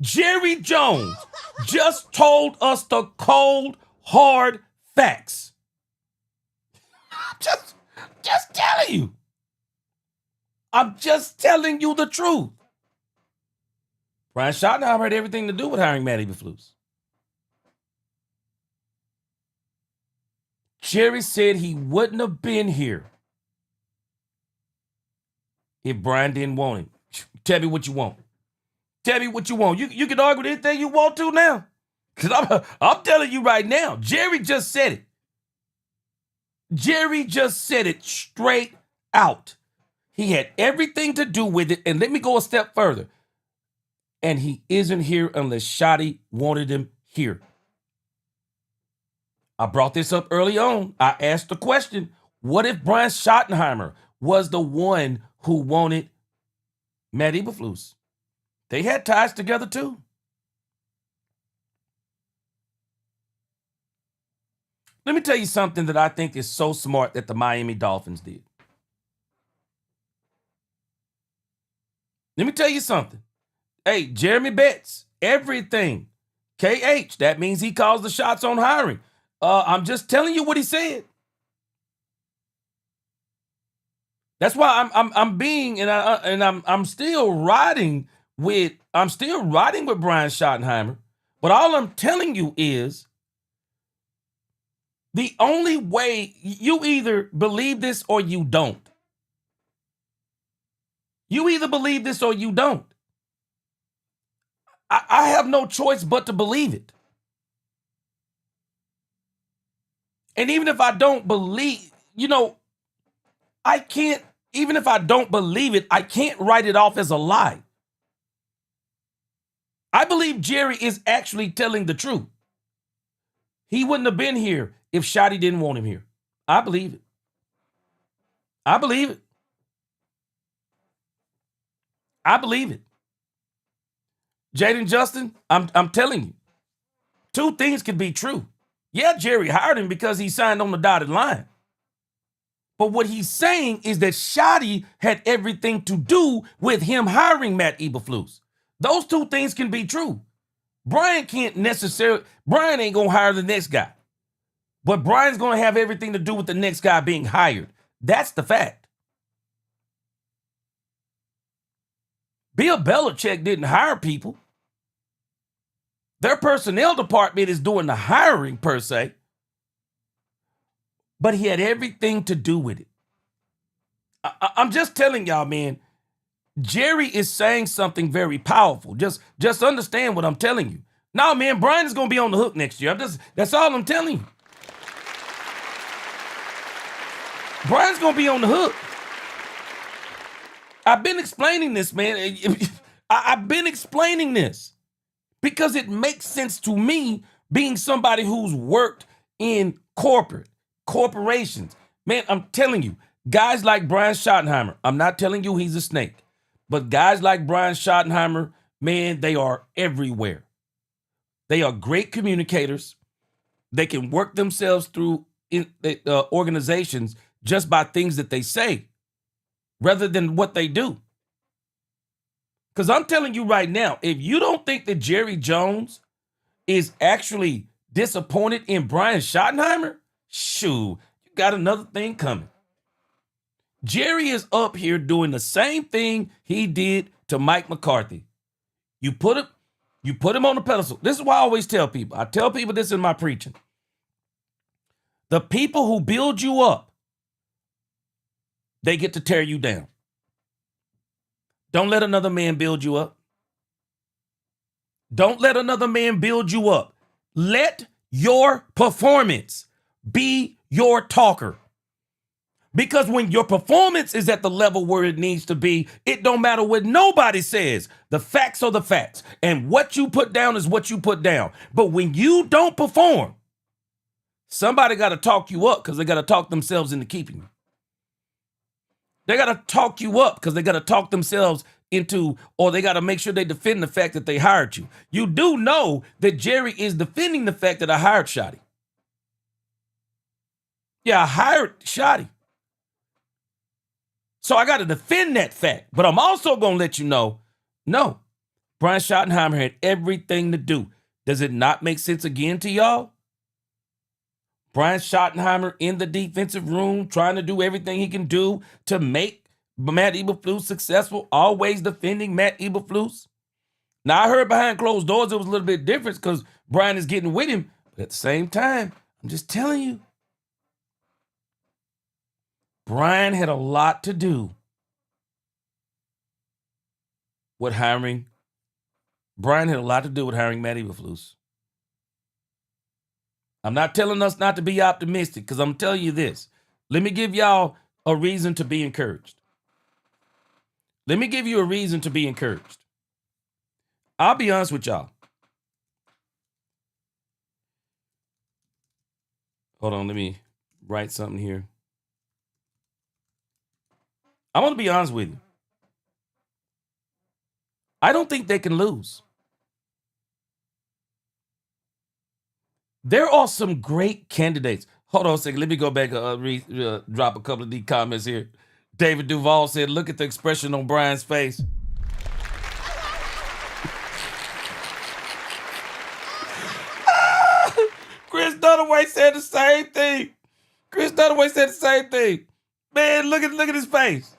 Jerry Jones just told us the cold, hard facts. Just telling you. I'm just telling you the truth. Brian Schottenheimer had everything to do with hiring Matt Eberflus. Jerry said he wouldn't have been here if Brian didn't want him. Tell me what you want. Tell me what you want. You can argue with anything you want to now. Because I'm telling you right now, Jerry just said it. Jerry just said it straight out. He had everything to do with it. And let me go a step further. And he isn't here unless Shotty wanted him here. I brought this up early on. I asked the question, what if Brian Schottenheimer was the one who wanted Matt Eberflus? They had ties together too. Let me tell you something that I think is so smart that the Miami Dolphins did. Let me tell you something. Hey, Jeremy Betts, everything KH, that means he calls the shots on hiring. I'm just telling you what he said. That's why I'm still riding with Brian Schottenheimer. But all I'm telling you is the only way, you either believe this or you don't. You either believe this or you don't. I have no choice but to believe it. And even if I don't believe, I can't, even if I don't believe it, I can't write it off as a lie. I believe Jerry is actually telling the truth. He wouldn't have been here if Shotty didn't want him here. I believe it. I believe it. I believe it. Jaden Justin, I'm telling you, two things could be true. Yeah, Jerry hired him because he signed on the dotted line. But what he's saying is that Shotty had everything to do with him hiring Matt Eberflus. Those two things can be true. Brian ain't going to hire the next guy. But Brian's going to have everything to do with the next guy being hired. That's the fact. Bill Belichick didn't hire people. Their personnel department is doing the hiring per se. But he had everything to do with it. I'm just telling y'all, man, Jerry is saying something very powerful. Just understand what I'm telling you. No, man, Brian is going to be on the hook next year. That's all I'm telling you. Brian's going to be on the hook. I've been explaining this, man. I've been explaining this because it makes sense to me, being somebody who's worked in corporations. Man, I'm telling you, guys like Brian Schottenheimer, I'm not telling you he's a snake, but guys like Brian Schottenheimer, man, they are everywhere. They are great communicators. They can work themselves through organizations just by things that they say rather than what they do. Because I'm telling you right now, if you don't think that Jerry Jones is actually disappointed in Brian Schottenheimer, shoo, you got another thing coming. Jerry is up here doing the same thing he did to Mike McCarthy. You put him on the pedestal. This is why I always tell people. I tell people this in my preaching. The people who build you up, they get to tear you down. Don't let another man build you up. Don't let another man build you up. Let your performance be your talker. Because when your performance is at the level where it needs to be, it don't matter what nobody says. The facts are the facts. And what you put down is what you put down. But when you don't perform, somebody got to talk you up because they got to talk themselves into keeping you. They got to talk you up because they got to talk themselves into, or they got to make sure they defend the fact that they hired you. You do know that Jerry is defending the fact that I hired Shotty. Yeah, I hired Shotty. So I got to defend that fact. But I'm also going to let you know, no, Brian Schottenheimer had everything to do. Does it not make sense again to y'all? Brian Schottenheimer in the defensive room trying to do everything he can do to make Matt Eberflus successful, always defending Matt Eberflus. Now, I heard behind closed doors it was a little bit different because Brian is getting with him. But at the same time, I'm just telling you, Brian had a lot to do with hiring. Brian had a lot to do with hiring Matt Eberflus. I'm not telling us not to be optimistic because I'm telling you this. Let me give y'all a reason to be encouraged. Let me give you a reason to be encouraged. I'll be honest with y'all. Hold on, let me write something here. I want to be honest with you. I don't think they can lose. There are some great candidates. Hold on a second. Let me go back and drop a couple of these comments here. David Duvall said, look at the expression on Brian's face. Dunaway said the same thing. Chris Dunaway said the same thing. Man, look at his face.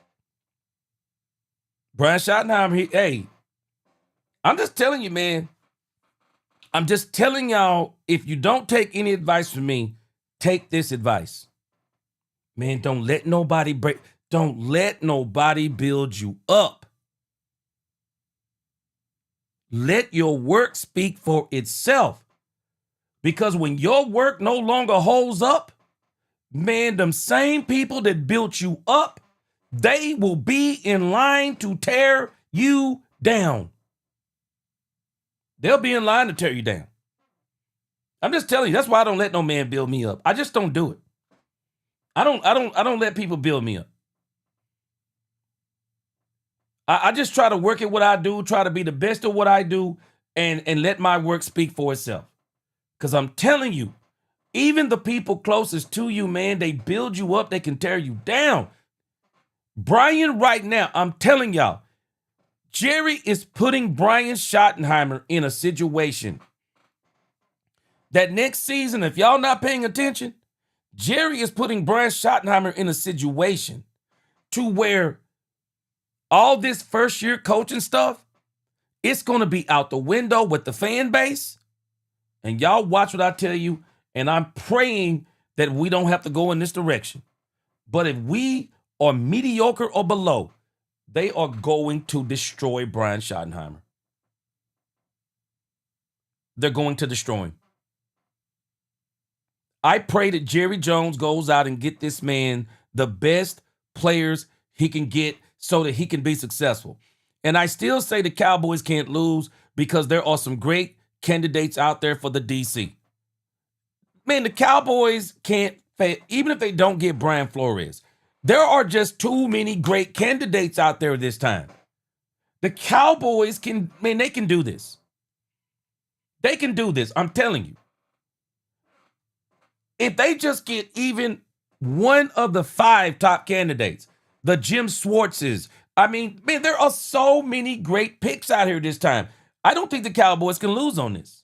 Brian Schottenheimer, hey, I'm just telling you, man. I'm just telling y'all, if you don't take any advice from me, take this advice. Man, don't let nobody build you up. Let your work speak for itself. Because when your work no longer holds up, man, them same people that built you up, they will be in line to tear you down. They'll be in line to tear you down. I'm just telling you, that's why I don't let no man build me up. I just don't do it. I don't let people build me up. I just try to work at what I do, try to be the best of what I do, and let my work speak for itself. Because I'm telling you, even the people closest to you, man, they build you up, they can tear you down. Brian, right now, I'm telling y'all, Jerry is putting Brian Schottenheimer in a situation that next season, if y'all not paying attention, Jerry is putting Brian Schottenheimer in a situation to where all this first year coaching stuff, it's going to be out the window with the fan base. And y'all watch what I tell you. And I'm praying that we don't have to go in this direction. But if we are mediocre or below, they are going to destroy Brian Schottenheimer. They're going to destroy him. I pray that Jerry Jones goes out and get this man the best players he can get so that he can be successful. And I still say the Cowboys can't lose because there are some great candidates out there for the DC. Man, the Cowboys can't fail, even if they don't get Brian Flores. There are just too many great candidates out there this time. The Cowboys they can do this. They can do this, I'm telling you. If they just get even one of the 5 top candidates, the Jim Schwartzes, man, there are so many great picks out here this time. I don't think the Cowboys can lose on this.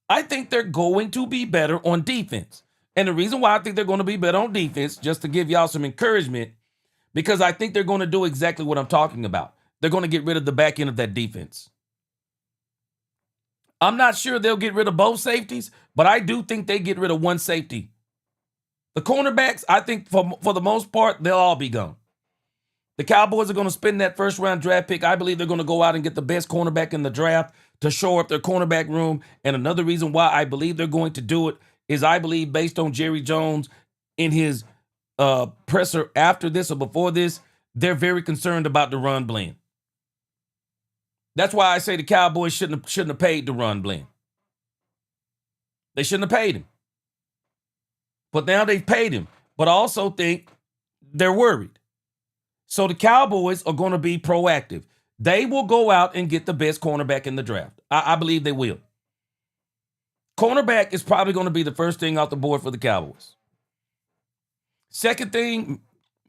I think they're going to be better on defense. And the reason why I think they're going to be better on defense, just to give y'all some encouragement, because I think they're going to do exactly what I'm talking about. They're going to get rid of the back end of that defense. I'm not sure they'll get rid of both safeties, but I do think they get rid of one safety. The cornerbacks, I think for the most part, they'll all be gone. The Cowboys are going to spend that first-round draft pick. I believe they're going to go out and get the best cornerback in the draft to shore up their cornerback room. And another reason why I believe they're going to do it is I believe based on Jerry Jones in his presser after this or before this, they're very concerned about the run blend. That's why I say the Cowboys shouldn't have paid the run blend. They shouldn't have paid him. But now they've paid him. But I also think they're worried. So the Cowboys are going to be proactive. They will go out and get the best cornerback in the draft. I believe they will. Cornerback is probably going to be the first thing off the board for the Cowboys. Second thing,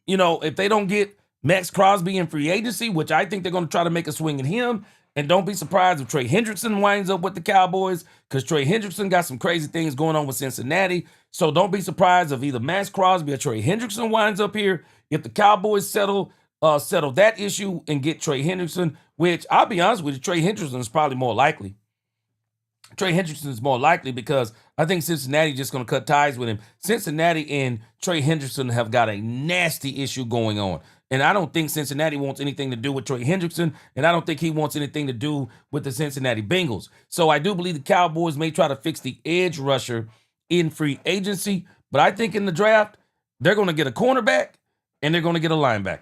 if they don't get Max Crosby in free agency, which I think they're going to try to make a swing at him, and don't be surprised if Trey Hendrickson winds up with the Cowboys, because Trey Hendrickson got some crazy things going on with Cincinnati. So don't be surprised if either Max Crosby or Trey Hendrickson winds up here. If the Cowboys settle that issue and get Trey Hendrickson, which I'll be honest with you, Trey Hendrickson is probably more likely. Trey Hendrickson is more likely because I think Cincinnati just going to cut ties with him. Cincinnati and Trey Hendrickson have got a nasty issue going on. And I don't think Cincinnati wants anything to do with Trey Hendrickson, and I don't think he wants anything to do with the Cincinnati Bengals. So I do believe the Cowboys may try to fix the edge rusher in free agency, but I think in the draft, they're going to get a cornerback and they're going to get a linebacker.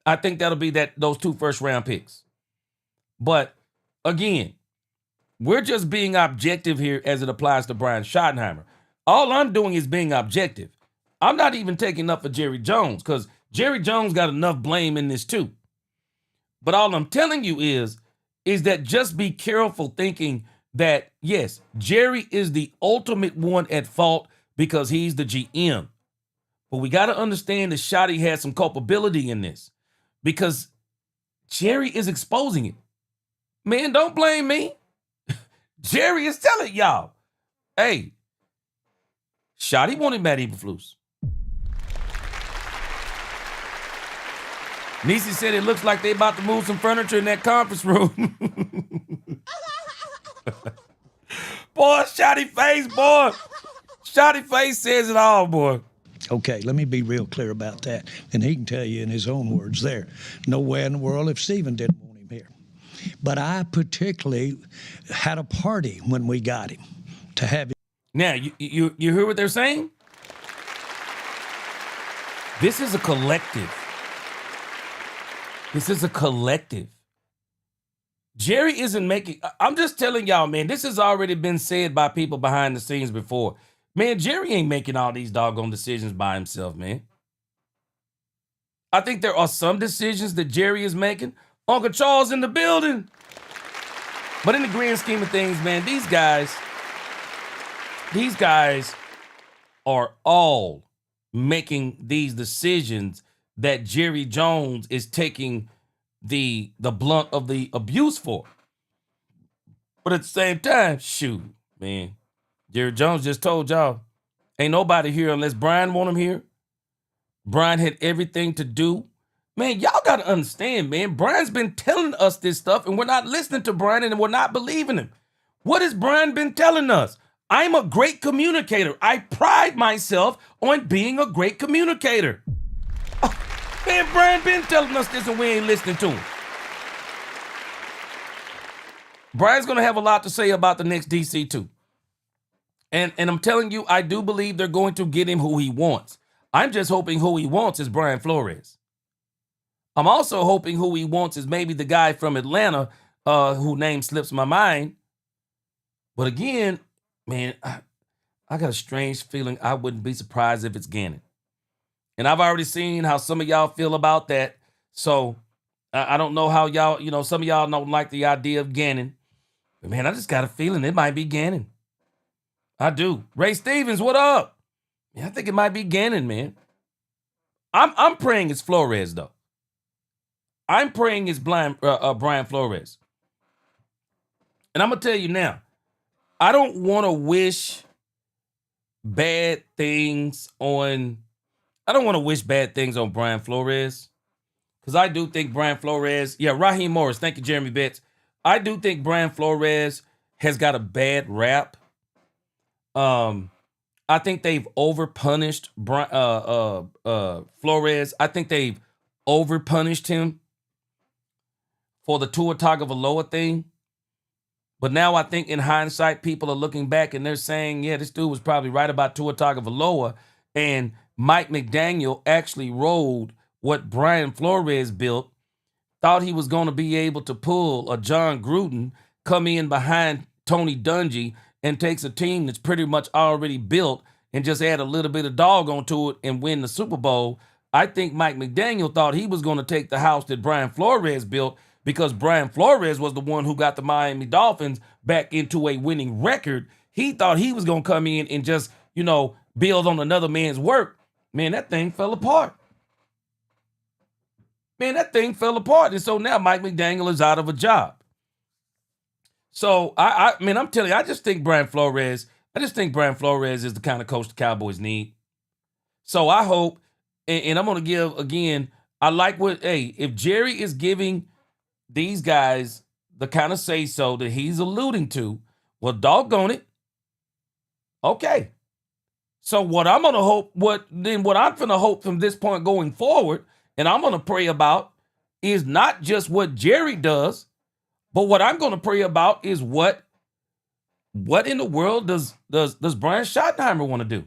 I think that'll be those 2 first-round picks. But again, we're just being objective here as it applies to Brian Schottenheimer. All I'm doing is being objective. I'm not even taking up for Jerry Jones because Jerry Jones got enough blame in this too. But all I'm telling you is that just be careful thinking that, yes, Jerry is the ultimate one at fault because he's the GM. But we got to understand that Shotty has some culpability in this because Jerry is exposing it. Man, don't blame me. Jerry is telling y'all, hey, Shotty wanted Matt Eberflus. Niecy said it looks like they about to move some furniture in that conference room. Boy, Shotty face, boy. Shotty face says it all, boy.
Okay, let me be real clear about that. And he can tell you in his own words there, no way in the world if Stephen didn't want him here. But I particularly had a party when we got him to have him.
Now, you hear what they're saying? This is a collective. This is a collective. Jerry isn't making, I'm just telling y'all, man, this has already been said by people behind the scenes before. Man, Jerry ain't making all these doggone decisions by himself, man. I think there are some decisions that Jerry is making. Uncle Charles in the building. But in the grand scheme of things, man, these guys are all making these decisions that Jerry Jones is taking the blunt of the abuse for. But at the same time, shoot, man, Jerry Jones just told y'all, ain't nobody here unless Brian want him here. Brian had everything to do. Man, y'all got to understand, man, Brian's been telling us this stuff and we're not listening to Brian and we're not believing him. What has Brian been telling us? I'm a great communicator. I pride myself on being a great communicator. Oh, man, Brian been telling us this and we ain't listening to him. Brian's going to have a lot to say about the next DC too. And I'm telling you, I do believe they're going to get him who he wants. I'm just hoping who he wants is Brian Flores. I'm also hoping who he wants is maybe the guy from Atlanta whose name slips my mind. But again, man, I got a strange feeling I wouldn't be surprised if it's Gannon. And I've already seen how some of y'all feel about that. So I don't know how y'all, some of y'all don't like the idea of Gannon. But man, I just got a feeling it might be Gannon. I do. Ray Stevens, what up? Yeah, I think it might be Gannon, man. I'm praying it's Flores, though. I'm praying it's Brian Flores. And I'm going to tell you now, I don't want to wish bad things on Brian Flores. Because I do think Brian Flores, Raheem Morris, thank you, Jeremy Betts. I do think Brian Flores has got a bad rap. I think they've overpunished Flores. I think they've overpunished him for the Tua Tagovailoa thing. But now I think in hindsight, people are looking back and they're saying, yeah, this dude was probably right about Tua Tagovailoa. And Mike McDaniel actually rode what Brian Flores built, thought he was going to be able to pull a John Gruden, come in behind Tony Dungy, and takes a team that's pretty much already built and just add a little bit of dog onto it and win the Super Bowl. I think Mike McDaniel thought he was going to take the house that Brian Flores built because Brian Flores was the one who got the Miami Dolphins back into a winning record. He thought he was going to come in and just, build on another man's work. Man, that thing fell apart. And so now Mike McDaniel is out of a job. So, I'm telling you, I just think Brian Flores is the kind of coach the Cowboys need. So I hope, and I'm going to give, again, I like if Jerry is giving these guys the kind of say-so that he's alluding to, well, doggone it. Okay. So what I'm going to hope from this point going forward, and I'm going to pray about, is not just what Jerry does, but what I'm going to pray about is what in the world does Brian Schottenheimer want to do?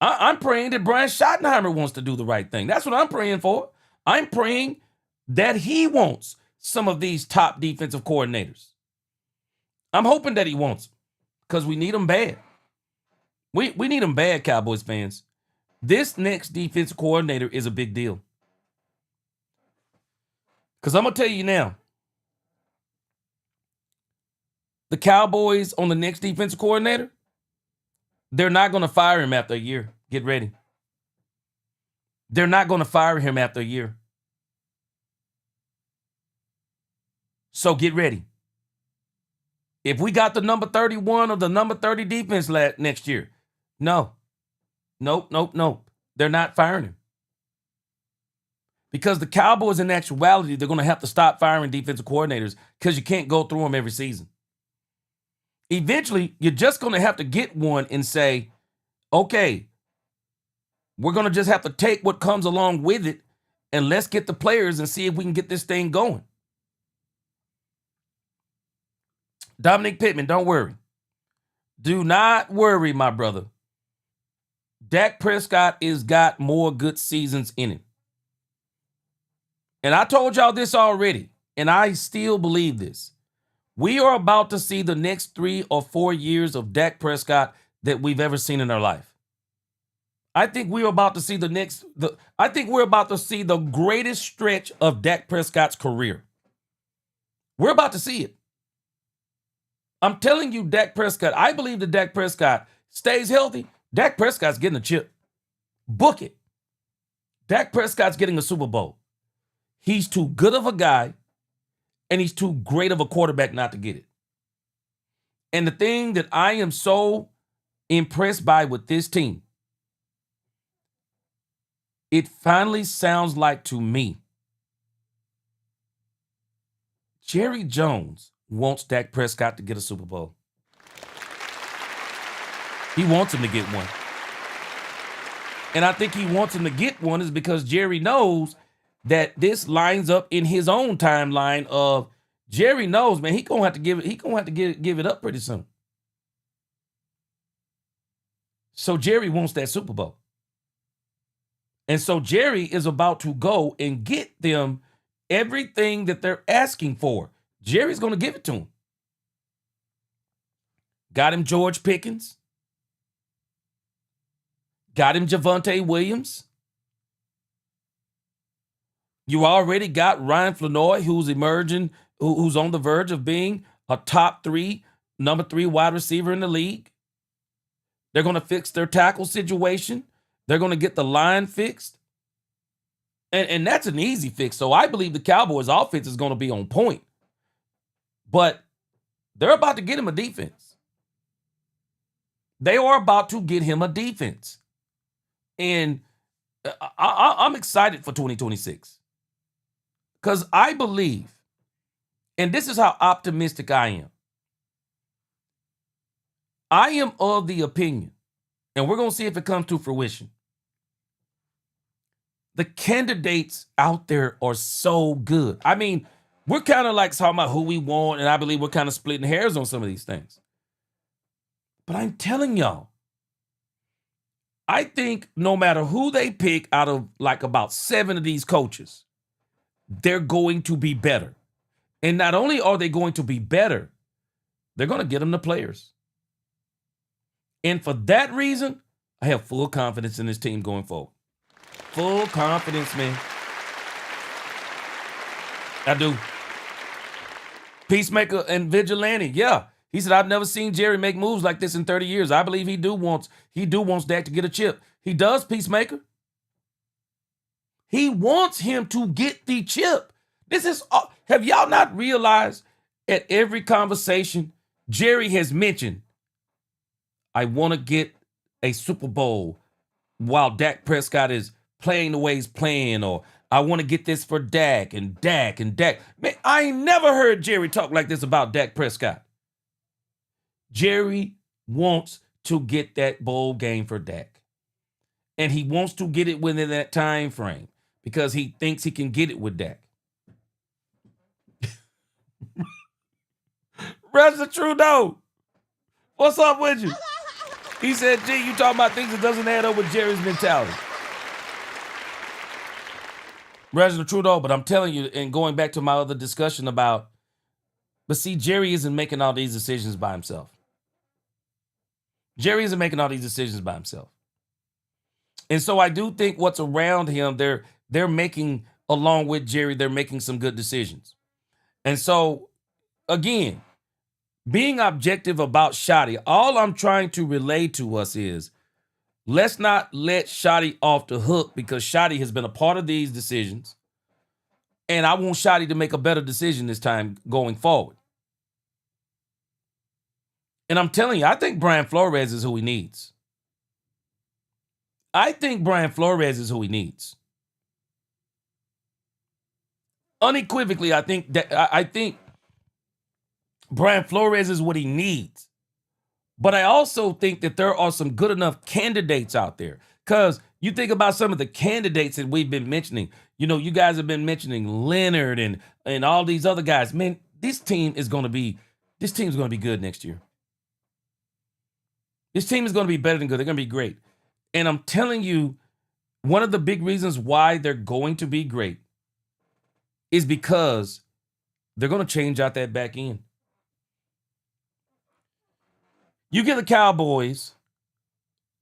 I'm praying that Brian Schottenheimer wants to do the right thing. That's what I'm praying for. I'm praying that he wants some of these top defensive coordinators. I'm hoping that he wants them because we need them bad. We need them bad, Cowboys fans. This next defensive coordinator is a big deal. Because I'm going to tell you now, the Cowboys on the next defensive coordinator, they're not going to fire him after a year. Get ready. They're not going to fire him after a year. So get ready. if we got the number 31 or the number 30 defense next year, no. Nope. They're not firing him. Because the Cowboys, in actuality, they're going to have to stop firing defensive coordinators because you can't go through them every season. Eventually, you're just going to have to get one and say, okay, we're going to just have to take what comes along with it and let's get the players and see if we can get this thing going. Dominic Pittman, don't worry. Do not worry, my brother. Dak Prescott has got more good seasons in him. And I told y'all this already, and I still believe this. We are about to see the next 3 or 4 years of Dak Prescott that we've ever seen in our life. I think we're about to see the greatest stretch of Dak Prescott's career. We're about to see it. I'm telling you, Dak Prescott, I believe that Dak Prescott stays healthy. Dak Prescott's getting a chip. Book it. Dak Prescott's getting a Super Bowl. He's too good of a guy, and he's too great of a quarterback not to get it. And the thing that I am so impressed by with this team, it finally sounds like to me, Jerry Jones wants Dak Prescott to get a Super Bowl. He wants him to get one. And I think he wants him to get one is because Jerry knows that this lines up in his own timeline of Jerry knows, man, he's gonna have to give it up pretty soon. So Jerry wants that Super Bowl. And so Jerry is about to go and get them everything that they're asking for. Jerry's going to give it to him. Got him George Pickens. Got him Javonte Williams. You already got Ryan Flanoy, who's emerging, who's on the verge of being a top 3, number 3 wide receiver in the league. They're going to fix their tackle situation. They're going to get the line fixed. And that's an easy fix. So I believe the Cowboys' offense is going to be on point. But they're about to get him a defense. They are about to get him a defense. And I'm excited for 2026. Because I believe, and this is how optimistic I am of the opinion, and we're going to see if it comes to fruition. The candidates out there are so good. I mean, we're kind of like talking about who we want, and I believe we're kind of splitting hairs on some of these things. But I'm telling y'all, I think no matter who they pick out of like about 7 of these coaches, they're going to be better. And not only are they going to be better, they're going to get them the players. And for that reason, I have full confidence in this team going forward. Full confidence, man. I do. Peacemaker and Vigilante, yeah. He said, I've never seen Jerry make moves like this in 30 years. I believe he wants Dak to get a chip. He does, Peacemaker. He wants him to get the chip. Have y'all not realized at every conversation, Jerry has mentioned, I want to get a Super Bowl while Dak Prescott is playing the way he's playing, or I want to get this for Dak and Dak and Dak. Man, I ain't never heard Jerry talk like this about Dak Prescott. Jerry wants to get that bowl game for Dak. And he wants to get it within that time frame because he thinks he can get it with Dak. President Trudeau, what's up with you? He said, gee, you talking about things that doesn't add up with Jerry's mentality. President Trudeau, but I'm telling you, and going back to my other discussion about, but see, Jerry isn't making all these decisions by himself. Jerry isn't making all these decisions by himself. And so I do think what's around him, they're making, along with Jerry, they're making some good decisions. And so, again, being objective about Shotty, all I'm trying to relay to us is, let's not let Shotty off the hook because Shotty has been a part of these decisions. And I want Shotty to make a better decision this time going forward. And I'm telling you, I think Brian Flores is who he needs. I think Brian Flores is who he needs. Unequivocally, I think Brian Flores is what he needs. But I also think that there are some good enough candidates out there. Because you think about some of the candidates that we've been mentioning. You know, you guys have been mentioning Leonard and all these other guys. Man, this team is going to be good next year. This team is going to be better than good. They're going to be great. And I'm telling you, one of the big reasons why they're going to be great is because they're going to change out that back end. You give the Cowboys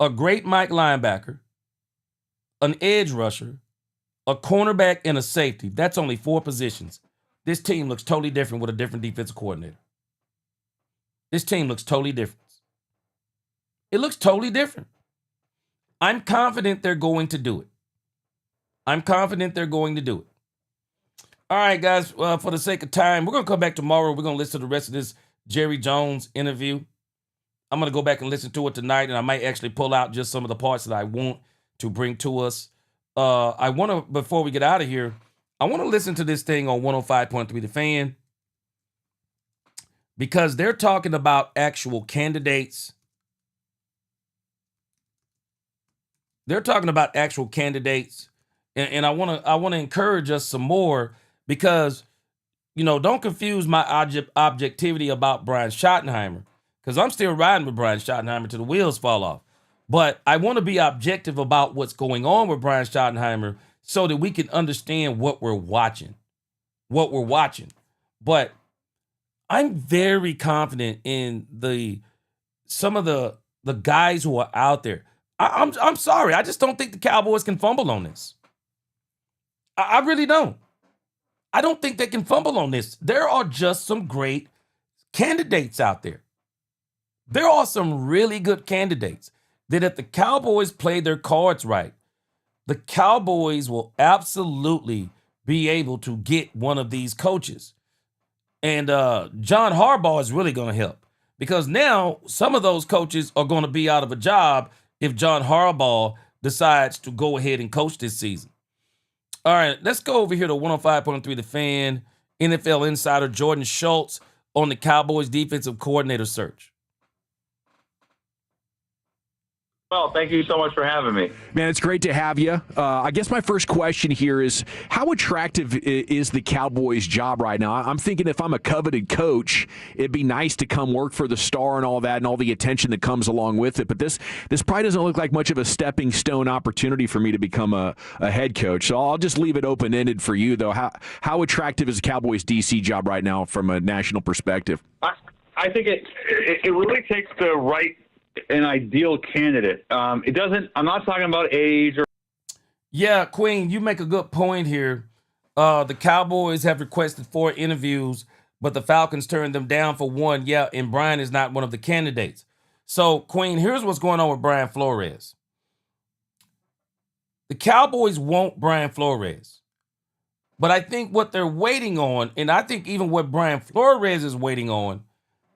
a great Mike linebacker, an edge rusher, a cornerback, and a safety. That's only 4 positions. This team looks totally different with a different defensive coordinator. This team looks totally different. It looks totally different. I'm confident they're going to do it. All right, guys, for the sake of time, we're going to come back tomorrow. We're going to listen to the rest of this Jerry Jones interview. I'm going to go back and listen to it tonight, and I might actually pull out just some of the parts that I want to bring to us. Before we get out of here, I want to listen to this thing on 105.3 The Fan, because they're talking about actual candidates. And I want to encourage us some more, because, you know, don't confuse my objectivity about Brian Schottenheimer, because I'm still riding with Brian Schottenheimer till the wheels fall off. But I want to be objective about what's going on with Brian Schottenheimer so that we can understand what we're watching. But I'm very confident in some of the guys who are out there. I'm sorry. I just don't think the Cowboys can fumble on this. I really don't. I don't think they can fumble on this. There are just some great candidates out there. There are some really good candidates that if the Cowboys play their cards right, the Cowboys will absolutely be able to get one of these coaches. And John Harbaugh is really going to help, because now some of those coaches are going to be out of a job if John Harbaugh decides to go ahead and coach this season. All right, let's go over here to 105.3 The Fan. NFL insider Jordan Schultz on the Cowboys defensive coordinator search.
Well, thank you so much for having me.
Man, it's great to have you. I guess my first question here is, how attractive is the Cowboys job right now? I'm thinking if I'm a coveted coach, it'd be nice to come work for the star and all that and all the attention that comes along with it. But this probably doesn't look like much of a stepping stone opportunity for me to become a head coach. So I'll just leave it open-ended for you, though. How attractive is the Cowboys DC job right now from a national perspective?
I think it really takes the right an ideal candidate. It doesn't. I'm not talking about age or.
Yeah, Queen, you make a good point here. The Cowboys have requested 4 interviews, but the Falcons turned them down for 1. Yeah, and Brian is not one of the candidates. So, Queen, here's what's going on with Brian Flores. The Cowboys want Brian Flores, but I think what they're waiting on, and I think even what Brian Flores is waiting on,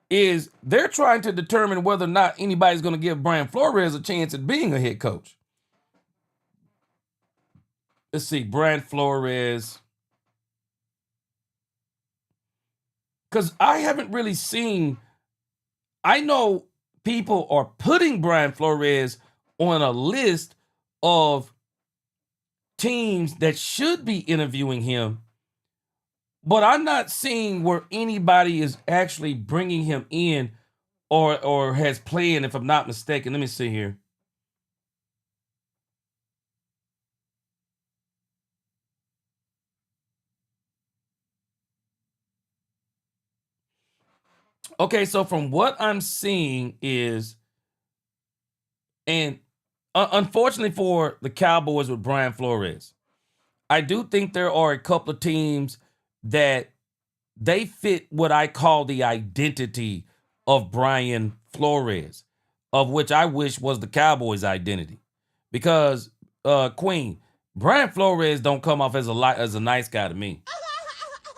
is they're trying to determine whether or not anybody's going to give Brian Flores a chance at being a head coach. Let's see, Brian Flores. Because I haven't really seen, I know people are putting Brian Flores on a list of teams that should be interviewing him, but I'm not seeing where anybody is actually bringing him in or has planned, if I'm not mistaken. Let me see here. Okay, so from what I'm seeing is, and unfortunately for the Cowboys with Brian Flores, I do think there are a couple of teams that they fit what I call the identity of Brian Flores, of which I wish was the Cowboys' identity. Because, Queen, Brian Flores don't come off as a nice guy to me.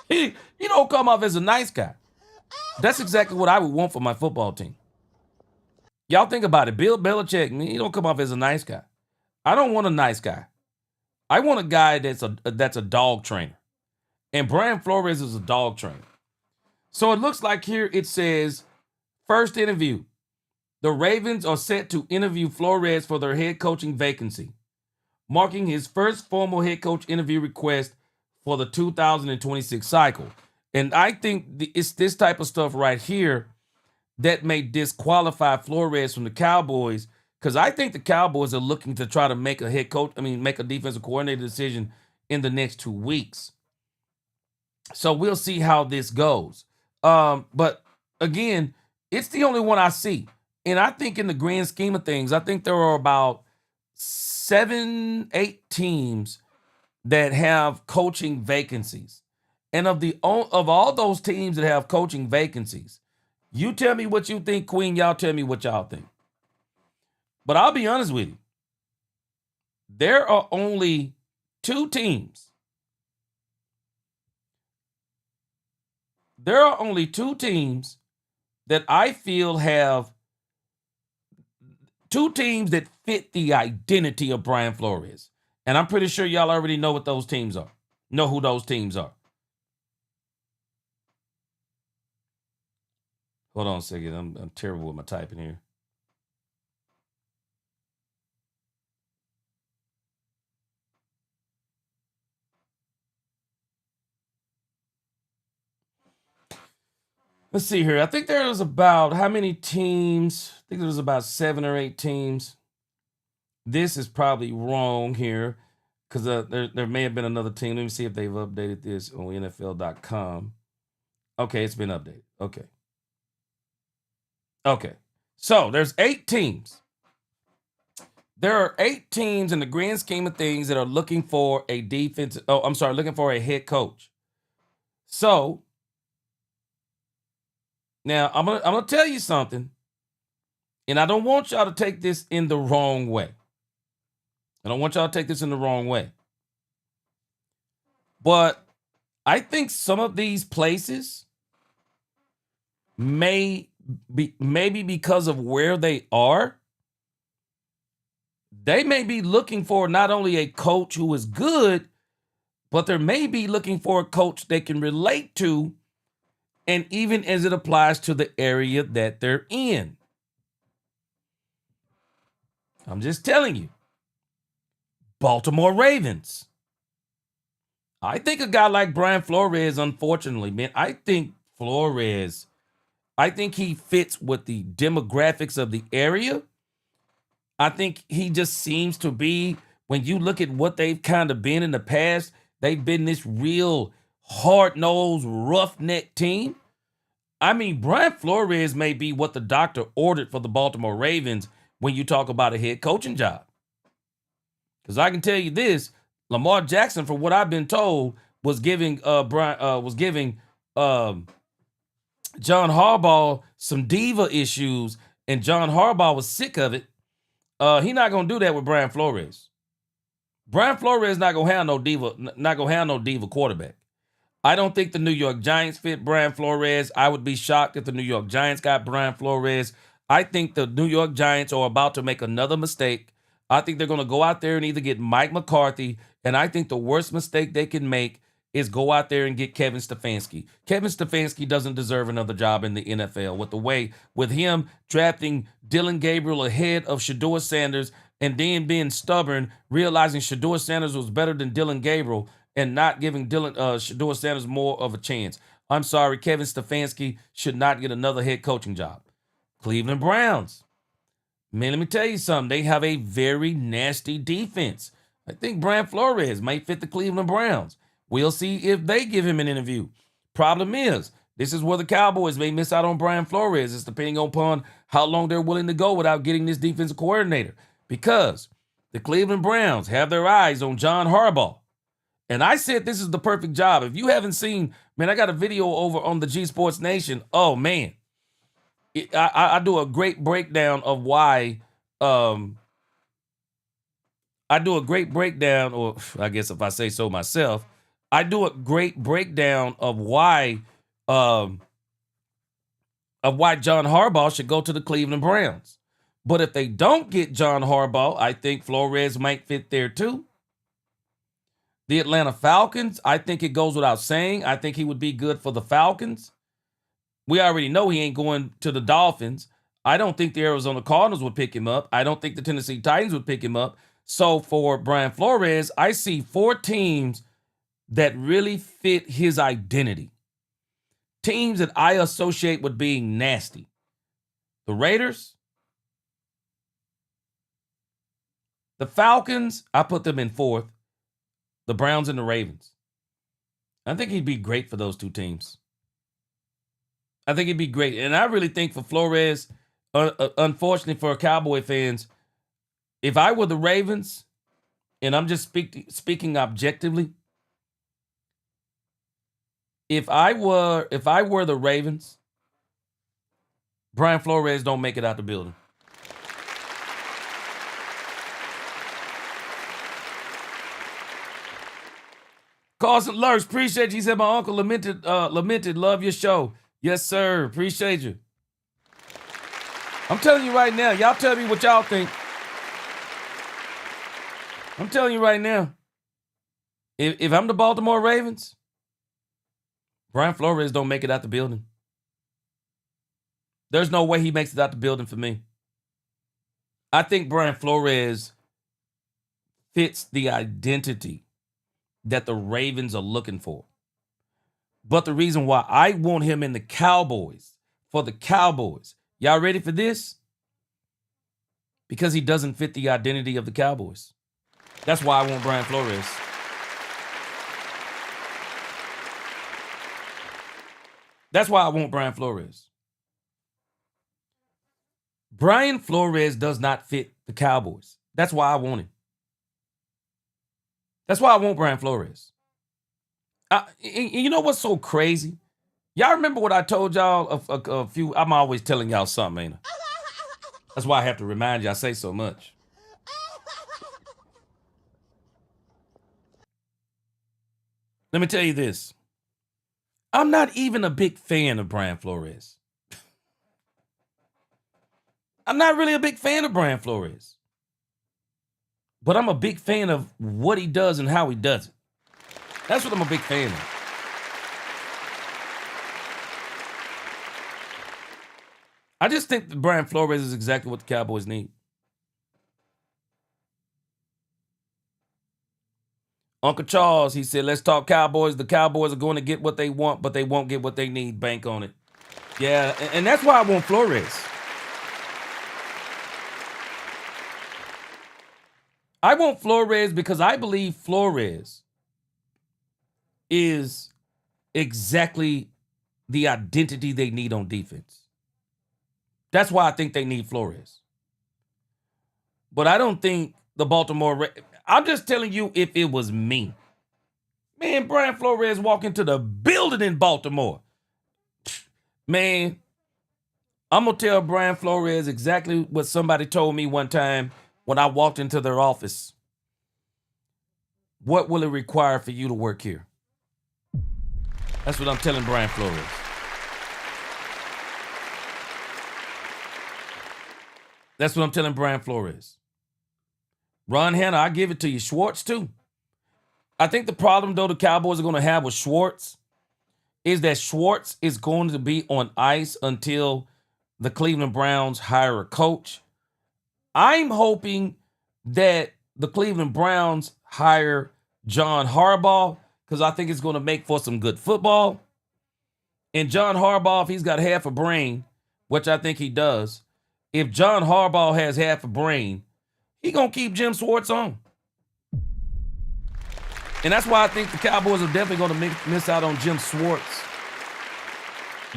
He don't come off as a nice guy. That's exactly what I would want for my football team. Y'all think about it. Bill Belichick, he don't come off as a nice guy. I don't want a nice guy. I want a guy that's a dog trainer. And Brian Flores is a dog trainer. So it looks like here it says, first interview. The Ravens are set to interview Flores for their head coaching vacancy, marking his first formal head coach interview request for the 2026 cycle. And I think it's this type of stuff right here that may disqualify Flores from the Cowboys, because I think the Cowboys are looking to try to make a make a defensive coordinator decision in the next 2 weeks. So we'll see how this goes. But again, it's the only one I see. And I think in the grand scheme of things, I think there are about 7, 8 teams that have coaching vacancies. And of all those teams that have coaching vacancies, you tell me what you think, Queen. Y'all tell me what y'all think. But I'll be honest with you. There are only 2 teams. There are only 2 teams that I feel have 2 teams that fit the identity of Brian Flores. And I'm pretty sure y'all already know what those teams are. Know who those teams are. Hold on a second. I'm terrible with my typing here. Let's see here. I think there was about how many teams? I think there was about 7 or 8 teams. This is probably wrong here because there may have been another team. Let me see if they've updated this on NFL.com. Okay, it's been updated. Okay. So there's 8 teams. There are 8 teams in the grand scheme of things that are looking for a looking for a head coach. So now I'm gonna tell you something, and I don't want y'all to take this in the wrong way. But I think some of these places maybe because of where they are, they may be looking for not only a coach who is good, but they may be looking for a coach they can relate to, and even as it applies to the area that they're in. I'm just telling you. Baltimore Ravens. I think a guy like Brian Flores, unfortunately, man, I think he fits with the demographics of the area. I think he just seems to be, when you look at what they've kind of been in the past, they've been this real hard-nosed, roughneck team. I mean, Brian Flores may be what the doctor ordered for the Baltimore Ravens when you talk about a head coaching job. Because I can tell you this, Lamar Jackson, from what I've been told, was giving John Harbaugh some diva issues, and John Harbaugh was sick of it. He's not gonna do that with Brian Flores. Brian Flores not gonna have no diva quarterback. I don't think the New York Giants fit Brian Flores. I would be shocked if the New York Giants got Brian Flores. I think the New York Giants are about to make another mistake. I think they're going to go out there and either get Mike McCarthy, and I think the worst mistake they can make is go out there and get Kevin Stefanski. Kevin Stefanski doesn't deserve another job in the NFL with him drafting Dylan Gabriel ahead of Shedeur Sanders and then being stubborn, realizing Shedeur Sanders was better than Dylan Gabriel and not giving Shedeur Sanders more of a chance. I'm sorry, Kevin Stefanski should not get another head coaching job. Cleveland Browns. Man, let me tell you something. They have a very nasty defense. I think Brian Flores might fit the Cleveland Browns. We'll see if they give him an interview. Problem is, this is where the Cowboys may miss out on Brian Flores. It's depending upon how long they're willing to go without getting this defensive coordinator. Because the Cleveland Browns have their eyes on John Harbaugh. And I said this is the perfect job. If you haven't seen, man, I got a video over on the G Sports Nation. Oh, man. I do a great breakdown of why. I do a great breakdown, or I guess if I say so myself, I do a great breakdown of why John Harbaugh should go to the Cleveland Browns. But if they don't get John Harbaugh, I think Flores might fit there too. The Atlanta Falcons, I think it goes without saying. I think he would be good for the Falcons. We already know he ain't going to the Dolphins. I don't think the Arizona Cardinals would pick him up. I don't think the Tennessee Titans would pick him up. So for Brian Flores, I see 4 teams that really fit his identity. Teams that I associate with being nasty. The Raiders, the Falcons, I put them in 4th. The Browns and the Ravens. I think he'd be great for those 2 teams. I think he'd be great. And I really think for Flores, unfortunately for Cowboy fans, if I were the Ravens, and I'm just speaking objectively, if I were the Ravens, Brian Flores don't make it out the building. Carson Lurch, appreciate you. He said, my uncle lamented, love your show. Yes, sir. Appreciate you. I'm telling you right now. Y'all tell me what y'all think. I'm telling you right now. If I'm the Baltimore Ravens, Brian Flores don't make it out the building. There's no way he makes it out the building for me. I think Brian Flores fits the identity that the Ravens are looking for. But the reason why I want him in the Cowboys, for the Cowboys, y'all ready for this? Because he doesn't fit the identity of the Cowboys. That's why I want Brian Flores. That's why I want Brian Flores. Brian Flores does not fit the Cowboys. That's why I want him. That's why I want Brian Flores. You know what's so crazy? Y'all remember what I told y'all a few, I'm always telling y'all something, ain't I? That's why I have to remind you I say so much. Let me tell you this. I'm not even a big fan of Brian Flores. I'm not really a big fan of Brian Flores. But I'm a big fan of what he does and how he does it. That's what I'm a big fan of. I just think that Brian Flores is exactly what the Cowboys need. Uncle Charles, he said, let's talk Cowboys. The Cowboys are going to get what they want, but they won't get what they need. Bank on it. Yeah, and that's why I want Flores. I want Flores because I believe Flores is exactly the identity they need on defense. That's why I think they need Flores. But I don't think the Baltimore... I'm just telling you if it was me. Man, Brian Flores walk into the building in Baltimore. Man, I'm going to tell Brian Flores exactly what somebody told me one time when I walked into their office. What will it require for you to work here? That's what I'm telling Brian Flores. That's what I'm telling Brian Flores. Ron Hanna, I give it to you. Schwartz, too. I think the problem, though, the Cowboys are going to have with Schwartz is that Schwartz is going to be on ice until the Cleveland Browns hire a coach. I'm hoping that the Cleveland Browns hire John Harbaugh because I think it's going to make for some good football. And John Harbaugh, if he's got half a brain, which I think he does, if John Harbaugh has half a brain, he's going to keep Jim Schwartz on. And that's why I think the Cowboys are definitely going to miss out on Jim Schwartz.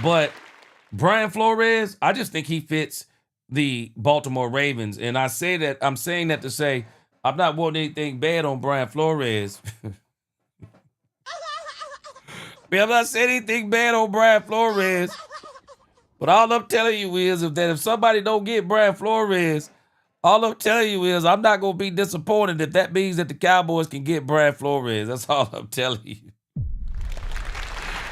But Brian Flores, I just think he fits the Baltimore Ravens. And I'm saying that to say, I'm not wanting anything bad on Brian Flores. I'm not saying anything bad on Brian Flores. But all I'm telling you is that if somebody don't get Brian Flores, all I'm telling you is I'm not going to be disappointed if that means that the Cowboys can get Brian Flores. That's all I'm telling you.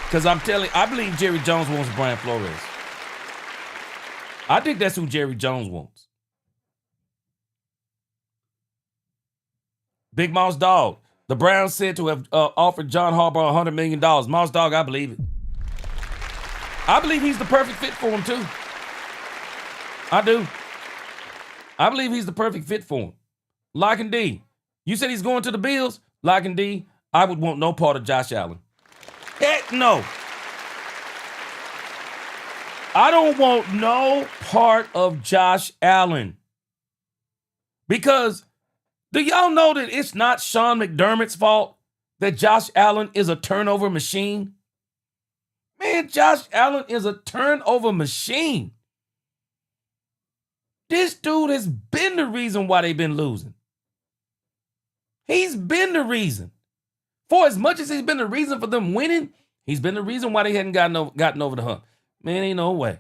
Because I believe Jerry Jones wants Brian Flores. I think that's who Jerry Jones wants. Big Mouse Dog. The Browns said to have offered John Harbaugh $100 million. Mouse Dog, I believe it. I believe he's the perfect fit for him, too. I do. I believe he's the perfect fit for him. Lock and D. You said he's going to the Bills? Lock and D. I would want no part of Josh Allen. Heck no. I don't want no part of Josh Allen. Because do y'all know that it's not Sean McDermott's fault that Josh Allen is a turnover machine? Man, Josh Allen is a turnover machine. This dude has been the reason why they've been losing. He's been the reason. For as much as he's been the reason for them winning, he's been the reason why they hadn't gotten over the hump. Man, ain't no way.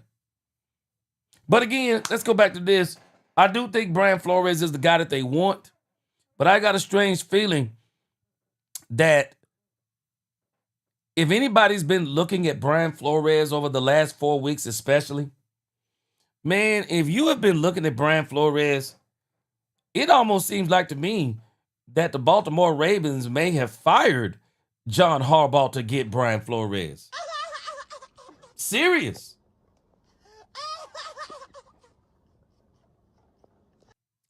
But again, let's go back to this. I do think Brian Flores is the guy that they want, but I got a strange feeling that if anybody's been looking at Brian Flores over the last 4 weeks especially, man, if you have been looking at Brian Flores, it almost seems like to me that the Baltimore Ravens may have fired John Harbaugh to get Brian Flores. Serious.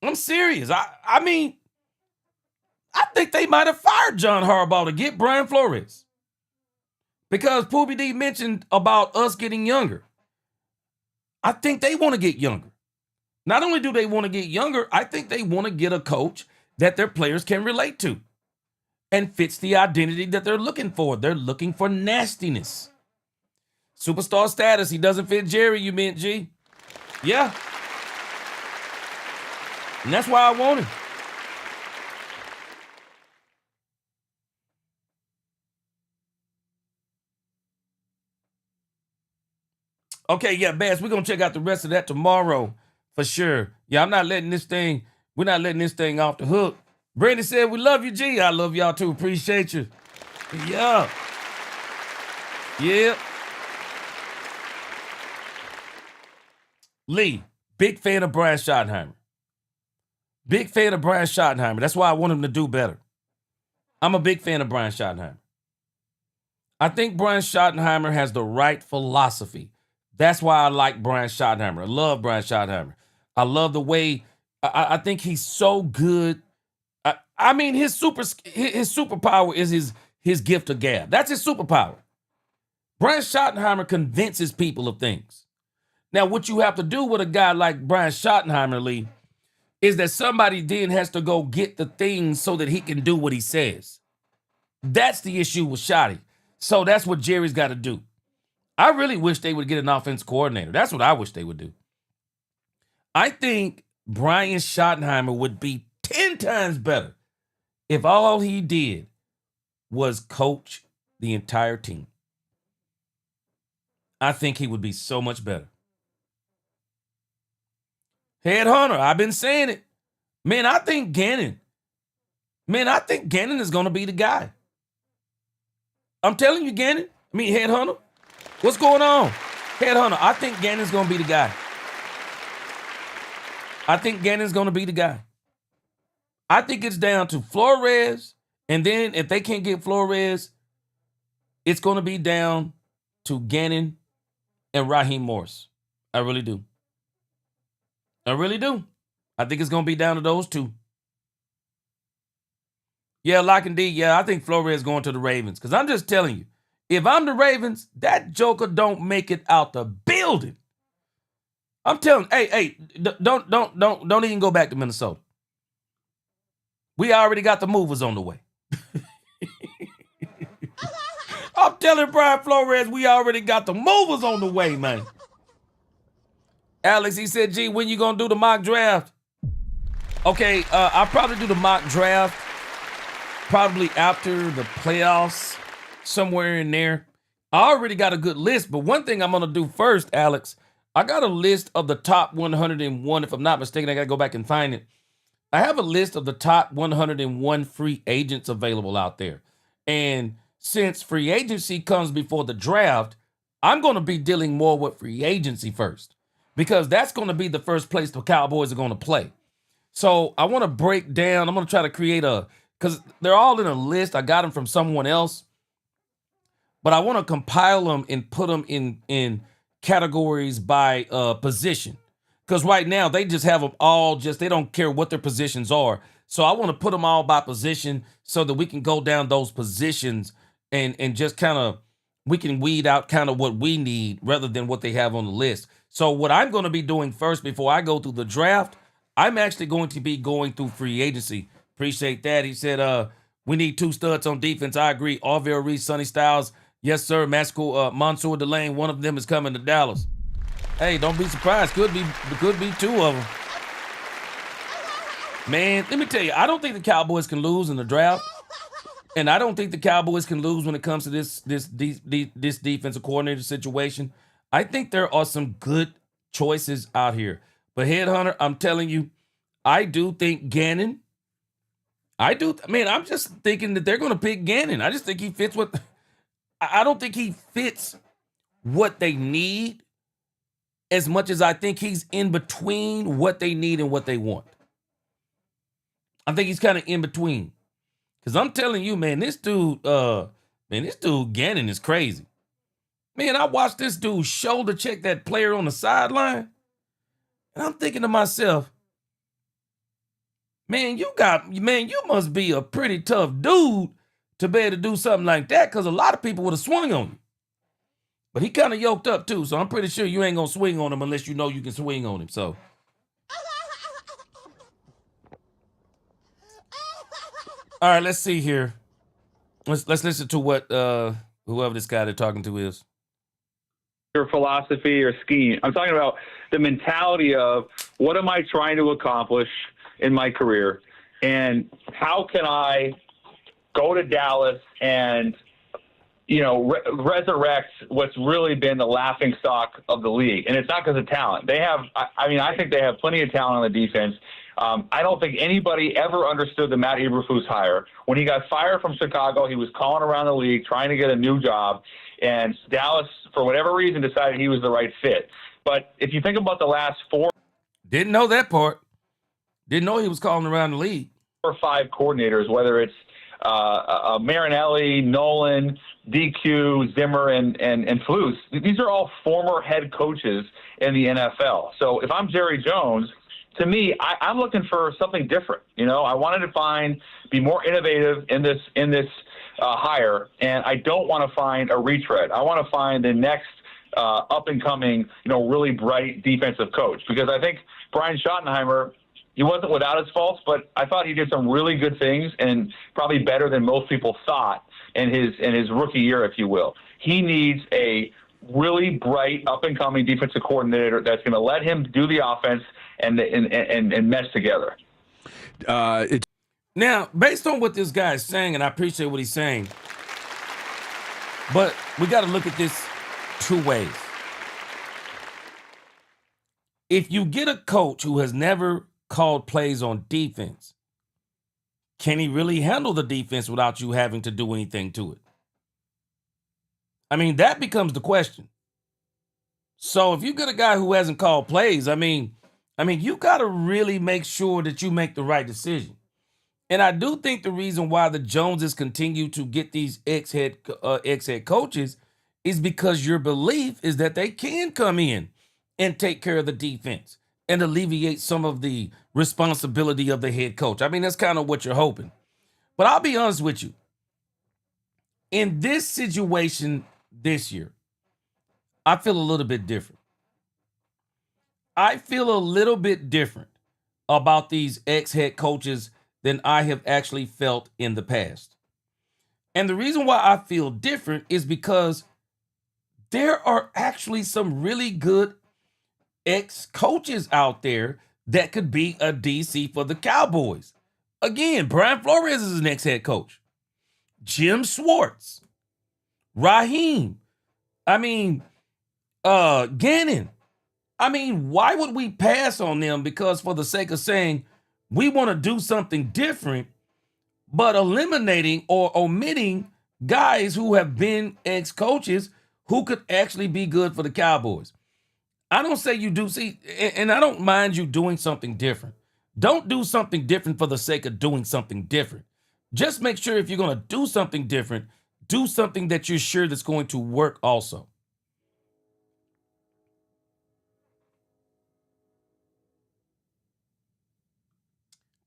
I'm serious. I mean, I think they might have fired John Harbaugh to get Brian Flores. Because Poobie D mentioned about us getting younger. I think they want to get younger. Not only do they want to get younger, I think they want to get a coach that their players can relate to and fits the identity that they're looking for. They're looking for nastiness. Superstar status. He doesn't fit Jerry, you meant, G. Yeah. And that's why I want him. Okay, yeah, Bass, we're going to check out the rest of that tomorrow for sure. Yeah, we're not letting this thing off the hook. Brandon said, we love you, G. I love y'all too. Appreciate you. Yeah. Yeah. Lee, big fan of Brian Schottenheimer. Big fan of Brian Schottenheimer. That's why I want him to do better. I'm a big fan of Brian Schottenheimer. I think Brian Schottenheimer has the right philosophy. That's why I like Brian Schottenheimer. I love Brian Schottenheimer. I love the way, I think he's so good. I mean, his superpower is his gift of gab. That's his superpower. Brian Schottenheimer convinces people of things. Now, what you have to do with a guy like Brian Schottenheimer, Lee, is that somebody then has to go get the things so that he can do what he says. That's the issue with Shotty. So that's what Jerry's got to do. I really wish they would get an offense coordinator. That's what I wish they would do. I think Brian Schottenheimer would be 10 times better if all he did was coach the entire team. I think he would be so much better. Headhunter, I've been saying it. Man, I think Gannon is going to be the guy. I'm telling you, Gannon. I mean, Headhunter. What's going on? Headhunter, I think Gannon's going to be the guy. I think Gannon's going to be the guy. I think it's down to Flores, and then if they can't get Flores, it's going to be down to Gannon and Raheem Morris. I really do. I really do. I think it's going to be down to those two. Yeah, Lock and D, yeah, I think Flores going to the Ravens. Because I'm just telling you, if I'm the Ravens, that joker don't make it out the building. I'm telling you, hey, don't even go back to Minnesota. We already got the movers on the way. I'm telling Brian Flores, we already got the movers on the way, man. Alex, he said, gee, when you going to do the mock draft? Okay, I'll probably do the mock draft probably after the playoffs, somewhere in there. I already got a good list, but one thing I'm going to do first, Alex, I got a list of the top 101. If I'm not mistaken, I got to go back and find it. I have a list of the top 101 free agents available out there. And since free agency comes before the draft, I'm going to be dealing more with free agency first, because that's going to be the first place the Cowboys are going to play. So I want to break down. I'm going to try to create a because they're all in a list. I got them from someone else, but I want to compile them and put them in categories by position. Because right now they just have them all they don't care what their positions are. So I want to put them all by position so that we can go down those positions and just kind of, we can weed out kind of what we need rather than what they have on the list. So what I'm going to be doing first before I go through the draft, I'm actually going to be going through free agency. Appreciate that. He said, we need 2 studs on defense. I agree. Arvell Reed, Sonny Styles. Yes, sir. Mansour Delane, one of them is coming to Dallas. Hey, don't be surprised. Could be 2 of them. Man, let me tell you, I don't think the Cowboys can lose in the draft. And I don't think the Cowboys can lose when it comes to this defensive coordinator situation. I think there are some good choices out here. But Headhunter, I'm telling you, I do think Gannon. I'm just thinking that they're going to pick Gannon. I just think he fits what. I don't think he fits what they need as much as I think he's in between what they need and what they want. I think he's kind of in between. Because I'm telling you, man, this dude Gannon is crazy. Man, I watched this dude shoulder check that player on the sideline. And I'm thinking to myself, man, you must be a pretty tough dude to be able to do something like that, because a lot of people would have swung on you. But he kind of yoked up too, so I'm pretty sure you ain't going to swing on him unless you know you can swing on him. So all right, let's see here. Let's listen to what whoever this guy they're talking to is.
Your philosophy or scheme. I'm talking about the mentality of what am I trying to accomplish in my career, and how can I go to Dallas and resurrect what's really been the laughing stock of the league. And it's not because of talent. They have, I think they have plenty of talent on the defense. I don't think anybody ever understood the Matt Eberflus hire. When he got fired from Chicago, he was calling around the league trying to get a new job, and Dallas, for whatever reason, decided he was the right fit. But if you think about the last 4
Didn't know that part. Didn't know he was calling around the league.
4 or 5 coordinators, whether it's Marinelli, Nolan, DQ, Zimmer, and Flus, these are all former head coaches in the NFL. So if I'm Jerry Jones, to me, I'm looking for something different. I wanted to be more innovative in this hire, and I don't want to find a retread. I want to find the next up and coming, really bright defensive coach, because I think Brian Schottenheimer, he wasn't without his faults, but I thought he did some really good things, and probably better than most people thought in his rookie year, if you will. He needs a really bright up and coming defensive coordinator that's going to let him do the offense and mesh together.
Now, based on what this guy is saying, and I appreciate what he's saying, but we got to look at this 2 ways. If you get a coach who has never called plays on defense, can he really handle the defense without you having to do anything to it? That becomes the question. So if you get a guy who hasn't called plays, you got to really make sure that you make the right decision. And I do think the reason why the Joneses continue to get these ex-head coaches is because your belief is that they can come in and take care of the defense and alleviate some of the responsibility of the head coach. That's kind of what you're hoping. But I'll be honest with you. In this situation this year, I feel a little bit different. I feel a little bit different about these ex-head coaches than I have actually felt in the past. And the reason why I feel different is because there are actually some really good ex-coaches out there that could be a DC for the Cowboys. Again, Brian Flores is an ex-head coach. Jim Schwartz. Raheem. Gannon. Why would we pass on them? Because for the sake of saying we want to do something different, but eliminating or omitting guys who have been ex-coaches who could actually be good for the Cowboys. I don't say you do. See, and I don't mind you doing something different. Don't do something different for the sake of doing something different. Just make sure if you're going to do something different, do something that you're sure that's going to work also.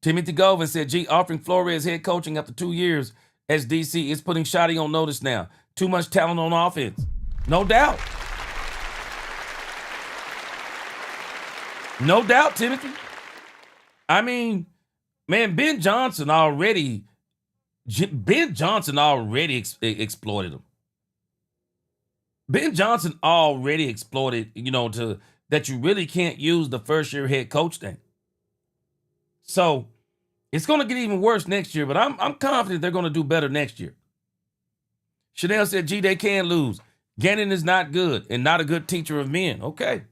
Timothy Govan said, G, offering Flores head coaching after 2 years as DC is putting Shotty on notice now. Too much talent on offense. No doubt. No doubt, Timothy. I mean, man, Ben Johnson already exploited him. Ben Johnson already exploited, to that you really can't use the first year head coach thing. So it's going to get even worse next year, but I'm confident they're going to do better next year. Chanel said, G, they can lose. Gannon is not good and not a good teacher of men. Okay.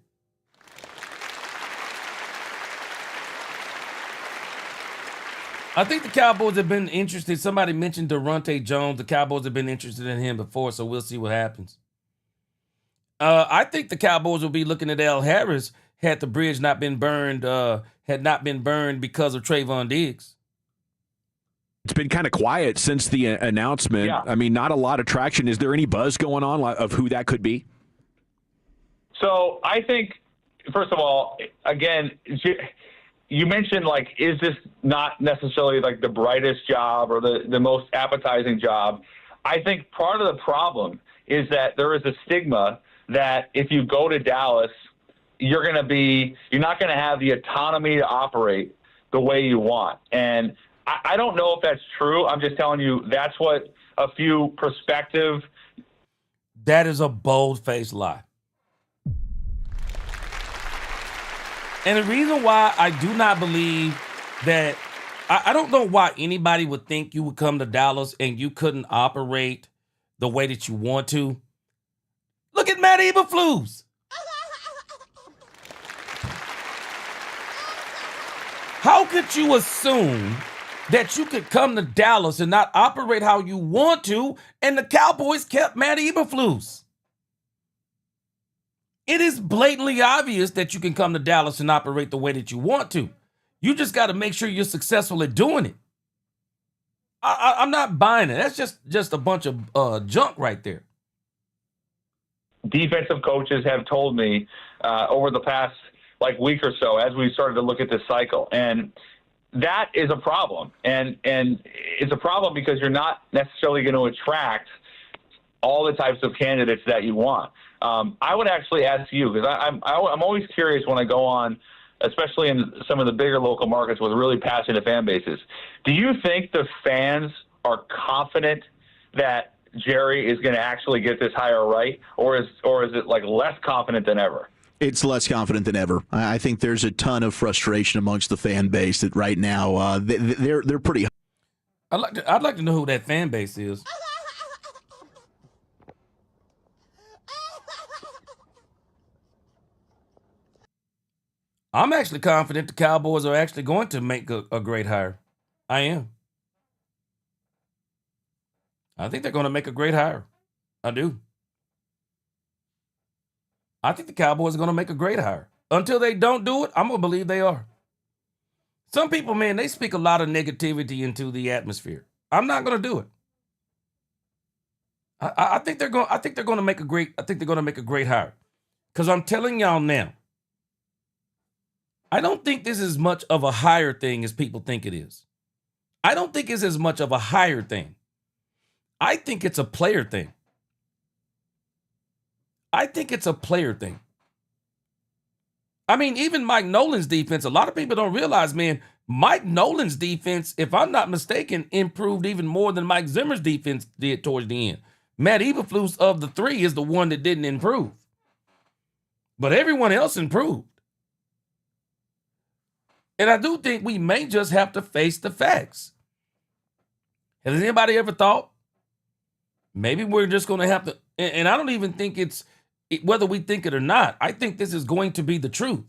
I think the Cowboys have been interested. Somebody mentioned Durante Jones. The Cowboys have been interested in him before, so we'll see what happens. I think the Cowboys will be looking at Al Harris had the bridge not been burned, because of Trayvon Diggs.
It's been kind of quiet since the announcement.
Yeah.
I mean, not a lot of traction. Is there any buzz going on of who that could be?
So I think, first of all, again, you mentioned, is this not necessarily the brightest job or the most appetizing job? I think part of the problem is that there is a stigma that if you go to Dallas, you're not going to have the autonomy to operate the way you want. And I don't know if that's true. I'm just telling you that's what a few prospective.
That is a bold-faced lie. And the reason why I do not believe that, I don't know why anybody would think you would come to Dallas and you couldn't operate the way that you want to. Look at Matt Eberflus. How could you assume that you could come to Dallas and not operate how you want to, and the Cowboys kept Matt Eberflus? It is blatantly obvious that you can come to Dallas and operate the way that you want to. You just got to make sure you're successful at doing it. I'm not buying it. That's just a bunch of junk right there.
Defensive coaches have told me over the past week or so as we started to look at this cycle, and that is a problem. And it's a problem because you're not necessarily going to attract all the types of candidates that you want. I would actually ask you, because I'm always curious when I go on, especially in some of the bigger local markets with really passionate fan bases. Do you think the fans are confident that Jerry is going to actually get this hire right, or is it less confident than ever?
It's less confident than ever. I think there's a ton of frustration amongst the fan base that right now they're pretty.
I'd like to know who that fan base is. I'm actually confident the Cowboys are actually going to make a great hire. I am. I think they're going to make a great hire. I do. I think the Cowboys are going to make a great hire. Until they don't do it, I'm going to believe they are. Some people, man, they speak a lot of negativity into the atmosphere. I'm not going to do it. I think they're going to make a great hire. Because I'm telling y'all now, I don't think this is as much of a hire thing as people think it is. I don't think it's as much of a hire thing. I think it's a player thing. I mean, even Mike Nolan's defense, a lot of people don't realize, man, Mike Nolan's defense, if I'm not mistaken, improved even more than Mike Zimmer's defense did towards the end. Matt Eberflus of the three is the one that didn't improve. But everyone else improved. And I do think we may just have to face the facts. Has anybody ever thought maybe we're just going to have to, and I don't even think it's whether we think it or not, I think this is going to be the truth.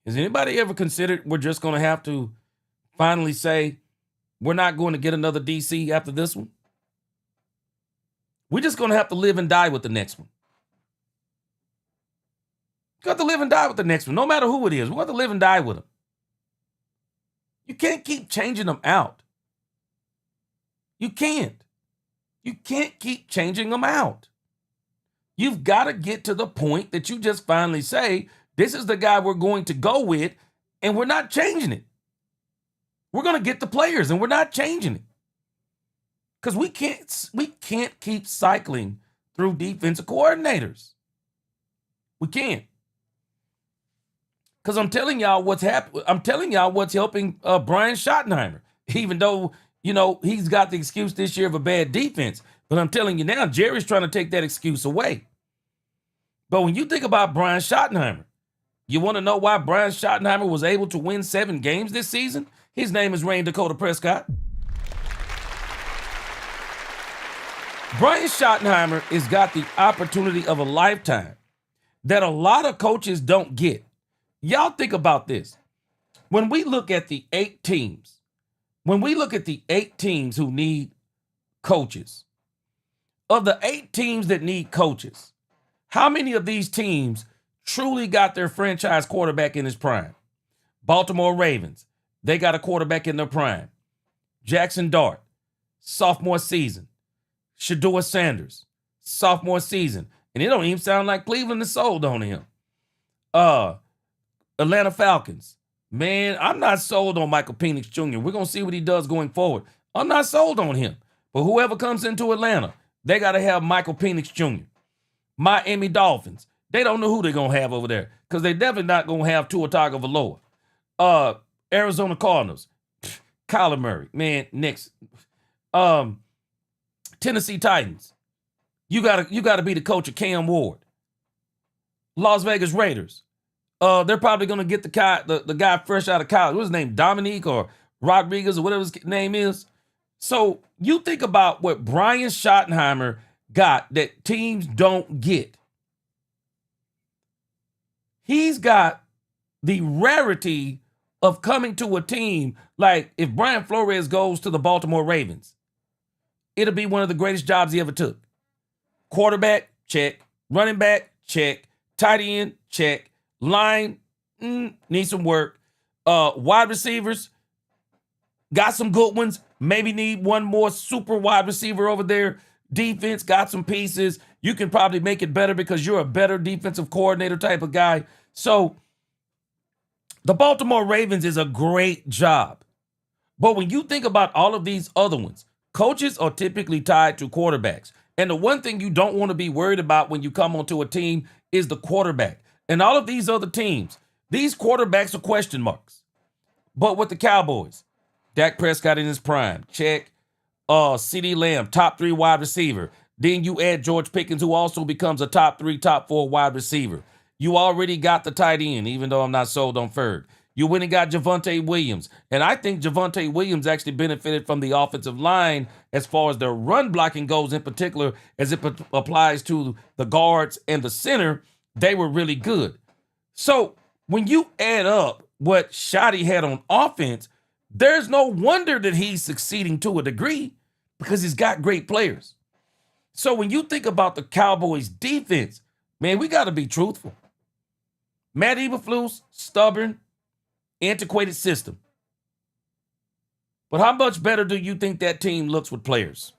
Has anybody ever considered we're just going to have to finally say we're not going to get another DC after this one? We're just going to have to live and die with the next one. You have to live and die with the next one, no matter who it is. We have to live and die with them. You can't keep changing them out. You can't. You can't keep changing them out. You've got to get to the point that you just finally say, this is the guy we're going to go with, and we're not changing it. We're going to get the players, and we're not changing it. Because we can't keep cycling through defensive coordinators. We can't. Because I'm telling y'all what's happening. I'm telling y'all what's helping Brian Schottenheimer, even though, he's got the excuse this year of a bad defense. But I'm telling you now, Jerry's trying to take that excuse away. But when you think about Brian Schottenheimer, you want to know why Brian Schottenheimer was able to win 7 games this season? His name is Rain Dakota Prescott. Brian Schottenheimer has got the opportunity of a lifetime that a lot of coaches don't get. Y'all think about this. When we look at the 8 teams, who need coaches, of the 8 teams that need coaches, how many of these teams truly got their franchise quarterback in his prime? Baltimore Ravens, they got a quarterback in their prime. Jackson Dart, sophomore season. Shedeur Sanders, sophomore season. And it don't even sound like Cleveland is sold on him. Atlanta Falcons. Man, I'm not sold on Michael Penix Jr. We're going to see what he does going forward. I'm not sold on him. But whoever comes into Atlanta, they got to have Michael Penix Jr. Miami Dolphins. They don't know who they're going to have over there because they're definitely not going to have Tua Tagovailoa. Arizona Cardinals. Kyler Murray. Man, next. Tennessee Titans. You gotta be the coach of Cam Ward. Las Vegas Raiders. They're probably gonna get the guy fresh out of college. What's his name? Dominique or Rodriguez or whatever his name is. So you think about what Brian Schottenheimer got that teams don't get. He's got the rarity of coming to a team like if Brian Flores goes to the Baltimore Ravens, it'll be one of the greatest jobs he ever took. Quarterback, check. Running back, check. Tight end, check. Line, need some work. Wide receivers, got some good ones. Maybe need one more super wide receiver over there. Defense, got some pieces. You can probably make it better because you're a better defensive coordinator type of guy. So the Baltimore Ravens is a great job. But when you think about all of these other ones, coaches are typically tied to quarterbacks. And the one thing you don't want to be worried about when you come onto a team is the quarterback. And all of these other teams, these quarterbacks are question marks. But with the Cowboys, Dak Prescott in his prime, check. CeeDee Lamb, top 3 wide receiver. Then you add George Pickens, who also becomes a top 3, top 4 wide receiver. You already got the tight end, even though I'm not sold on Ferg. You went and got Javonte Williams. And I think Javonte Williams actually benefited from the offensive line as far as their run blocking goes, in particular, as it applies to the guards and the center. They were really good. So when you add up what Shotty had on offense, there's no wonder that he's succeeding to a degree because he's got great players. So when you think about the Cowboys defense, man, we got to be truthful. Matt Eberflus, stubborn, antiquated system. But how much better do you think that team looks with players?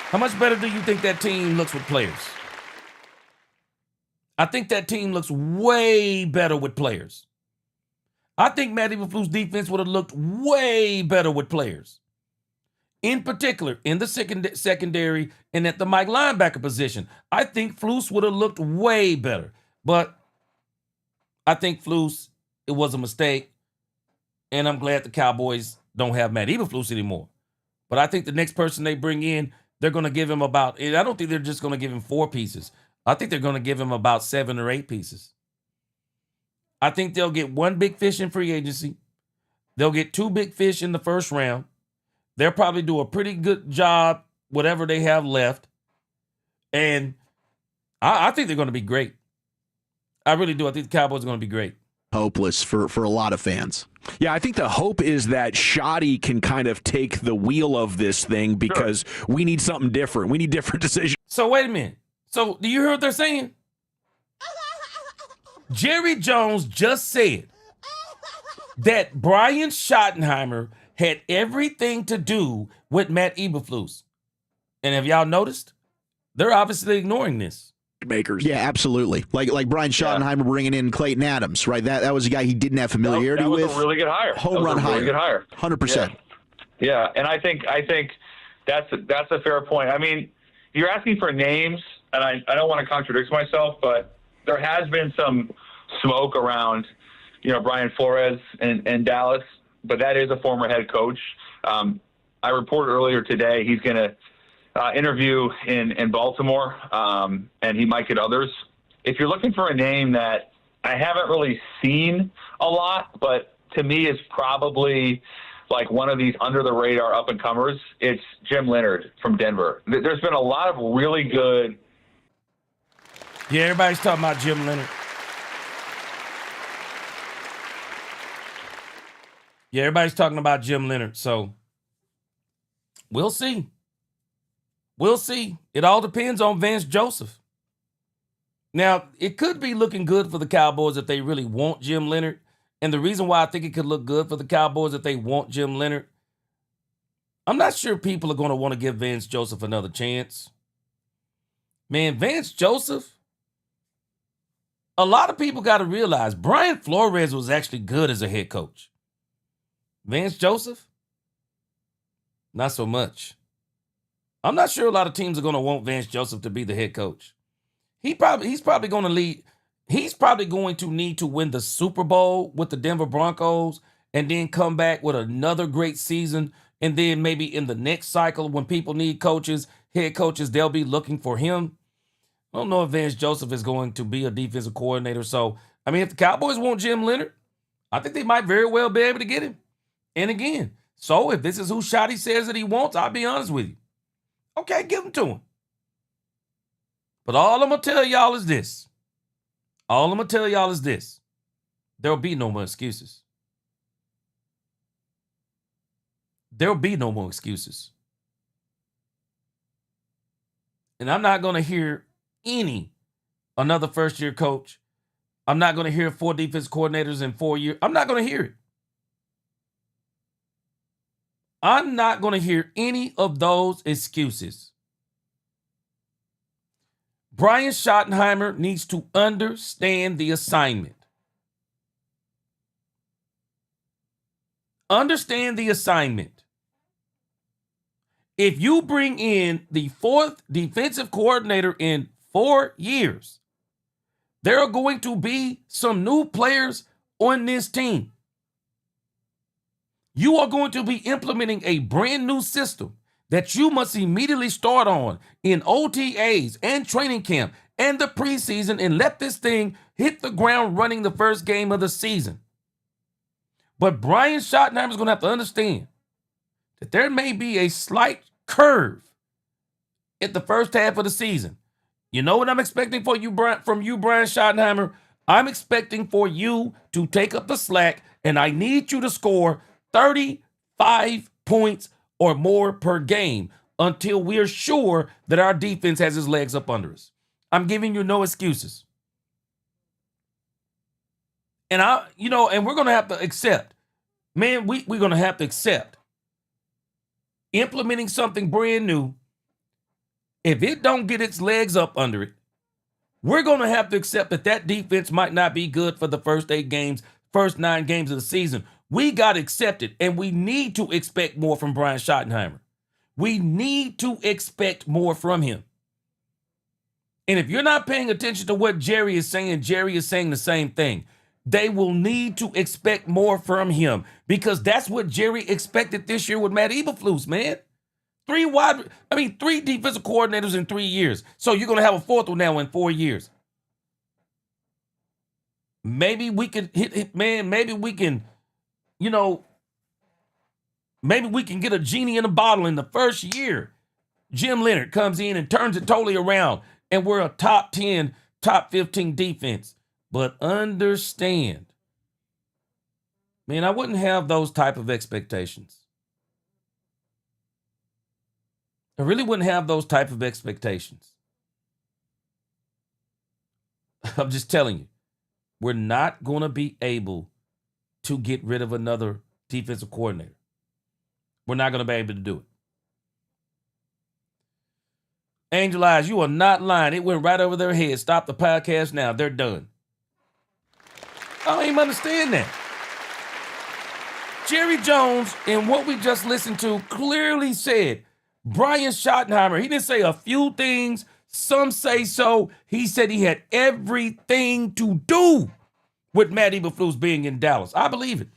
How much better do you think that team looks with players? I think that team looks way better with players. I think Matt Eberflus' defense would have looked way better with players. In particular, in the secondary and at the Mike linebacker position, I think Flus would have looked way better. But I think Flus, it was a mistake. And I'm glad the Cowboys don't have Matt Eberflus anymore. But I think the next person they bring in, they're going to give him about, I don't think they're just going to give him 4 pieces. I think they're going to give him about 7 or 8 pieces. I think they'll get 1 big fish in free agency. They'll get 2 big fish in the first round. They'll probably do a pretty good job, whatever they have left. And I think they're going to be great. I really do. I think the Cowboys are going to be great.
Hopeless for a lot of fans.
Yeah, I think the hope is that Shotty can kind of take the wheel of this thing because we need something different. We need different decisions.
So wait a minute. So do you hear what they're saying? Jerry Jones just said that Brian Schottenheimer had everything to do with Matt Eberflus. And have y'all noticed? They're obviously ignoring this.
Makers.
Yeah, absolutely. Like Brian Schottenheimer bringing in Clayton Adams, right? That was a guy he didn't have familiarity
that was
with.
a really good hire.
Home run hire.
Really good hire.
100%.
Yeah, and I think that's a fair point. I mean, you're asking for names, and I don't want to contradict myself, but there has been some smoke around, Brian Flores in Dallas, but that is a former head coach. I reported earlier today he's going to interview in Baltimore, and he might get others. If you're looking for a name that I haven't really seen a lot, but to me is probably like one of these under-the-radar up-and-comers, it's Jim Leonhard from Denver. There's been a lot of really good...
Yeah, everybody's talking about Jim Leonhard. Yeah, everybody's talking about Jim Leonhard, so we'll see. We'll see. It all depends on Vance Joseph. Now, it could be looking good for the Cowboys if they really want Jim Leonhard. And the reason why I think it could look good for the Cowboys if they want Jim Leonhard, I'm not sure people are going to want to give Vance Joseph another chance. Man, Vance Joseph, a lot of people got to realize Brian Flores was actually good as a head coach. Vance Joseph, not so much. I'm not sure a lot of teams are going to want Vance Joseph to be the head coach. He's probably going to lead. He's probably going to need to win the Super Bowl with the Denver Broncos and then come back with another great season. And then maybe in the next cycle, when people need coaches, head coaches, they'll be looking for him. I don't know if Vance Joseph is going to be a defensive coordinator. So, I mean, if the Cowboys want Jim Leonhard, I think they might very well be able to get him. And again, so if this is who Shotty says that he wants, I'll be honest with you. Okay, give him to him. But all I'm going to tell y'all is this. There'll be no more excuses. There'll be no more excuses. And I'm not going to hear another first-year coach. I'm not going to hear 4 defense coordinators in 4 years. I'm not going to hear it. I'm not going to hear any of those excuses. Brian Schottenheimer needs to understand the assignment. Understand the assignment. If you bring in the 4th defensive coordinator in 4 years, there are going to be some new players on this team. You are going to be implementing a brand new system that you must immediately start on in OTAs and training camp and the preseason and let this thing hit the ground running the first game of the season. But Brian Schottenheimer is going to have to understand that there may be a slight curve at the first half of the season. You know what I'm expecting from you, Brian Schottenheimer? I'm expecting for you to take up the slack, and I need you to score 35 points or more per game until we're sure that our defense has his legs up under us. I'm giving you no excuses. And we're going to have to accept. Man, we're going to have to accept implementing something brand new. If it don't get its legs up under it, we're going to have to accept that defense might not be good for the first 9 games of the season. We got to accept it, and we need to expect more from Brian Schottenheimer. We need to expect more from him. And if you're not paying attention to what Jerry is saying the same thing. They will need to expect more from him because that's what Jerry expected this year with Matt Eberflus, man. 3 defensive coordinators in 3 years. So you're going to have a 4th one now in 4 years. Maybe we can maybe we can get a genie in a bottle in the first year. Jim Leonhard comes in and turns it totally around, and we're a top 10, top 15 defense. But understand, man, I wouldn't have those type of expectations. I really wouldn't have those type of expectations. I'm just telling you, we're not going to be able to get rid of another defensive coordinator. We're not going to be able to do it. Angel Eyes, you are not lying. It went right over their head. Stop the podcast now. They're done. I don't even understand that. Jerry Jones, in what we just listened to, clearly said, Brian Schottenheimer, he didn't say a few things. Some say so. He said he had everything to do with Matt Eberflus being in Dallas. I believe it.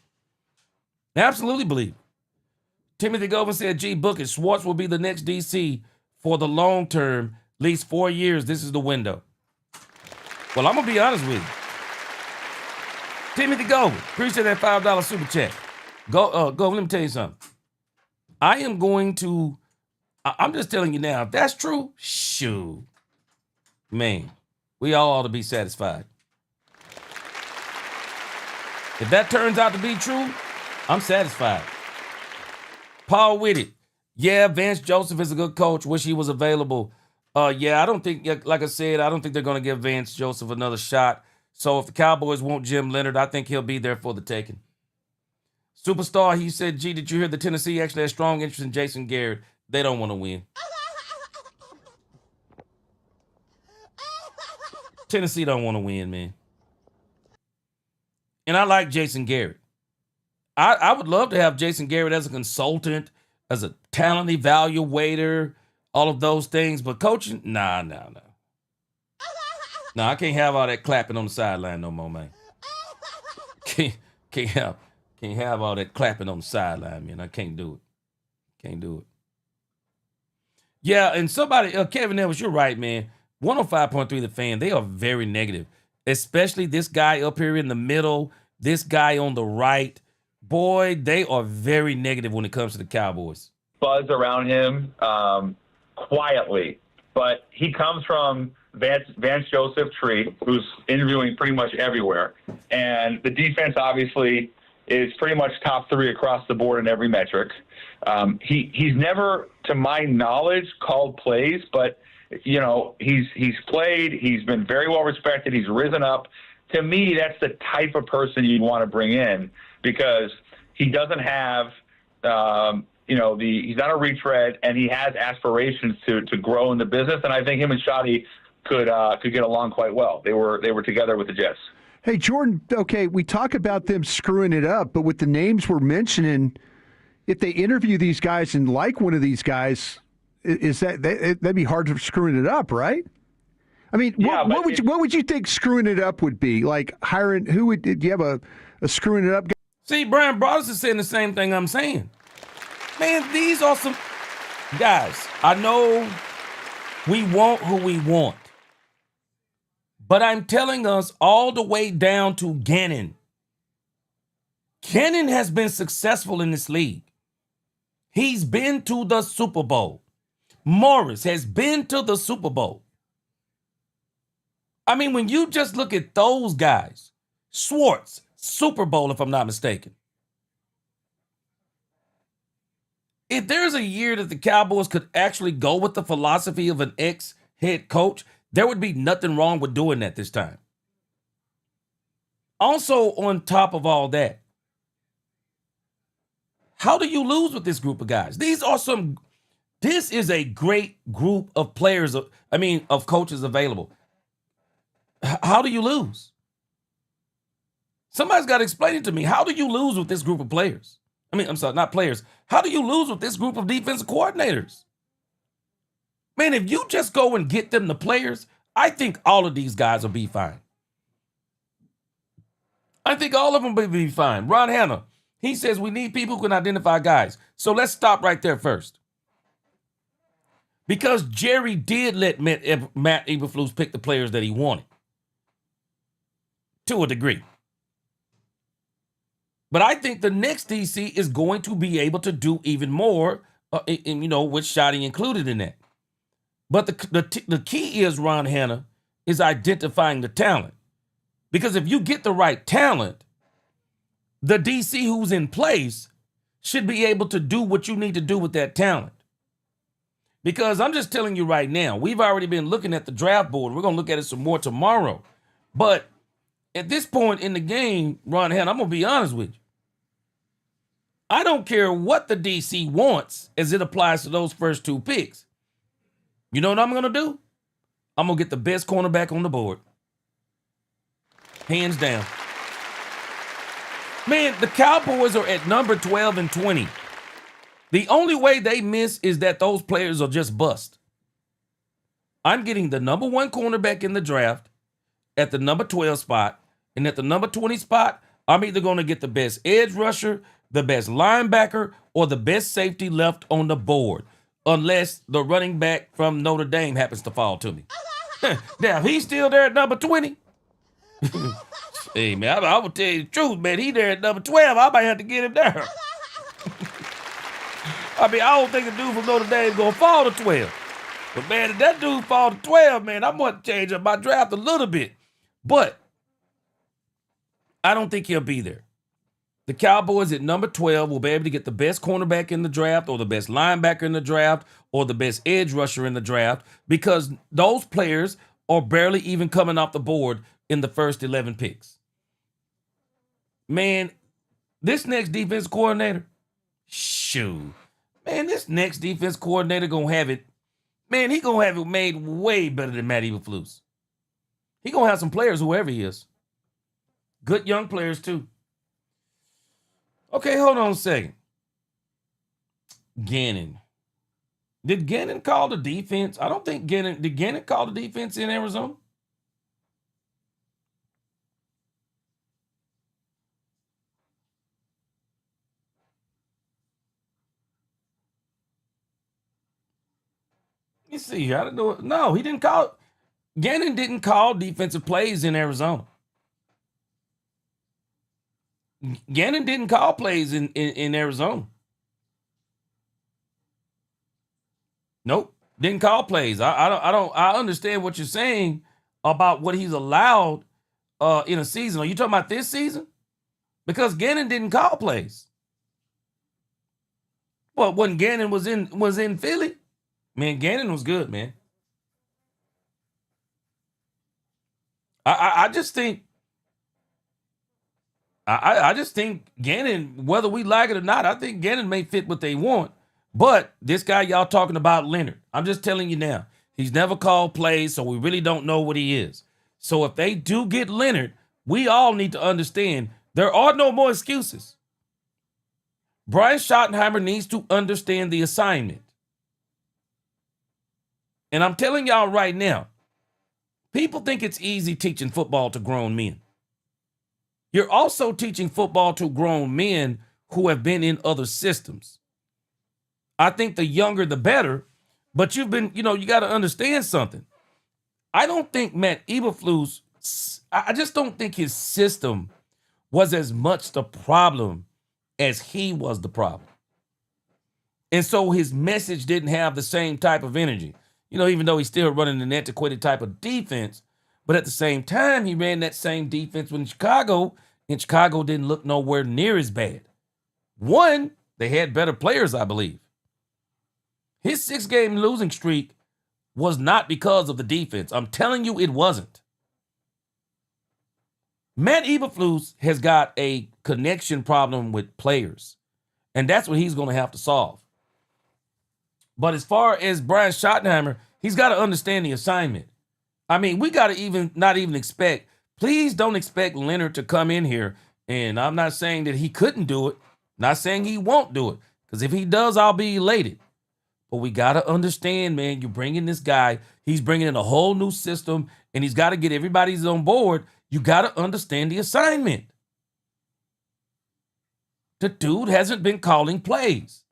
I absolutely believe it. Timothy Govan said, G, book it. Schwartz will be the next DC for the long term, at least 4 years. This is the window. Well, I'm going to be honest with you. Timothy Govan, appreciate that $5 super chat. Go, let me tell you something. I'm just telling you now, if that's true, shoot. Man, we all ought to be satisfied. If that turns out to be true, I'm satisfied. Paul Whitty, yeah, Vance Joseph is a good coach. Wish he was available. Yeah, I don't think, like I said, I don't think they're going to give Vance Joseph another shot. So if the Cowboys want Jim Leonard, I think he'll be there for the taking. Superstar, he said, G, did you hear that Tennessee actually has strong interest in Jason Garrett? They don't want to win. Tennessee don't want to win, man. And I like Jason Garrett. I would love to have Jason Garrett as a consultant, as a talent evaluator, all of those things. But coaching, nah. No, I can't have all that clapping on the sideline no more, man. Can't have all that clapping on the sideline, man. I can't do it. Yeah, and somebody, Kevin Evans, you're right, man. 105.3 The Fan, they are very negative, especially this guy up here in the middle, this guy on the right. Boy, they are very negative when it comes to the Cowboys.
Buzz around him quietly, but he comes from Vance Joseph tree, who's interviewing pretty much everywhere. And the defense obviously is pretty much top 3 across the board in every metric. He's never, to my knowledge, called plays, but he's played. He's been very well respected. He's risen up. To me, that's the type of person you'd want to bring in because he doesn't have, he's not a retread, and he has aspirations to grow in the business. And I think him and Shotty could get along quite well. They were together with the Jets.
Hey, Jordan, okay, we talk about them screwing it up, but with the names we're mentioning, if they interview these guys and like one of these guys, that'd be hard for screwing it up, right? I mean,
yeah,
what would you think screwing it up would be? Like hiring, do you have a screwing it up guy?
See, Brian Broaddus is saying the same thing I'm saying. Man, these are some guys. I know we want who we want. But I'm telling us all the way down to Gannon. Gannon has been successful in this league. He's been to the Super Bowl. Morris has been to the Super Bowl. I mean, when you just look at those guys, Schwartz, Super Bowl, if I'm not mistaken. If there's a year that the Cowboys could actually go with the philosophy of an ex-head coach, there would be nothing wrong with doing that this time. Also, on top of all that, how do you lose with this group of guys? This is a great group of players, of coaches available. How do you lose? Somebody's got to explain it to me. How do you lose with this group of players? I'm sorry, not players. How do you lose with this group of defensive coordinators? Man, if you just go and get them the players, I think all of these guys will be fine. I think all of them will be fine. Ron Hanna, he says we need people who can identify guys. So let's stop right there first. Because Jerry did let Matt Eberflus pick the players that he wanted. To a degree. But I think the next DC is going to be able to do even more, with Shotty included in that. But the key is, Ron Hanna, is identifying the talent. Because if you get the right talent, the DC who's in place should be able to do what you need to do with that talent. Because I'm just telling you right now, we've already been looking at the draft board. We're going to look at it some more tomorrow. But at this point in the game, Ron Hanna, I'm going to be honest with you. I don't care what the DC wants as it applies to those first 2 picks. You know what I'm going to do? I'm going to get the best cornerback on the board. Hands down. Man, the Cowboys are at number 12 and 20. The only way they miss is that those players are just bust. I'm getting the number 1 cornerback in the draft at the number 12 spot, and at the number 20 spot, I'm either going to get the best edge rusher, the best linebacker, or the best safety left on the board, unless the running back from Notre Dame happens to fall to me. Now, if he's still there at number 20, hey, man, I will tell you the truth, man. He there at number 12. I might have to get him there. I mean, I don't think a dude from Notre Dame is going to fall to 12. But, man, if that dude fall to 12, man, I'm going to change up my draft a little bit. But I don't think he'll be there. The Cowboys at number 12 will be able to get the best cornerback in the draft or the best linebacker in the draft or the best edge rusher in the draft because those players are barely even coming off the board in the first 11 picks. Man, this next defense coordinator, shoot. Man, this next defense coordinator going to have it. Man, he going to have it made way better than Matt Eberflus. He going to have some players, whoever he is. Good young players, too. Okay, hold on a second. Gannon. Did Gannon call the defense? I don't think Gannon. Did Gannon call the defense in Arizona? Let me see. I don't know. No, he didn't call. Gannon didn't call defensive plays in Arizona. Gannon didn't call plays in Arizona. Nope, didn't call plays. I understand what you're saying about what he's allowed in a season. Are you talking about this season? Because Gannon didn't call plays. Well, when Gannon was in Philly, man, Gannon was good, man. I just think. I just think Gannon, whether we like it or not, I think Gannon may fit what they want. But this guy y'all talking about, Leonard, I'm just telling you now, he's never called plays, so we really don't know what he is. So if they do get Leonard, we all need to understand there are no more excuses. Brian Schottenheimer needs to understand the assignment. And I'm telling y'all right now, people think it's easy teaching football to grown men. You're also teaching football to grown men who have been in other systems. I think the younger, the better, but you got to understand something. I don't think Matt Eberflus, I just don't think his system was as much the problem as he was the problem. And so his message didn't have the same type of energy. Even though he's still running an antiquated type of defense, but at the same time, he ran that same defense in Chicago, and Chicago didn't look nowhere near as bad. One, they had better players, I believe. His 6-game losing streak was not because of the defense. I'm telling you, it wasn't. Matt Eberflus has got a connection problem with players, and that's what he's going to have to solve. But as far as Brian Schottenheimer, he's got to understand the assignment. I mean, we got to not even expect, please don't expect Leonard to come in here, and I'm not saying that he couldn't do it, not saying he won't do it, because if he does, I'll be elated. But we got to understand, man, you're bringing this guy, he's bringing in a whole new system, and he's got to get everybody's on board. You got to understand the assignment. The dude hasn't been calling plays.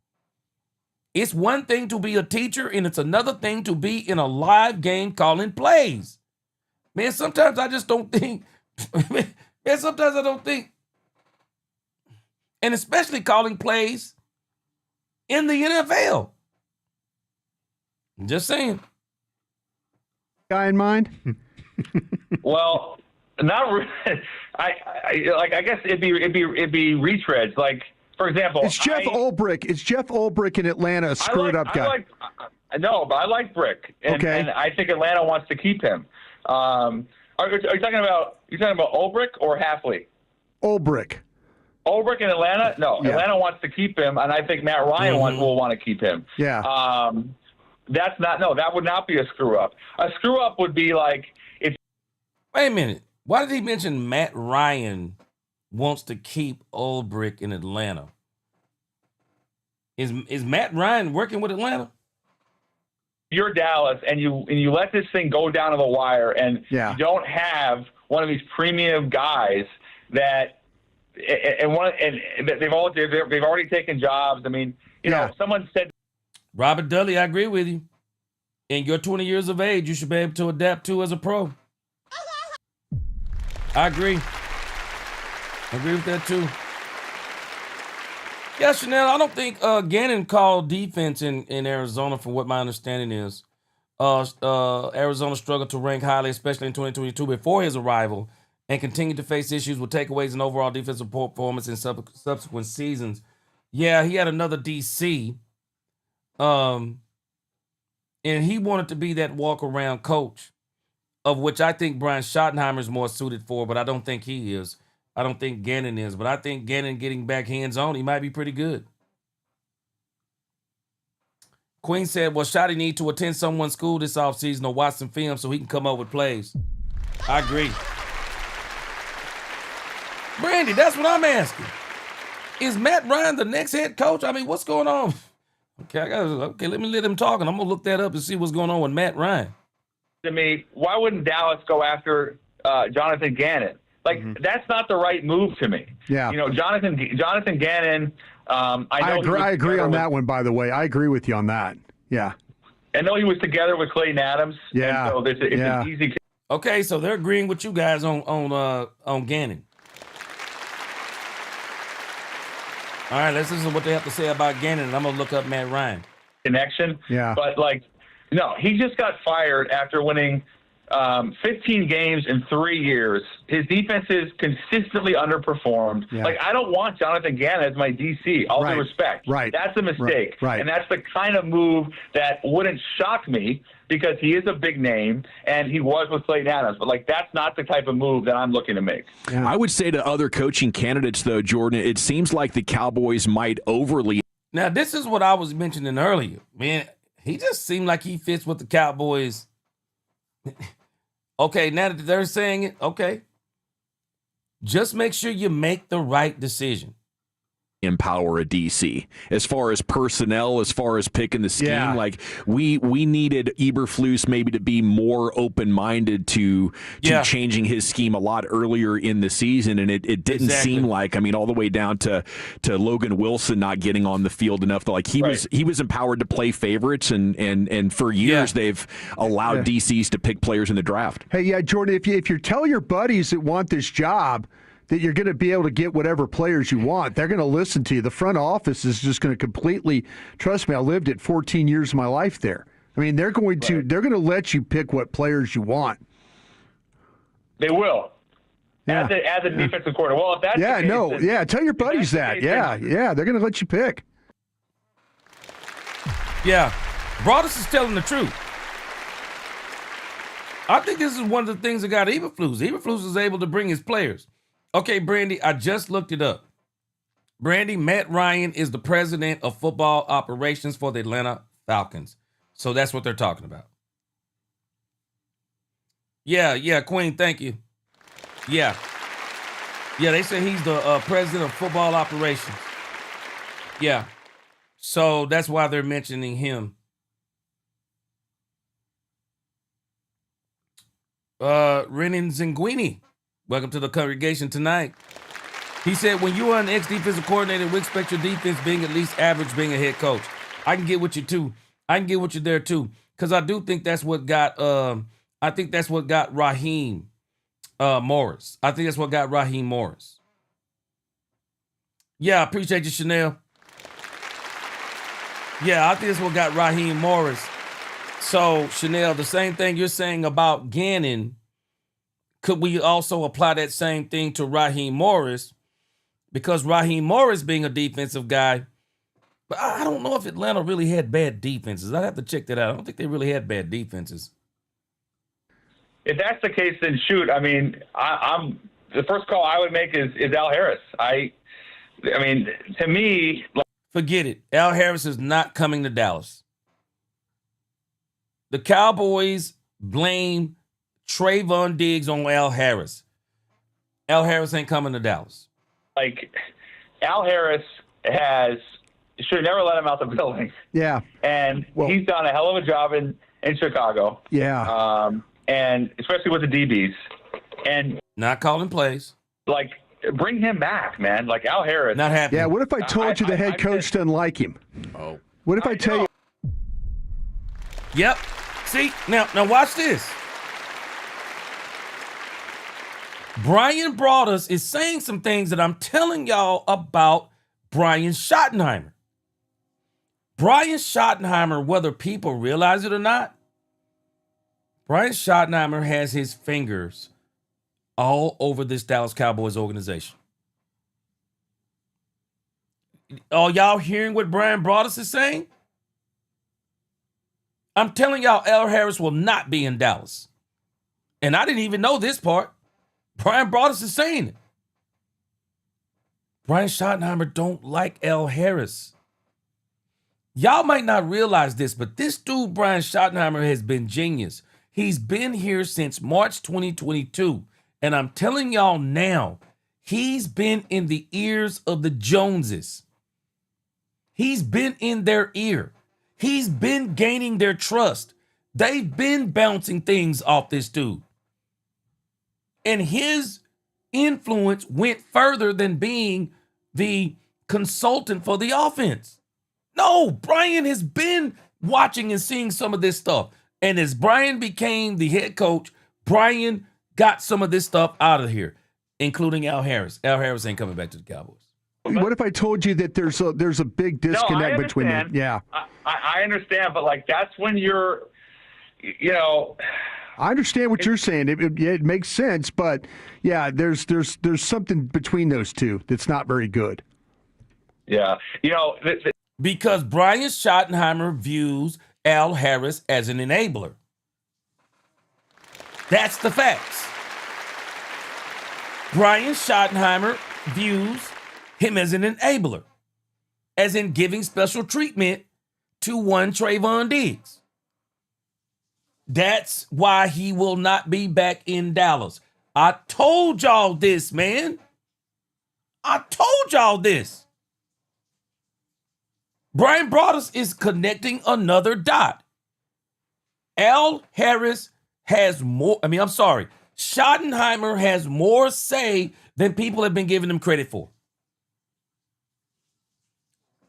It's one thing to be a teacher, and it's another thing to be in a live game calling plays. Man, sometimes I just don't think, sometimes I don't think, and especially calling plays in the NFL. Just saying.
Guy in mind?
Well, not really. I guess it'd be retreads. Like, for example,
It's Jeff Ulbrich. It's Jeff Ulbrich in Atlanta, a screwed up guy.
No, but I like Brick, and I think Atlanta wants to keep him. Are you talking about Ulbrich or Halfley?
Ulbrich.
Ulbrich in Atlanta? No,
Yeah.
Atlanta wants to keep him, and I think Matt Ryan will want to keep him.
Yeah.
That would not be a screw up. A screw up would be like if.
Wait a minute. Why did he mention Matt Ryan wants to keep Ulbrich in Atlanta? Is Matt Ryan working with Atlanta?
You're Dallas, and you let this thing go down to the wire, and
Yeah.
you don't have one of these premium guys that, and they've already taken jobs. I mean, you know, someone said.
Robert Dudley, I agree with you. In your 20 years of age, you should be able to adapt to as a pro. I agree. I agree with that too. Yeah, Chanel, I don't think Gannon called defense in Arizona from what my understanding is. Arizona struggled to rank highly, especially in 2022 before his arrival, and continued to face issues with takeaways and overall defensive performance in subsequent seasons. Yeah, he had another DC. And he wanted to be that walk-around coach, of which I think Brian Schottenheimer is more suited for, but I don't think he is. I don't think Gannon is, but I think Gannon getting back hands-on, he might be pretty good. Queen said, well, Shotty need to attend someone's school this offseason or watch some film so he can come up with plays. I agree. Brandy, that's what I'm asking. Is Matt Ryan the next head coach? I mean, what's going on? Okay, let me let him talk, and I'm going to look that up and see what's going on with Matt Ryan.
To me, why wouldn't Dallas go after Jonathan Gannon? Like, that's not the right move to me.
Yeah.
You know, Jonathan Gannon,
I agree on that one, by the way. I agree with you on that. Yeah.
I know he was together with Clayton Adams.
Yeah.
So it's an easy.
Okay, so they're agreeing with you guys on Gannon. All right, let's listen to what they have to say about Gannon, and I'm going to look up Matt Ryan.
Connection.
Yeah.
But, like, no, he just got fired after winning 15 games in 3 years. His defenses consistently underperformed.
Yeah.
Like, I don't want Jonathan Gannon as my DC, all due respect.
Right.
That's a mistake.
Right.
And that's the kind of move that wouldn't shock me because he is a big name and he was with Clayton Adams. But, like, that's not the type of move that I'm looking to make.
Yeah.
I would say to other coaching candidates, though, Jordan, it seems like the Cowboys might overly.
Now, this is what I was mentioning earlier. Man, he just seemed like he fits with the Cowboys. Okay, now that they're saying it, okay. Just make sure you make the right decision.
Empower a DC as far as personnel, as far as picking the scheme.
Yeah.
Like we needed Eberflus maybe to be more open-minded to changing his scheme a lot earlier in the season, and it didn't seem like. I mean, all the way down to Logan Wilson not getting on the field enough. Like he was empowered to play favorites, and for years they've allowed DCs to pick players in the draft.
Hey, yeah, Jordan, if you tell your buddies that want this job that you're going to be able to get whatever players you want, they're going to listen to you. The front office is just going to completely, trust me, I lived it 14 years of my life there. I mean, they're going to let you pick what players you want.
They will.
Yeah.
As a defensive coordinator. Well, if that's the case,
tell your buddies that. Yeah, they're going to let you pick.
Yeah, Broadus is telling the truth. I think this is one of the things that got Eberflus. Eberflus was able to bring his players. Okay, Brandy, I just looked it up. Brandy, Matt Ryan is the president of football operations for the Atlanta Falcons. So that's what they're talking about. Yeah, Queen, thank you. Yeah, they say he's the president of football operations. Yeah, so that's why they're mentioning him. Renan Zinguini, welcome to the congregation tonight. He said, when you are an ex-defensive coordinator, we expect your defense being at least average being a head coach. I can get with you too. I can get with you there too. Because I do think that's what got Raheem Morris. I think that's what got Raheem Morris. Yeah, I appreciate you, Chanel. Yeah, I think that's what got Raheem Morris. So, Chanel, the same thing you're saying about Gannon, could we also apply that same thing to Raheem Morris? Because Raheem Morris being a defensive guy, but I don't know if Atlanta really had bad defenses. I'd have to check that out. I don't think they really had bad defenses.
If that's the case, then shoot. I mean, I'm the first call I would make is Al Harris. I mean, to me,
Forget it. Al Harris is not coming to Dallas. The Cowboys blame Trayvon Diggs on Al Harris. Al Harris ain't coming to Dallas.
like, Al Harris should never let him out the building.
Yeah.
And
Well-
he's done a hell of a job in Chicago.
Yeah.
And especially with the DBs. And,
Not calling plays.
like, bring him back, man. Like, Al Harris.
Not happening.
Yeah. What if I told you the head coach doesn't like him?
Oh.
What if I tell you?
Yep. See, now watch this. Brian Broaddus is saying some things that I'm telling y'all about Brian Schottenheimer. Brian Schottenheimer, whether people realize it or not, Brian Schottenheimer has his fingers all over this Dallas Cowboys organization. Are y'all hearing what Brian Broaddus is saying? I'm telling y'all, Al Harris will not be in Dallas. And I didn't even know this part. Brian Broaddus is saying it. Brian Schottenheimer don't like Al Harris. Y'all might not realize this, but this dude, Brian Schottenheimer, has been genius. He's been here since March 2022. And I'm telling y'all now, he's been in the ears of the Joneses. He's been in their ear. He's been gaining their trust. They've been bouncing things off this dude. And his influence went further than being the consultant for the offense. No, Brian has been watching and seeing some of this stuff. And as Brian became the head coach, Brian got some of this stuff out of here, including Al Harris. Al Harris ain't coming back to the Cowboys.
What if I told you that there's a big disconnect between them? Yeah.
I understand, but, like, that's when you're,
I understand what you're saying. It makes sense, but yeah, there's something between those two that's not very good.
Yeah.
Because Brian Schottenheimer views Al Harris as an enabler. That's the facts. Brian Schottenheimer views him as an enabler, as in giving special treatment to one Trayvon Diggs. That's why he will not be back in Dallas. I told y'all this, man. I told y'all this. Brian Broaddus is connecting another dot. Al Harris has more, Schottenheimer has more say than people have been giving him credit for.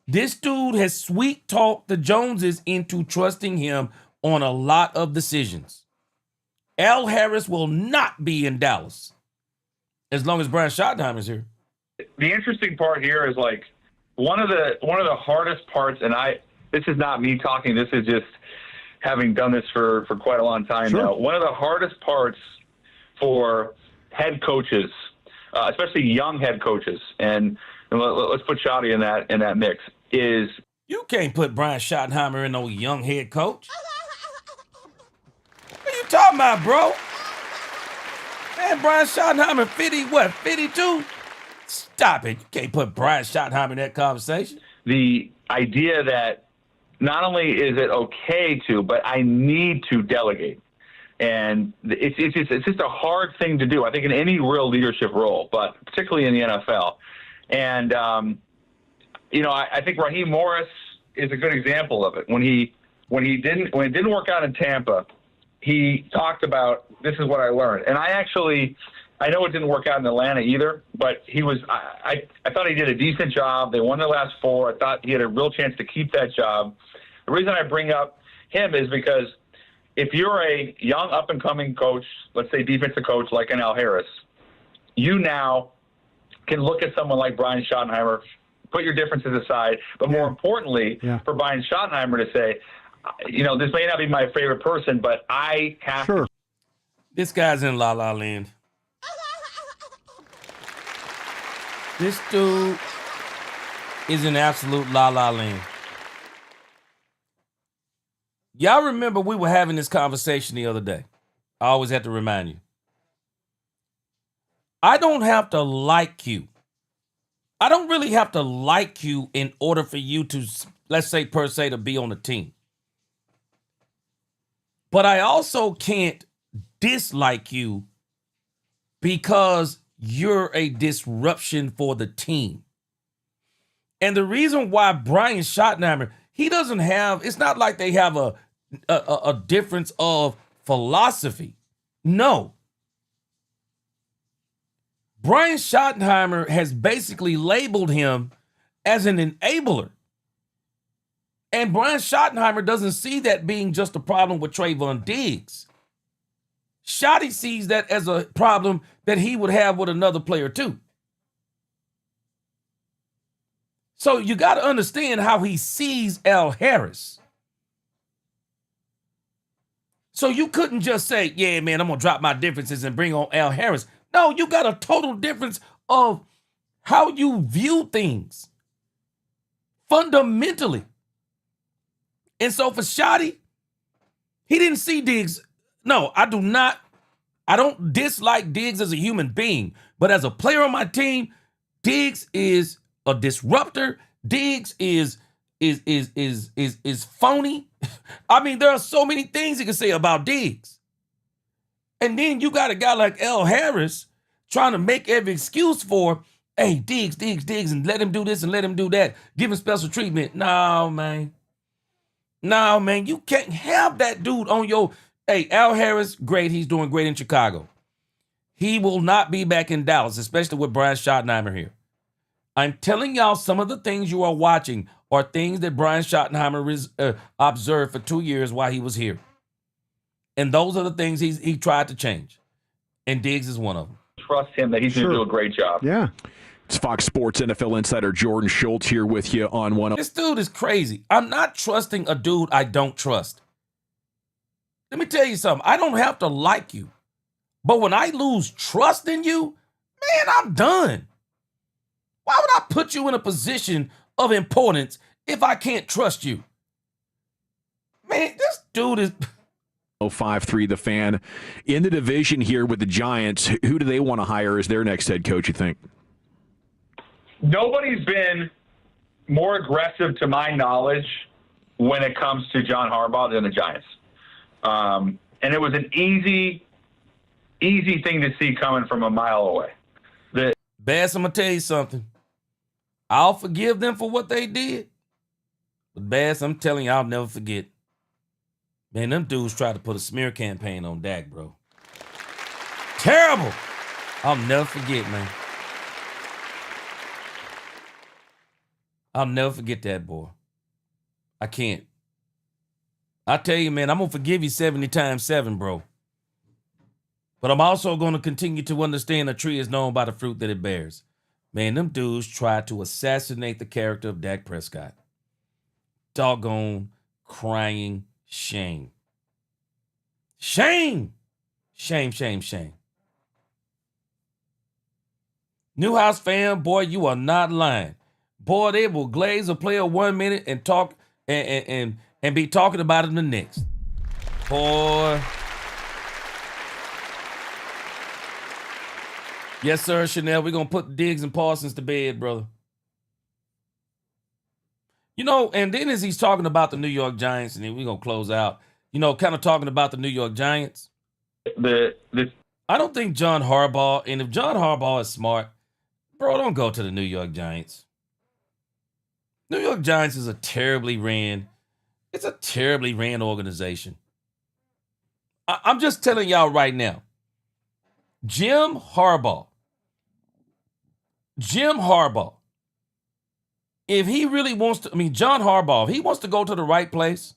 This dude has sweet talked the Joneses into trusting him on a lot of decisions. Al Harris will not be in Dallas as long as Brian Schottenheimer's here.
The interesting part here is, like, one of the hardest parts, and this is not me talking, this is just having done this for quite a long time now. One of the hardest parts for head coaches, especially young head coaches, and let's put Schotty in that mix, is
you can't put Brian Schottenheimer in no young head coach. What are you talking about, bro? Man, Brian Schottenheimer 52? Stop it. You can't put Brian Schottenheimer in that conversation.
The idea that not only is it okay to, but I need to delegate. And it's just a hard thing to do, I think, in any real leadership role, but particularly in the NFL. And, I think Raheem Morris is a good example of it. When it didn't work out in Tampa, he talked about, this is what I learned. And I know it didn't work out in Atlanta either, but I thought he did a decent job. They won their last 4. I thought he had a real chance to keep that job. The reason I bring up him is because if you're a young up-and-coming coach, let's say defensive coach like an Al Harris, you now can look at someone like Brian Schottenheimer, put your differences aside, but more importantly, for Brian Schottenheimer to say, this may not be my favorite person, but I have to.
This guy's in La La Land. This dude is in absolute La La Land. Y'all remember we were having this conversation the other day. I always have to remind you. I don't have to like you I don't really have to like you in order for you to, let's say, per se, to be on the team. But I also can't dislike you because you're a disruption for the team. And the reason why Brian Schottenheimer, he doesn't have, it's not like they have a difference of philosophy. No. Brian Schottenheimer has basically labeled him as an enabler. And Brian Schottenheimer doesn't see that being just a problem with Trayvon Diggs. Schotty sees that as a problem that he would have with another player too. So you got to understand how he sees Al Harris. So you couldn't just say, yeah, man, I'm going to drop my differences and bring on Al Harris. No, you got a total difference of how you view things fundamentally. And so for Schotty, he didn't see Diggs. No, I do not. I don't dislike Diggs as a human being, but as a player on my team, Diggs is a disruptor. Diggs is phony. I mean, there are so many things you can say about Diggs. And then you got a guy like Al Harris trying to make every excuse for, hey, Diggs, and let him do this and let him do that. Give him special treatment. No, man. You can't have that dude on your, hey, Al Harris, great. He's doing great in Chicago. He will not be back in Dallas, especially with Brian Schottenheimer here. I'm telling y'all, some of the things you are watching are things that Brian Schottenheimer observed for 2 years while he was here. And those are the things he tried to change. And Diggs is one of them.
Trust him that he's going to do a great job.
Yeah.
It's Fox Sports NFL insider Jordan Schultz here with you on one.
This dude is crazy. I'm not trusting a dude I don't trust. Let me tell you something. I don't have to like you. But when I lose trust in you, man, I'm done. Why would I put you in a position of importance if I can't trust you? Man, this dude is...
5-3 The Fan. In the division here with the Giants, who do they want to hire as their next head coach, you think?
Nobody's been more aggressive, to my knowledge, when it comes to John Harbaugh than the Giants. And it was an easy thing to see coming from a mile away.
Bass, I'm going to tell you something. I'll forgive them for what they did. But Bass, I'm telling you, I'll never forget. Man, them dudes tried to put a smear campaign on Dak, bro. Terrible. I'll never forget, man. I'll never forget that, boy. I can't. I tell you, man, I'm going to forgive you 70 times 7, bro. But I'm also going to continue to understand a tree is known by the fruit that it bears. Man, them dudes tried to assassinate the character of Dak Prescott. Doggone crying shame. Shame. Shame. Newhouse fan, boy, you are not lying. Boy, they will glaze a player 1 minute and talk and be talking about him the next. Boy. Yes, sir, Chanel. We're going to put Diggs and Parsons to bed, brother. You know, and then as he's talking about the New York Giants, and then we're going to close out, you know, kind of talking about the New York Giants. I don't think John Harbaugh, and if John Harbaugh is smart, bro, don't go to the New York Giants. New York Giants is a terribly ran organization. I'm just telling y'all right now, Jim Harbaugh, if he really wants to, John Harbaugh, if he wants to go to the right place,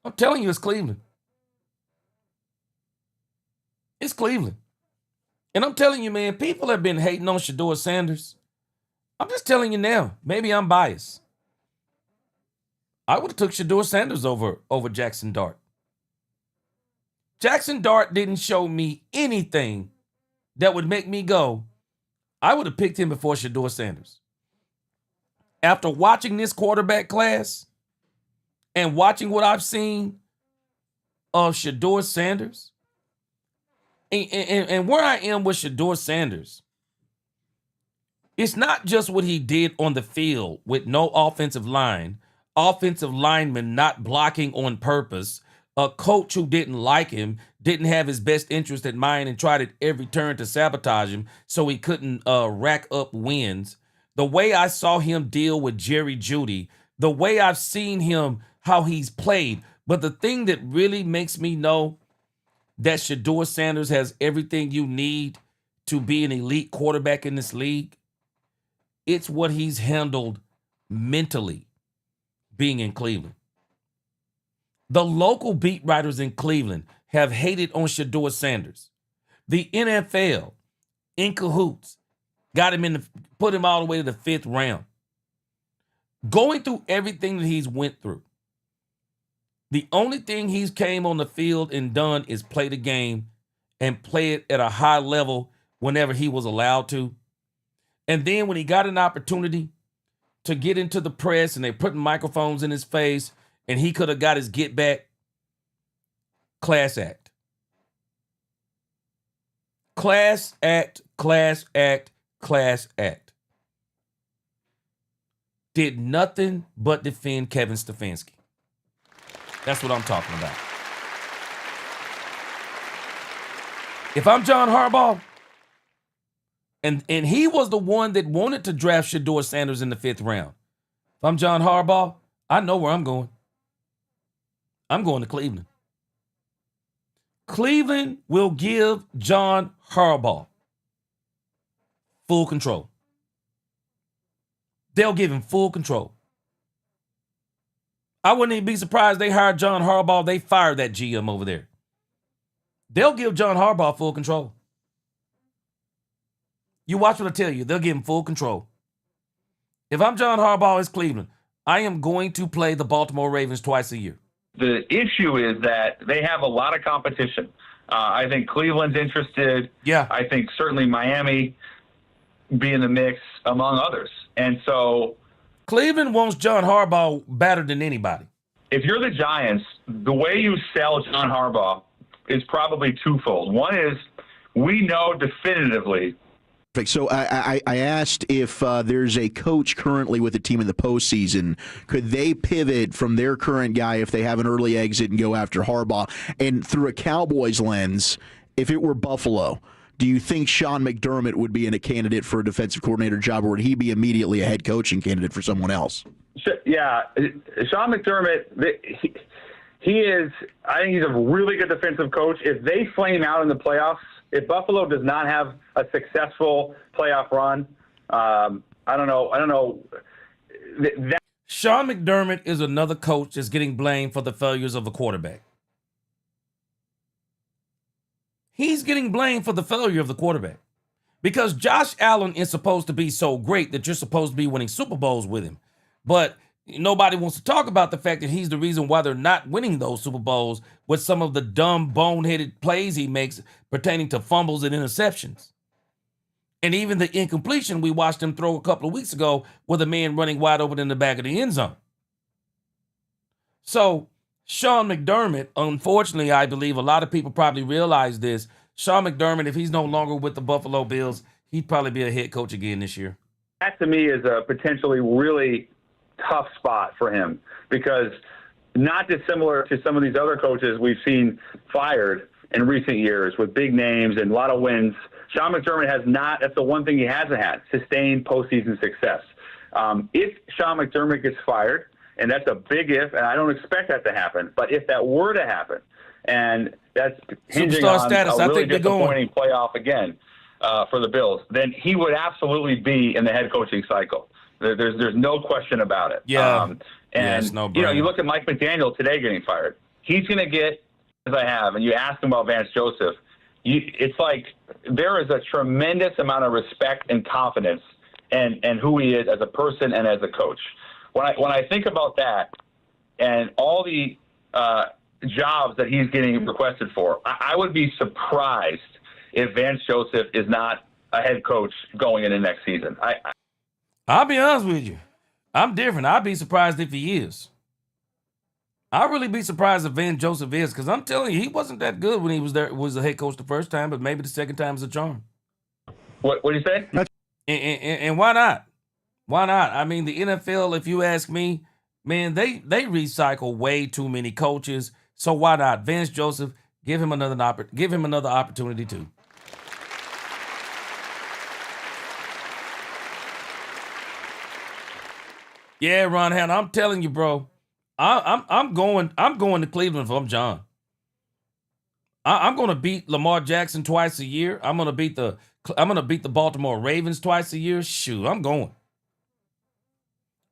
I'm telling you, it's Cleveland. It's Cleveland. And I'm telling you, man, people have been hating on Shedeur Sanders. I'm just telling you now, maybe I'm biased. I would have took Shedeur Sanders over Jackson Dart. Jackson Dart didn't show me anything that would make me go, I would have picked him before Shedeur Sanders. After watching this quarterback class and watching what I've seen of Shedeur Sanders, and where I am with Shedeur Sanders It's not just what he did on the field with no offensive linemen not blocking on purpose, a coach who didn't like him, didn't have his best interest in mind, and tried at every turn to sabotage him so he couldn't rack up wins. The way I saw him deal with Jerry Jeudy, the way I've seen him, how he's played. But the thing that really makes me know that Shedeur Sanders has everything you need to be an elite quarterback in this league, it's what he's handled mentally being in Cleveland. The local beat writers in Cleveland have hated on Shedeur Sanders. The NFL, in cahoots, put him all the way to the 5th round. Going through everything that he's went through, the only thing he's came on the field and done is play the game and play it at a high level whenever he was allowed to. And then when he got an opportunity to get into the press and they putting microphones in his face and he could have got his get back, class act. Class act, class act, class act. Did nothing but defend Kevin Stefanski. That's what I'm talking about. If I'm John Harbaugh, and he was the one that wanted to draft Shedeur Sanders in the 5th round. If I'm John Harbaugh, I know where I'm going. I'm going to Cleveland. Cleveland will give John Harbaugh full control. They'll give him full control. I wouldn't even be surprised they hired John Harbaugh. They fired that GM over there. They'll give John Harbaugh full control. You watch what I tell you. They'll give him full control. If I'm John Harbaugh, it's Cleveland. I am going to play the Baltimore Ravens twice a year.
The issue is that they have a lot of competition. I think Cleveland's interested.
Yeah.
I think certainly Miami be in the mix, among others. And so
Cleveland wants John Harbaugh better than anybody.
If you're the Giants, the way you sell John Harbaugh is probably twofold. One is we know definitively.
So I asked if there's a coach currently with a team in the postseason, could they pivot from their current guy if they have an early exit and go after Harbaugh? And through a Cowboys lens, if it were Buffalo, do you think Sean McDermott would be a candidate for a defensive coordinator job, or would he be immediately a head coaching candidate for someone else?
Yeah, Sean McDermott, he is, I think he's a really good defensive coach. If they flame out in the playoffs, if Buffalo does not have a successful playoff run, I don't know.
Sean McDermott is another coach that's getting blamed for the failures of a quarterback. He's getting blamed for the failure of the quarterback because Josh Allen is supposed to be so great that you're supposed to be winning Super Bowls with him. But nobody wants to talk about the fact that he's the reason why they're not winning those Super Bowls with some of the dumb, boneheaded plays he makes pertaining to fumbles and interceptions. And even the incompletion we watched him throw a couple of weeks ago with a man running wide open in the back of the end zone. So Sean McDermott, unfortunately, I believe a lot of people probably realize this. Sean McDermott, if he's no longer with the Buffalo Bills, he'd probably be a head coach again this year.
That to me is a potentially really tough spot for him because not dissimilar to some of these other coaches we've seen fired in recent years with big names and a lot of wins. Sean McDermott has not, that's the one thing he hasn't had, sustained postseason success. If Sean McDermott gets fired, and that's a big if, and I don't expect that to happen, but if that were to happen, and that's hinging
Superstar
on
status,
a
I
really
think they're going.
disappointing playoff again for the Bills, then he would absolutely be in the head coaching cycle. There's no question about it.
Yeah.
And you look at Mike McDaniel today getting fired. He's going to get, as I have, and you ask him about Vance Joseph, it's like there is a tremendous amount of respect and confidence and who he is as a person and as a coach. When I think about that and all the jobs that he's getting requested for, I would be surprised if Vance Joseph is not a head coach going into next season.
I'll be honest with you. I'm different. I'd be surprised if he is. I'd really be surprised if Vance Joseph is, because I'm telling you, he wasn't that good when he was there. Was the head coach the first time, but maybe the second time is a charm.
What do you say?
And why not? Why not? I mean, the NFL, if you ask me, man, they recycle way too many coaches. So why not? Vance Joseph, give him another opportunity too. Yeah, Ron Hanna, I'm telling you, bro. I'm going to Cleveland if I'm John. I'm going to beat Lamar Jackson twice a year. I'm going to beat the Baltimore Ravens twice a year. Shoot, I'm going.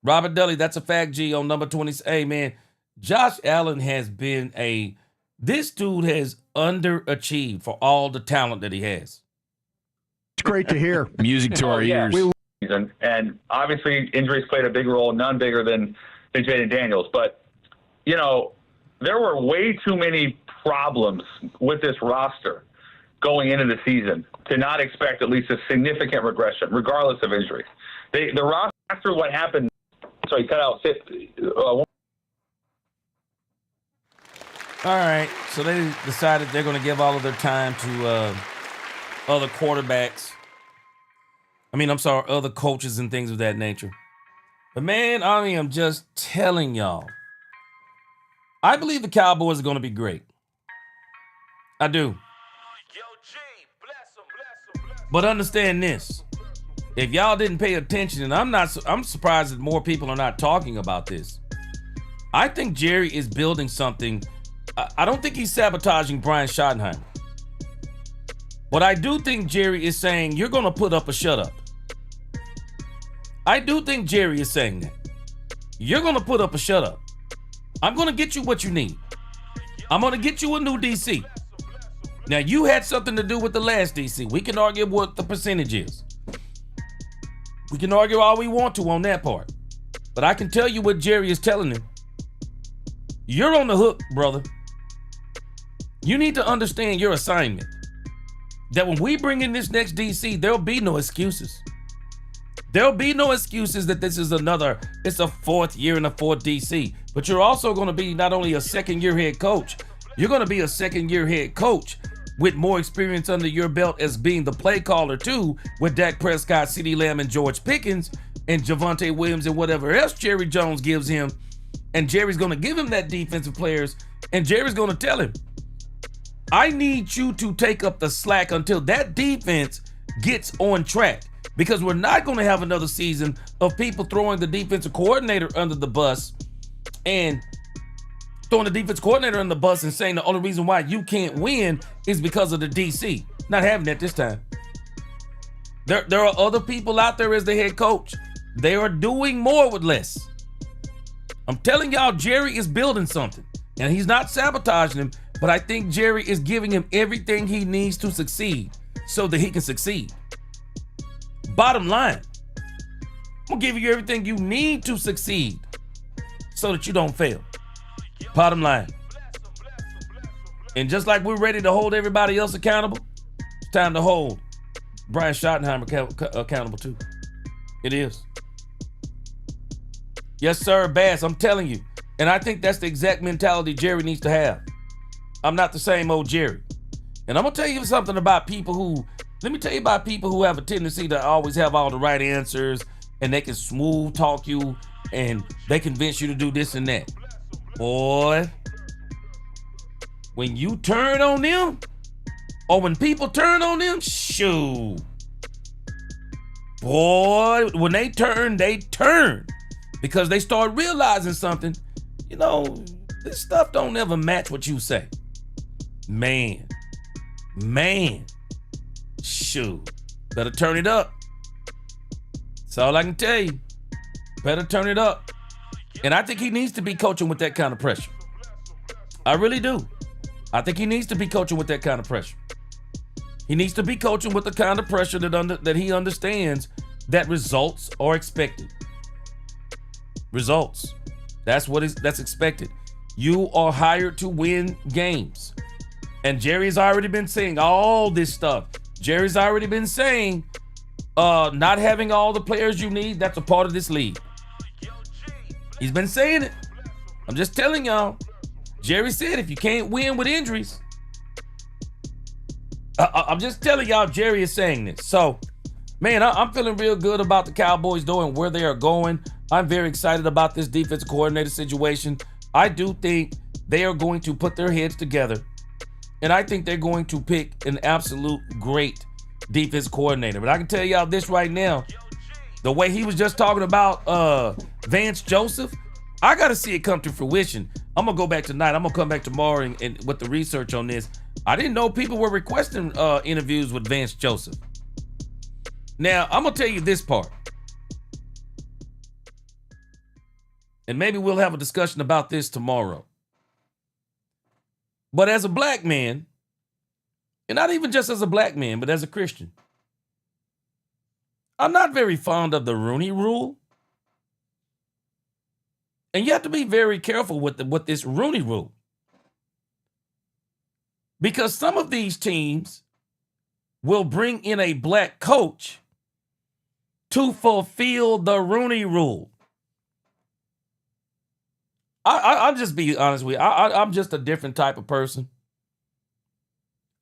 Robert Dudley, that's a fact, G, on number 20. Hey, man, Josh Allen has been this dude has underachieved for all the talent that he has.
It's great to hear.
Music to our ears.
And obviously injuries played a big role, none bigger than Jaden Daniels. But, you know, there were way too many problems with this roster going into the season to not expect at least a significant regression, regardless of injuries. The roster, after what happened, so he cut out
all right, so they decided they're going to give all of their time to other quarterbacks. Other coaches and things of that nature. But man, I am just telling y'all, I believe the Cowboys are going to be great. I do. But understand this. If y'all didn't pay attention, and I'm surprised that more people are not talking about this. I think Jerry is building something. I don't think he's sabotaging Brian Schottenheimer. But I do think Jerry is saying, you're going to put up a shut up. I do think Jerry is saying that. You're going to put up a shut up. I'm going to get you what you need. I'm going to get you a new DC. Now, you had something to do with the last DC. We can argue what the percentage is. We can argue all we want to on that part. But I can tell you what Jerry is telling him. You're on the hook, brother. You need to understand your assignment. That when we bring in this next DC, there'll be no excuses. There'll be no excuses that it's a fourth year in a fourth DC. But you're also going to be not only a second-year head coach, you're going to be a second-year head coach with more experience under your belt as being the play caller too, with Dak Prescott, CeeDee Lamb, and George Pickens, and Javonte Williams, and whatever else Jerry Jones gives him. And Jerry's going to give him that defensive players, and Jerry's going to tell him, I need you to take up the slack until that defense gets on track. Because we're not going to have another season of people throwing the defensive coordinator under the bus and throwing the defensive coordinator under the bus and saying the only reason why you can't win is because of the DC. Not having that this time. There are other people out there as the head coach. They are doing more with less. I'm telling y'all, Jerry is building something. And he's not sabotaging him, but I think Jerry is giving him everything he needs to succeed so that he can succeed. Bottom line, I'm going to give you everything you need to succeed so that you don't fail. Bottom line. And just like we're ready to hold everybody else accountable, it's time to hold Brian Schottenheimer accountable too. It is. Yes, sir, Bass, I'm telling you. And I think that's the exact mentality Jerry needs to have. I'm not the same old Jerry. And I'm going to tell you something about people who have a tendency to always have all the right answers, and they can smooth talk you, and they convince you to do this and that. Boy, when you turn on them, or when people turn on them, shoo. Boy, when they turn. Because they start realizing something. You know, this stuff don't ever match what you say. Man. Shoot. Better turn it up. That's all I can tell you. Better turn it up. And I think he needs to be coaching with that kind of pressure. I really do. I think he needs to be coaching with that kind of pressure. He needs to be coaching with the kind of pressure that he understands that results are expected. Results. That's expected. You are hired to win games. And Jerry's already been saying all this stuff. Jerry's already been saying not having all the players you need, that's a part of this league. He's been saying it. I'm just telling y'all. Jerry said if you can't win with injuries. I'm just telling y'all Jerry is saying this. So man, I'm feeling real good about the Cowboys though and where they are going. I'm very excited about this defensive coordinator situation. I do think they are going to put their heads together, and I think they're going to pick an absolute great defense coordinator. But I can tell y'all this right now, the way he was just talking about Vance Joseph, I got to see it come to fruition. I'm going to go back tonight. I'm going to come back tomorrow and with the research on this. I didn't know people were requesting interviews with Vance Joseph. Now, I'm going to tell you this part. And maybe we'll have a discussion about this tomorrow. But as a black man, and not even just as a black man, but as a Christian, I'm not very fond of the Rooney Rule. And you have to be very careful with this Rooney Rule. Because some of these teams will bring in a black coach to fulfill the Rooney Rule. I'll just be honest with you. I'm just a different type of person.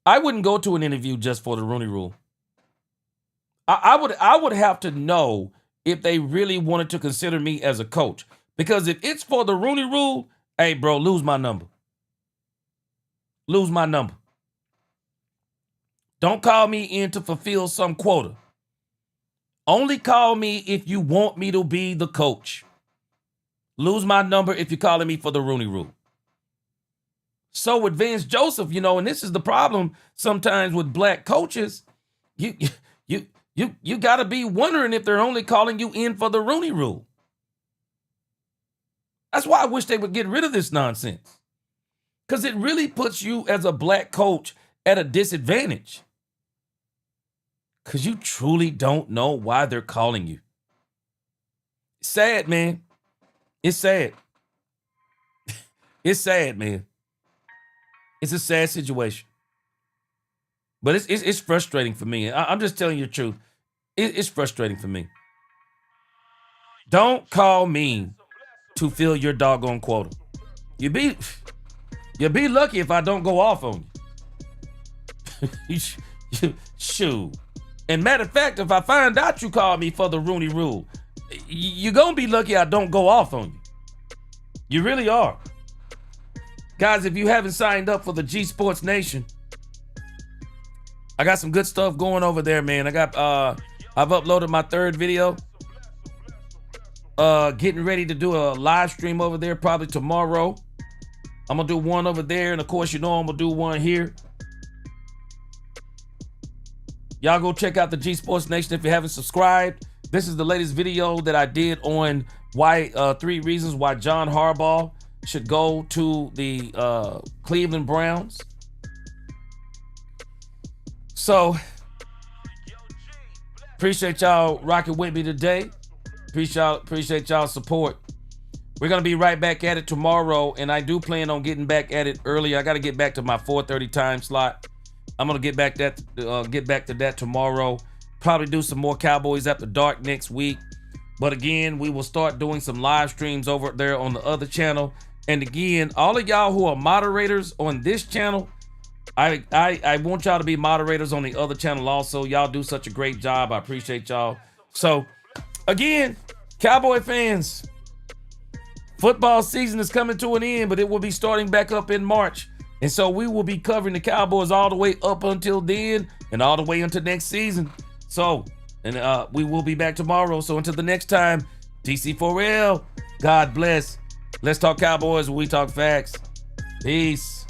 I wouldn't go to an interview just for the Rooney Rule. I would have to know if they really wanted to consider me as a coach. Because if it's for the Rooney Rule, hey, bro, lose my number. Lose my number. Don't call me in to fulfill some quota. Only call me if you want me to be the coach. Lose my number if you're calling me for the Rooney Rule. So with Vance Joseph, and this is the problem sometimes with black coaches, you got to be wondering if they're only calling you in for the Rooney Rule. That's why I wish they would get rid of this nonsense. Because it really puts you as a black coach at a disadvantage. Because you truly don't know why they're calling you. It's sad, man. It's sad. It's sad, man. It's a sad situation. But it's frustrating for me. I'm just telling you the truth. It's frustrating for me. Don't call me to fill your doggone quota. You'll be lucky if I don't go off on you. Shoot. And matter of fact, if I find out you called me for the Rooney Rule, you're going to be lucky I don't go off on you. You really are. Guys, if you haven't signed up for the G Sports Nation, I got some good stuff going over there, man. I've uploaded my third video. Getting ready to do a live stream over there probably tomorrow. I'm going to do one over there. And of course, I'm going to do one here. Y'all go check out the G Sports Nation if you haven't subscribed. This is the latest video that I did on why 3 reasons why John Harbaugh should go to the Cleveland Browns. So, appreciate y'all rocking with me today. Appreciate y'all support. We're going to be right back at it tomorrow, and I do plan on getting back at it early. I got to get back to my 4:30 time slot. I'm going to get back to that tomorrow. Probably do some more Cowboys After Dark next week. But again, we will start doing some live streams over there on the other channel. And again, all of y'all who are moderators on this channel, I want y'all to be moderators on the other channel also. Y'all do such a great job. I appreciate y'all. So, again, Cowboy fans, football season is coming to an end, but it will be starting back up in March. And so we will be covering the Cowboys all the way up until then and all the way until next season. So, and we will be back tomorrow. So until the next time, TC4L, God bless. Let's talk Cowboys when we talk facts. Peace.